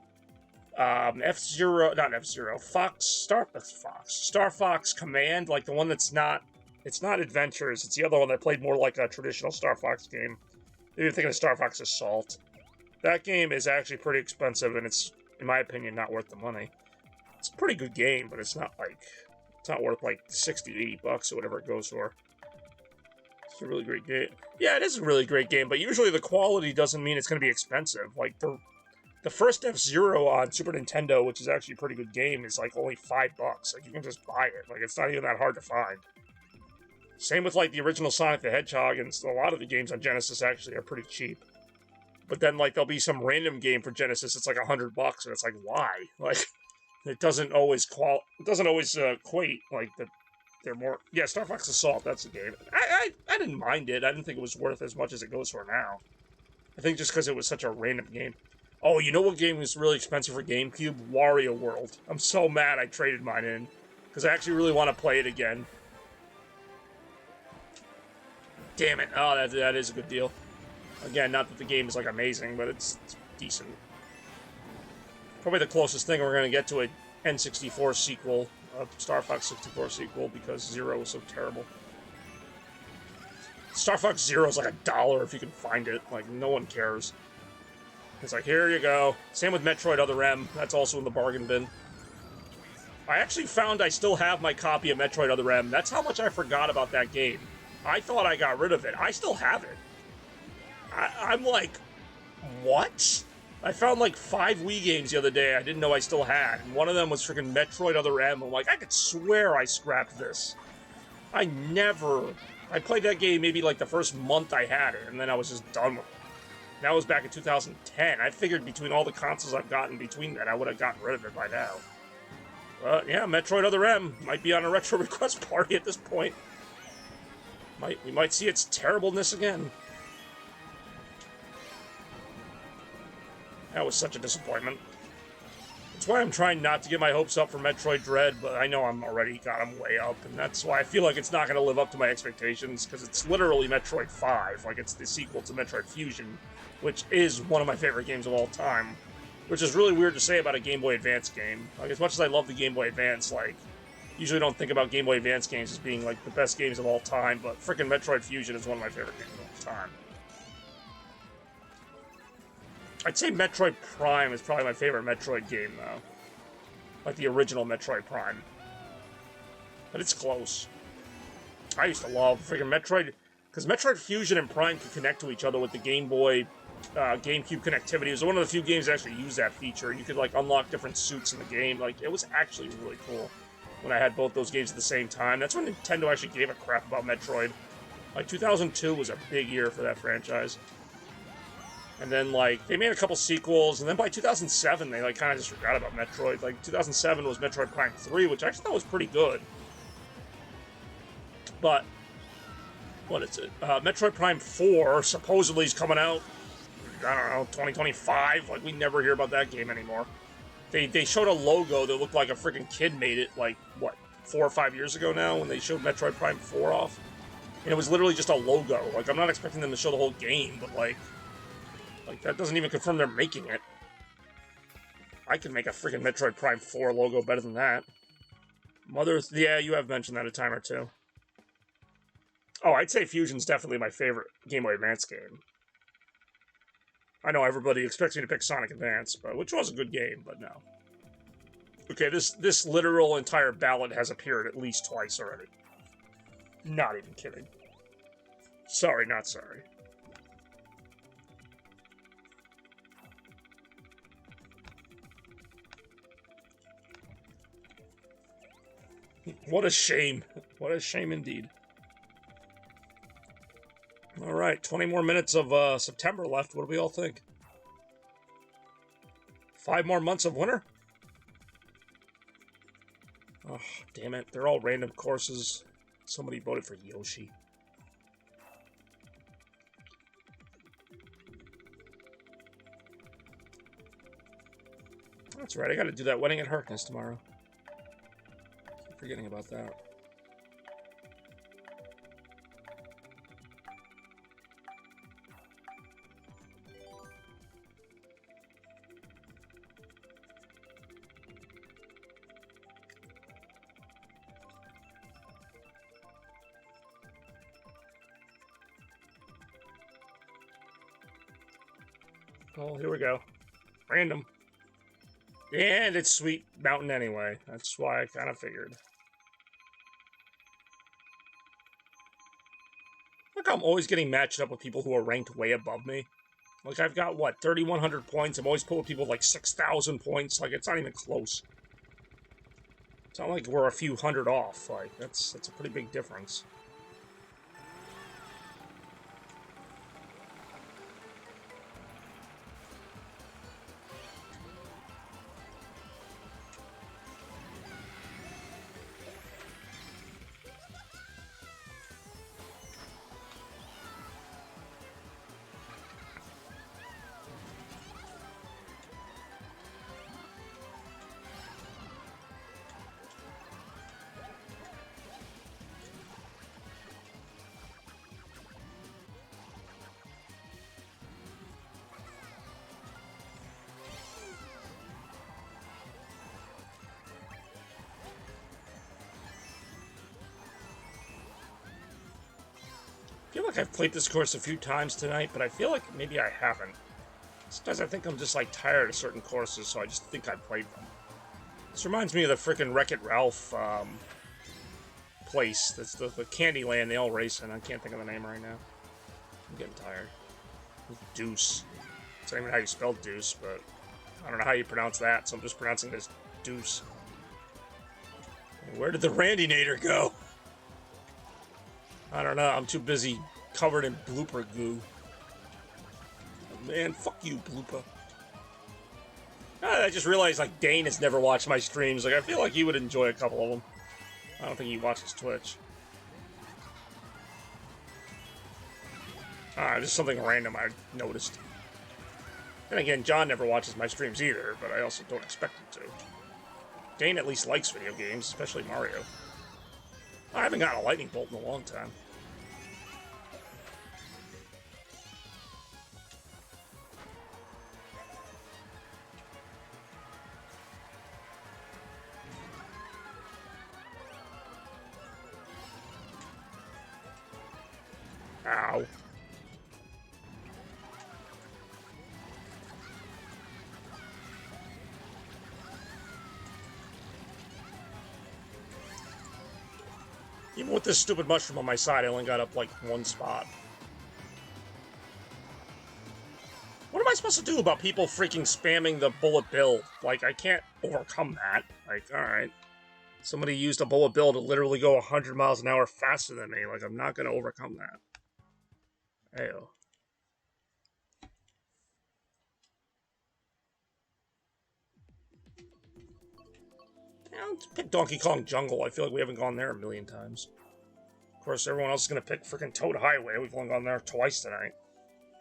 F-Zero, not F-Zero, Star Fox Command, like the one that's not, it's not Adventures, it's the other one that played more like a traditional Star Fox game. Maybe you're thinking of Star Fox Assault. That game is actually pretty expensive, and it's, in my opinion, not worth the money. It's a pretty good game, but it's not worth like 60, 80 bucks or whatever it goes for. It's a really great game. Yeah, it is a really great game, but usually the quality doesn't mean it's going to be expensive. Like, The first F-Zero on Super Nintendo, which is actually a pretty good game, is like only $5. Like, you can just buy it. Like, it's not even that hard to find. Same with like the original Sonic the Hedgehog, and a lot of the games on Genesis actually are pretty cheap. But then like there'll be some random game for Genesis, it's like $100, and it's like, why? Like, it doesn't always equate like that. They're more, yeah. Star Fox Assault, that's the game. I didn't mind it. I didn't think it was worth as much as it goes for now. I think just because it was such a random game. Oh, you know what game was really expensive for GameCube? Wario World. I'm so mad I traded mine in because I actually really want to play it again. Damn it! Oh, that is a good deal. Again, not that the game is like amazing, but it's decent. Probably the closest thing we're gonna get to a N64 sequel, a Star Fox 64 sequel, because Zero was so terrible. Star Fox Zero is like $1 if you can find it. Like, no one cares. It's like, here you go. Same with Metroid Other M. That's also in the bargain bin. I actually found I still have my copy of Metroid Other M. That's how much I forgot about that game. I thought I got rid of it. I still have it. I'm like, what? I found like 5 Wii games the other day I didn't know I still had. And one of them was freaking Metroid Other M. I'm like, I could swear I scrapped this. I played that game maybe like the first month I had it, and then I was just done with it. That was back in 2010. I figured between all the consoles I've gotten between that, I would have gotten rid of it by now. But yeah, Metroid Other M might be on a retro request party at this point. We might see its terribleness again. That was such a disappointment. That's why I'm trying not to get my hopes up for Metroid Dread, but I know I'm already got them way up, and that's why I feel like it's not going to live up to my expectations, because it's literally Metroid 5. Like, it's the sequel to Metroid Fusion, which is one of my favorite games of all time. Which is really weird to say about a Game Boy Advance game. Like, as much as I love the Game Boy Advance, like, usually don't think about Game Boy Advance games as being, like, the best games of all time, but frickin' Metroid Fusion is one of my favorite games of all time. I'd say Metroid Prime is probably my favorite Metroid game, though. Like the original Metroid Prime. But it's close. I used to love freaking Metroid, because Metroid Fusion and Prime could connect to each other with the Game Boy, GameCube connectivity. It was one of the few games that actually used that feature. You could, like, unlock different suits in the game. Like, it was actually really cool when I had both those games at the same time. That's when Nintendo actually gave a crap about Metroid. Like, 2002 was a big year for that franchise. And then, like, they made a couple sequels, and then by 2007, they, like, kind of just forgot about Metroid. Like, 2007 was Metroid Prime 3, which I actually thought was pretty good. But, what is it? Metroid Prime 4 supposedly is coming out, I don't know, 2025. Like, we never hear about that game anymore. They showed a logo that looked like a freaking kid made it, like, what, 4 or 5 years ago now, when they showed Metroid Prime 4 off? And it was literally just a logo. Like, I'm not expecting them to show the whole game, but, like, that doesn't even confirm they're making it. I can make a freaking Metroid Prime 4 logo better than that. Yeah, you have mentioned that a time or two. Oh, I'd say Fusion's definitely my favorite Game Boy Advance game. I know everybody expects me to pick Sonic Advance, which was a good game, but no. Okay, this literal entire ballad has appeared at least twice already. Not even kidding. Sorry, not sorry. What a shame. What a shame indeed. Alright, 20 more minutes of September left. What do we all think? 5 more months of winter? Oh, damn it. They're all random courses. Somebody voted for Yoshi. That's right, I gotta do that wedding at Harkness tomorrow. Keep forgetting about that. Oh, here we go. Random. And it's Sweet Mountain anyway. That's why I kind of figured. Look, I'm always getting matched up with people who are ranked way above me. Like, I've got, what, 3,100 points? I'm always pulling people with, like, 6,000 points. Like, it's not even close. It's not like we're a few hundred off. Like, that's a pretty big difference. I feel like I've played this course a few times tonight, but I feel like maybe I haven't. Sometimes I think I'm just, like, tired of certain courses, so I just think I played them. This reminds me of the frickin' Wreck-It Ralph, place. That's the Candyland they all race in. I can't think of the name right now. I'm getting tired. Deuce. It's not even how you spell Deuce, but I don't know how you pronounce that, so I'm just pronouncing this Deuce. Where did the Randy-nator go? I don't know. I'm too busy covered in blooper goo. Man, fuck you, blooper. I just realized, like, Dane has never watched my streams. Like, I feel like he would enjoy a couple of them. I don't think he watches Twitch. Just something random I noticed. And again, John never watches my streams either, but I also don't expect him to. Dane at least likes video games, especially Mario. I haven't gotten a lightning bolt in a long time. Ow. Even with this stupid mushroom on my side, I only got up, like, one spot. What am I supposed to do about people freaking spamming the bullet bill? Like, I can't overcome that. Like, alright. Somebody used a bullet bill to literally go 100 miles an hour faster than me. Like, I'm not gonna overcome that. Ayo. Yeah, let's pick Donkey Kong Jungle. I feel like we haven't gone there a million times. Of course, everyone else is gonna pick freaking Toad Highway. We've only gone there twice tonight.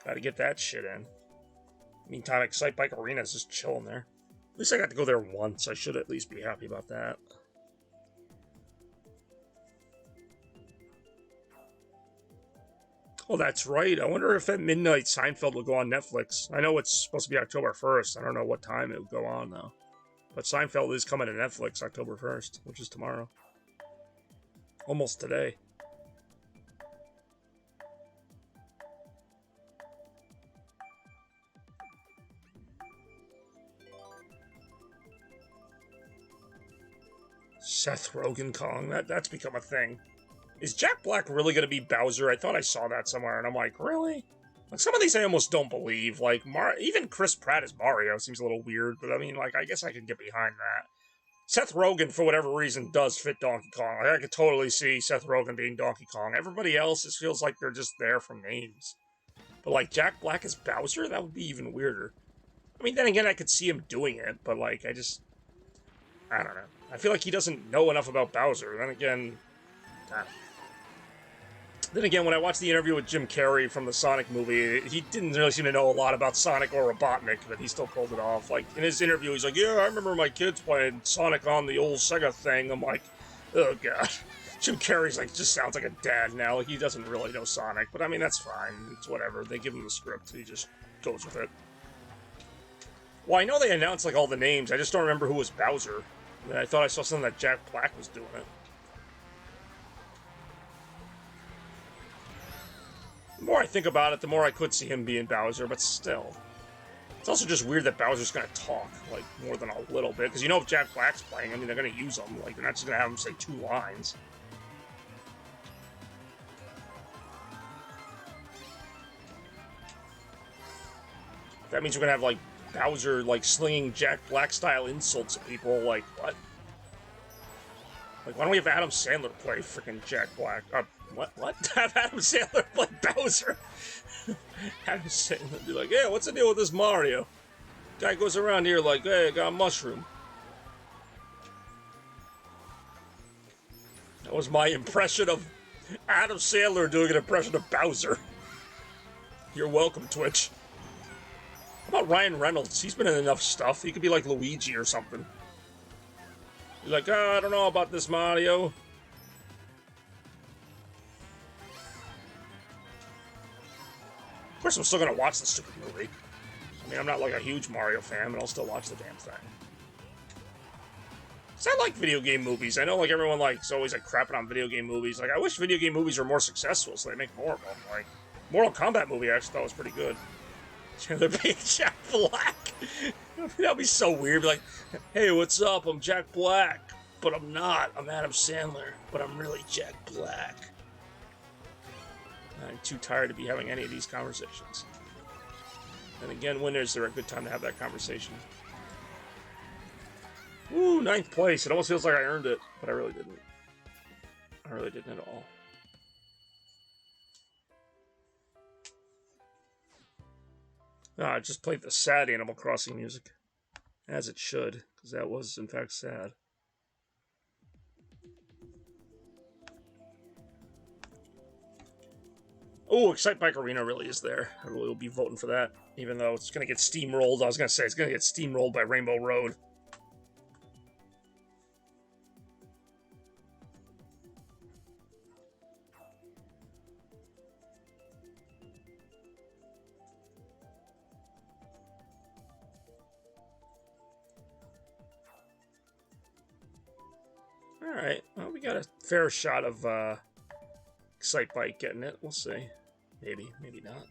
Gotta get that shit in. Meantime, Excite Bike Arena is just chilling there. At least I got to go there once. I should at least be happy about that. Oh, that's right. I wonder if at midnight Seinfeld will go on Netflix. I know it's supposed to be October 1st. I don't know what time it will go on, though. But Seinfeld is coming to Netflix October 1st, which is tomorrow. Almost today. Seth Rogen Kong. That's become a thing. Is Jack Black really going to be Bowser? I thought I saw that somewhere, and I'm like, really? Like, some of these I almost don't believe. Like, even Chris Pratt as Mario seems a little weird, but I mean, like, I guess I can get behind that. Seth Rogen, for whatever reason, does fit Donkey Kong. Like, I could totally see Seth Rogen being Donkey Kong. Everybody else, it feels like they're just there from names. But, like, Jack Black as Bowser? That would be even weirder. I mean, then again, I could see him doing it, but, like, I don't know. I feel like he doesn't know enough about Bowser. Then again, when I watched the interview with Jim Carrey from the Sonic movie, he didn't really seem to know a lot about Sonic or Robotnik, but he still pulled it off. Like, in his interview, he's like, yeah, I remember my kids playing Sonic on the old Sega thing. I'm like, oh, God. Jim Carrey's like, just sounds like a dad now. Like, he doesn't really know Sonic, but I mean, that's fine. It's whatever. They give him the script. He just goes with it. Well, I know they announced, like, all the names. I just don't remember who was Bowser. And I thought I saw something that Jack Black was doing it. The more I think about it, the more I could see him being Bowser, but still. It's also just weird that Bowser's gonna talk, like, more than a little bit. Because you know if Jack Black's playing, I mean, they're gonna use him. Like, they're not just gonna have him say 2 lines. That means we're gonna have, like, Bowser, like, slinging Jack Black-style insults at people. Like, what? Like, why don't we have Adam Sandler play freaking Jack Black? What? Have Adam Sandler play Bowser? Adam Sandler be like, yeah, what's the deal with this Mario? Guy goes around here like, hey, I got a mushroom. That was my impression of Adam Sandler doing an impression of Bowser. You're welcome, Twitch. How about Ryan Reynolds? He's been in enough stuff. He could be like Luigi or something. He's like, oh, I don't know about this Mario. Of course, I'm still gonna watch the stupid movie. I mean, I'm not like a huge Mario fan, but I'll still watch the damn thing. So I like video game movies. I know, like, everyone is always like crapping on video game movies. Like, I wish video game movies were more successful, so they make more of them. Like, Mortal Kombat movie I actually thought was pretty good. They're being Jack Black. That'd be so weird. Be like, hey, what's up? I'm Jack Black, but I'm not. I'm Adam Sandler, but I'm really Jack Black. I'm too tired to be having any of these conversations. And again, when is there a good time to have that conversation? Woo, 9th place. It almost feels like I earned it, but I really didn't. I really didn't at all. I just played the sad Animal Crossing music. As it should, because that was, in fact, sad. Oh, Excite Bike Arena really is there. I really will be voting for that, even though it's going to get steamrolled. I was going to say, it's going to get steamrolled by Rainbow Road. Alright, well, we got a fair shot of Excite Bike getting it. We'll see. Maybe, maybe not.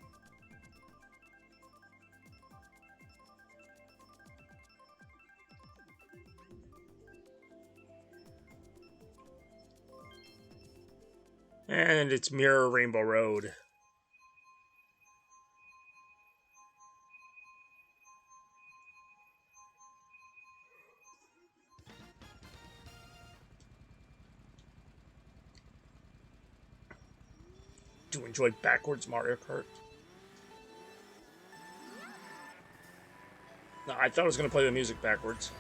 And it's Mirror Rainbow Road. Do you enjoy backwards Mario Kart? No, I thought I was going to play the music backwards.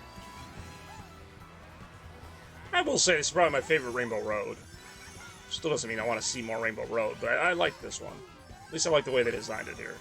I will say this is probably my favorite Rainbow Road. Still doesn't mean I want to see more Rainbow Road, but I like this one. At least I like the way they designed it here.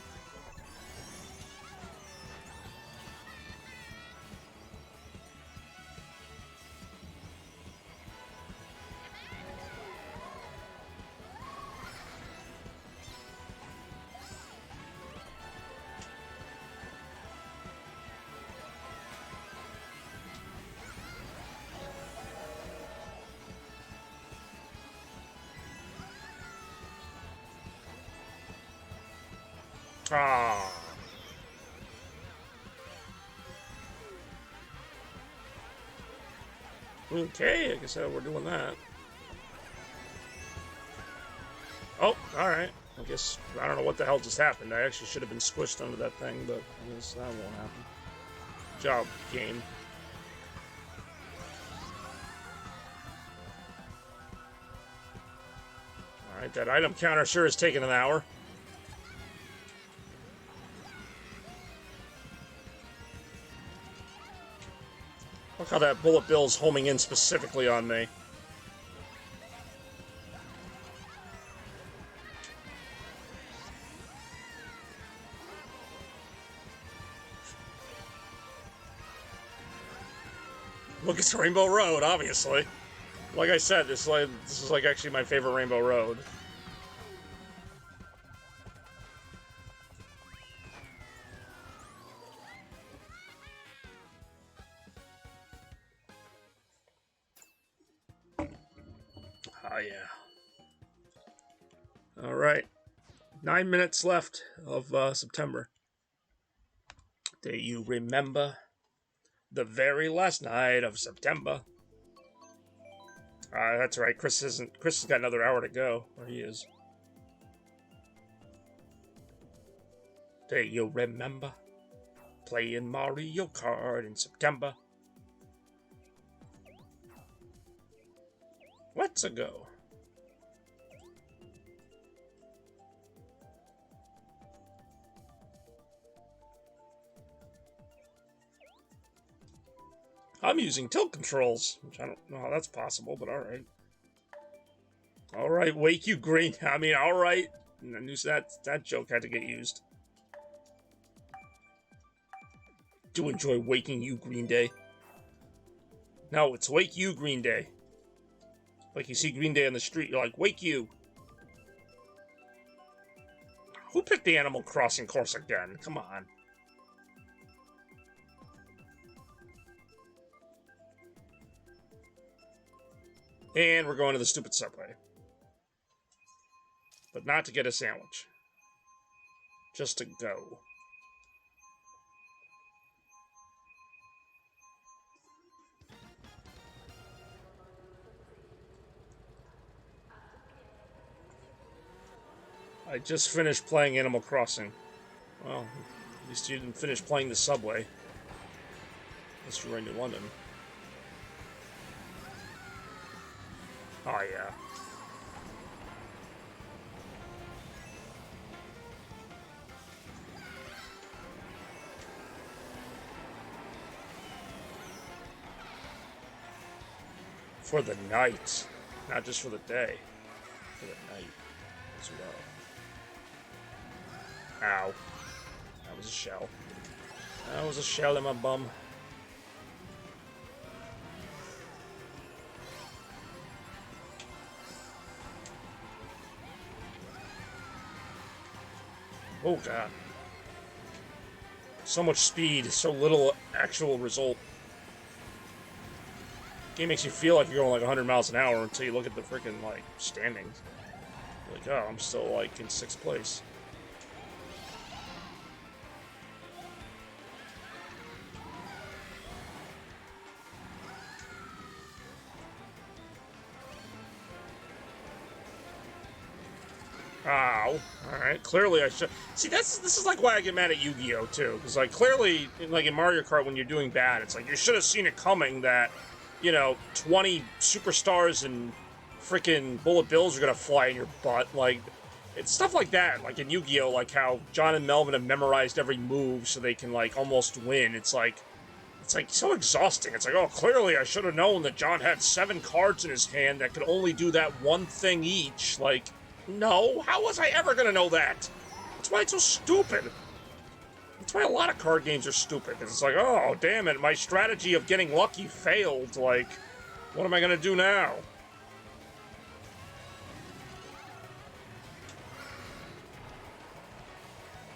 Ah. Okay, I guess we're doing that. Oh, alright. I guess, I don't know what the hell just happened. I actually should have been squished under that thing, but I guess that won't happen. Good job, game. Alright, that item counter sure is taking an hour. Look how that bullet bill's homing in specifically on me. Look, it's Rainbow Road, obviously. Like I said, this is like actually my favorite Rainbow Road. Oh, yeah. Alright. 9 minutes left of September. Do you remember the very last night of September? That's right. Chris has got another hour to go. Or he is. Do you remember Playing Mario Kart in September. Let's go. I'm using tilt controls, which I don't know how that's possible, but alright. Alright, wake you green. I mean, alright. I knew that joke had to get used. Do enjoy waking you, Green Day. No, it's wake you, Green Day. Like you see Green Day on the street, you're like, wake you. Who picked the Animal Crossing course again? Come on. And we're going to the stupid subway. But not to get a sandwich. Just to go. I just finished playing Animal Crossing. Well, at least you didn't finish playing the subway. Unless you're in New London. Oh, yeah. For the night. Not just for the day. For the night as well. Ow. That was a shell. That was a shell in my bum. Oh, God. So much speed, so little actual result. Game makes you feel like you're going like 100 miles an hour until you look at the freaking, like, standings. You're like, oh, I'm still, like, in 6th place. Ow. Alright, clearly I should... See, this is like why I get mad at Yu-Gi-Oh! Too. Because, like, clearly, like in Mario Kart, when you're doing bad, it's like, you should have seen it coming that, you know, 20 superstars and freaking bullet bills are gonna fly in your butt. Like, it's stuff like that. Like in Yu-Gi-Oh! Like how John and Melvin have memorized every move so they can, like, almost win. It's like so exhausting. It's like, oh, clearly I should have known that John had 7 cards in his hand that could only do that one thing each. Like... No, how was I ever gonna know that? That's why it's so stupid. That's why a lot of card games are stupid. It's like, oh, damn it, my strategy of getting lucky failed. Like, what am I gonna do now?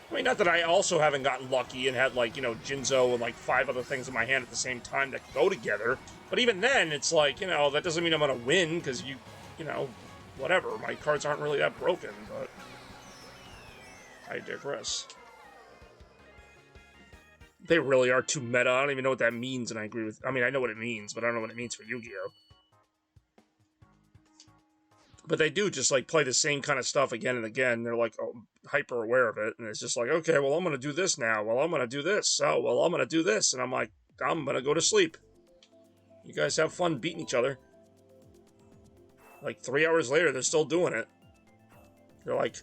I mean, not that I also haven't gotten lucky and had, like, you know, Jinzo and, like, 5 other things in my hand at the same time that go together. But even then, it's like, you know, that doesn't mean I'm gonna win, because you know... Whatever, my cards aren't really that broken, but I digress. They really are too meta. I don't even know what that means, and I agree with... I mean, I know what it means, but I don't know what it means for Yu-Gi-Oh! But they do just, like, play the same kind of stuff again and again. They're, like, oh, hyper aware of it, and it's just like, okay, well, I'm gonna do this now. Well, I'm gonna do this. Oh, well, I'm gonna do this. And I'm like, I'm gonna go to sleep. You guys have fun beating each other. Like, 3 hours later, they're still doing it. They're like,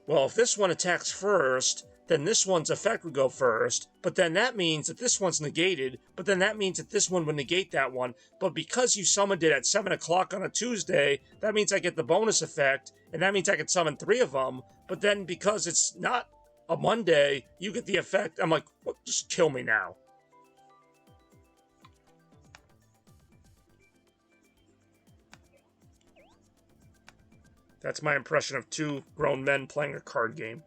well, if this one attacks first, then this one's effect would go first, but then that means that this one's negated, but then that means that this one would negate that one, but because you summoned it at 7 o'clock on a Tuesday, that means I get the bonus effect, and that means I can summon 3 of them, but then because it's not a Monday, you get the effect. I'm like, well, just kill me now. That's my impression of 2 grown men playing a card game.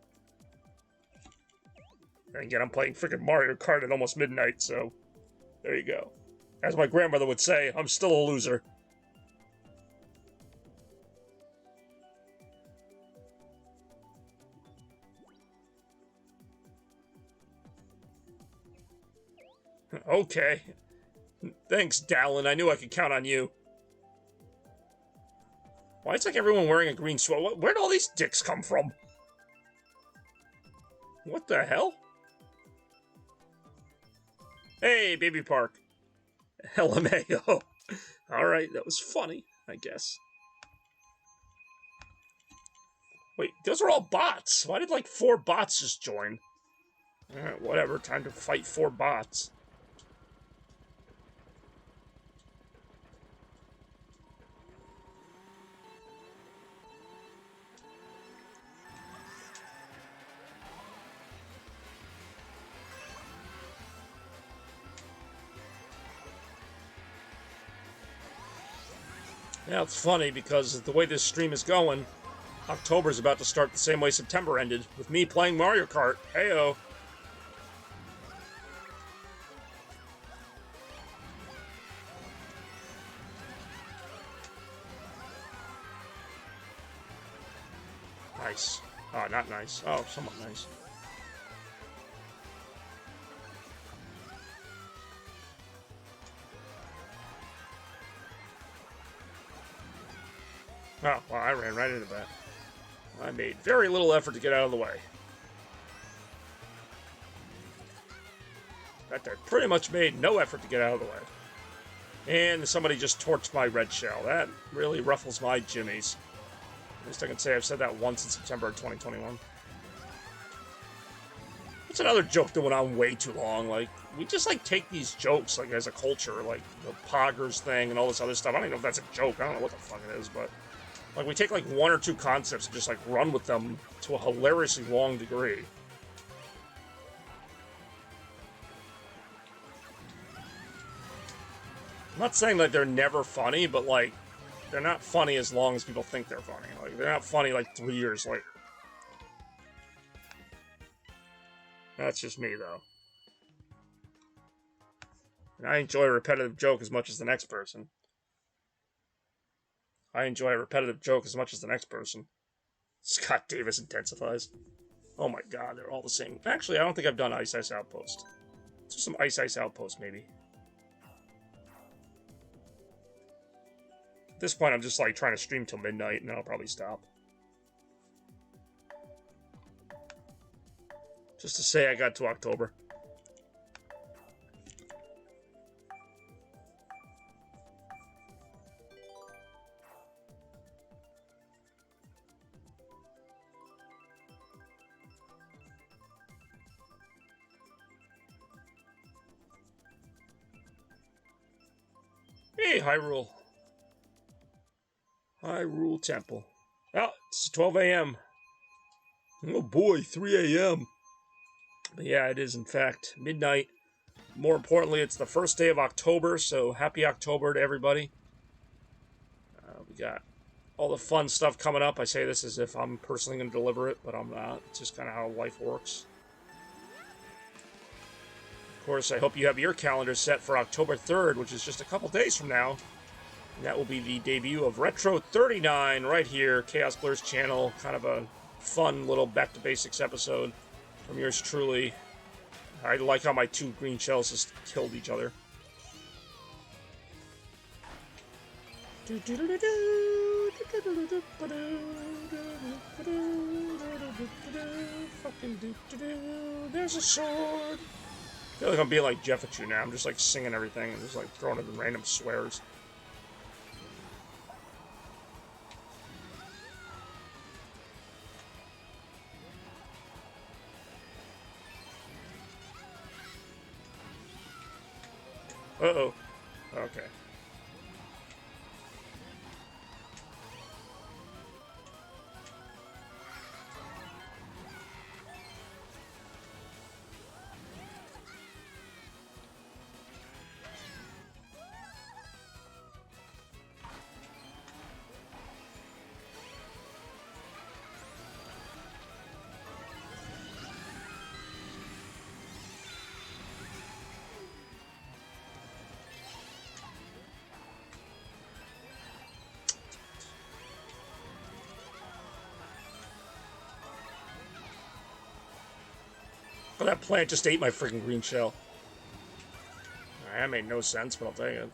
And again, I'm playing freaking Mario Kart at almost midnight, so there you go. As my grandmother would say, I'm still a loser. Okay. Thanks, Dallin. I knew I could count on you. Why is like everyone wearing a green sweater? Where'd all these dicks come from? What the hell? Hey, Baby Park. LMAO. Alright, that was funny, I guess. Wait, those are all bots. Why did like 4 bots just join? Alright, whatever. Time to fight 4 bots. Yeah, it's funny because the way this stream is going, October's about to start the same way September ended, with me playing Mario Kart. Heyo. Nice. Oh, not nice. Oh, somewhat nice. Oh, well, I ran right into that. I made very little effort to get out of the way. In fact, I pretty much made no effort to get out of the way. And somebody just torched my red shell. That really ruffles my jimmies. At least I can say I've said that once in September of 2021. It's another joke that went on way too long. Like, we just, like, take these jokes, like, as a culture. Like, the poggers thing and all this other stuff. I don't even know if that's a joke. I don't know what the fuck it is, but... Like, we take, like, 1 or 2 concepts and just, like, run with them to a hilariously long degree. I'm not saying that they're never funny, but, like, they're not funny as long as people think they're funny. Like, they're not funny, like, 3 years later. That's just me, though. And I enjoy a repetitive joke as much as the next person. Scott Davis intensifies. Oh my god, they're all the same. Actually, I don't think I've done Ice Ice Outpost. Let's do some Ice Ice Outpost, maybe. At this point, I'm just, like, trying to stream till midnight, and then I'll probably stop. Just to say I got to October. Hey, Hyrule. Hyrule Temple. Oh, it's 12 a.m. Oh boy, 3 a.m. But yeah, it is in fact midnight. More importantly, it's the first day of October, so happy October to everybody. We got all the fun stuff coming up. I say this as if I'm personally going to deliver it, but I'm not. It's just kind of how life works. Of course, I hope you have your calendar set for October 3rd, which is just a couple days from now. And that will be the debut of Retro 39 right here, Chaos Blur's channel. Kind of a fun little back to basics episode from yours truly. I like how my 2 green shells just killed each other. There's a sword. I feel like I'm being like Jeffachu now. I'm just like singing everything and just like throwing in random swears. Uh-oh. Okay. Oh, that plant just ate my freaking green shell. That made no sense, but I'll tell you.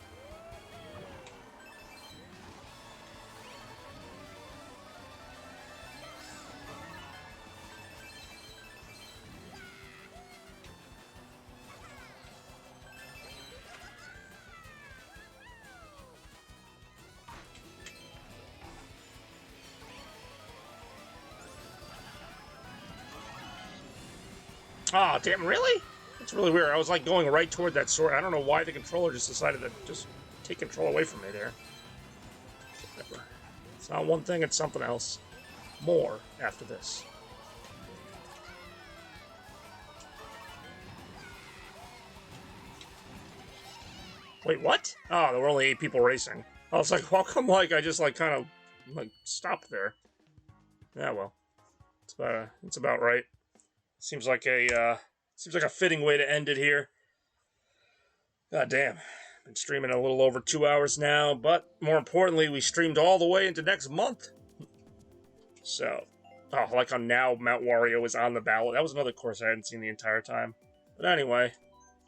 Oh, damn, really? That's really weird. I was like going right toward that sword. I don't know why the controller just decided to just take control away from me there. Whatever. It's not one thing, it's something else. More after this. Wait, what? Oh, there were only 8 people racing. I was like, how come, like, I just, like, kind of, like, stopped there? Yeah, well. It's about right. Seems like a fitting way to end it here. God damn. Been streaming a little over 2 hours now, but more importantly, we streamed all the way into next month. So, like on now, Mount Wario is on the ballot. That was another course I hadn't seen the entire time. But anyway,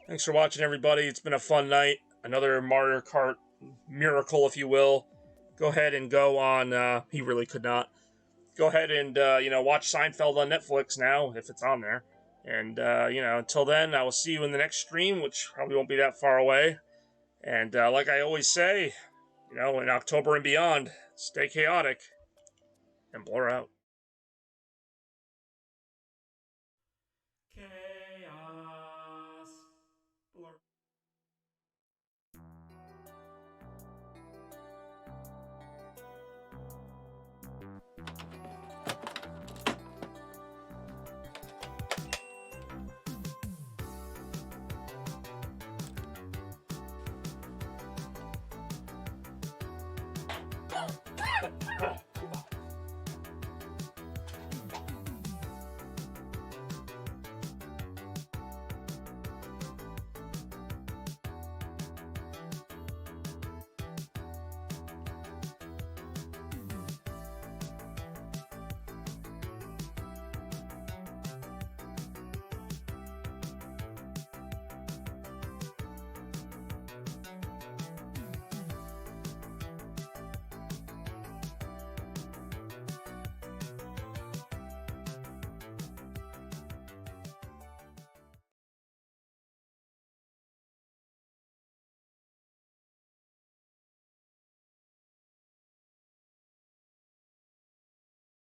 thanks for watching, everybody. It's been a fun night. Another Mario Kart miracle, if you will. Go ahead and go on, he really could not. Go ahead and, watch Seinfeld on Netflix now, if it's on there. And, until then, I will see you in the next stream, which probably won't be that far away. And, like I always say, in October and beyond, stay chaotic and blur out.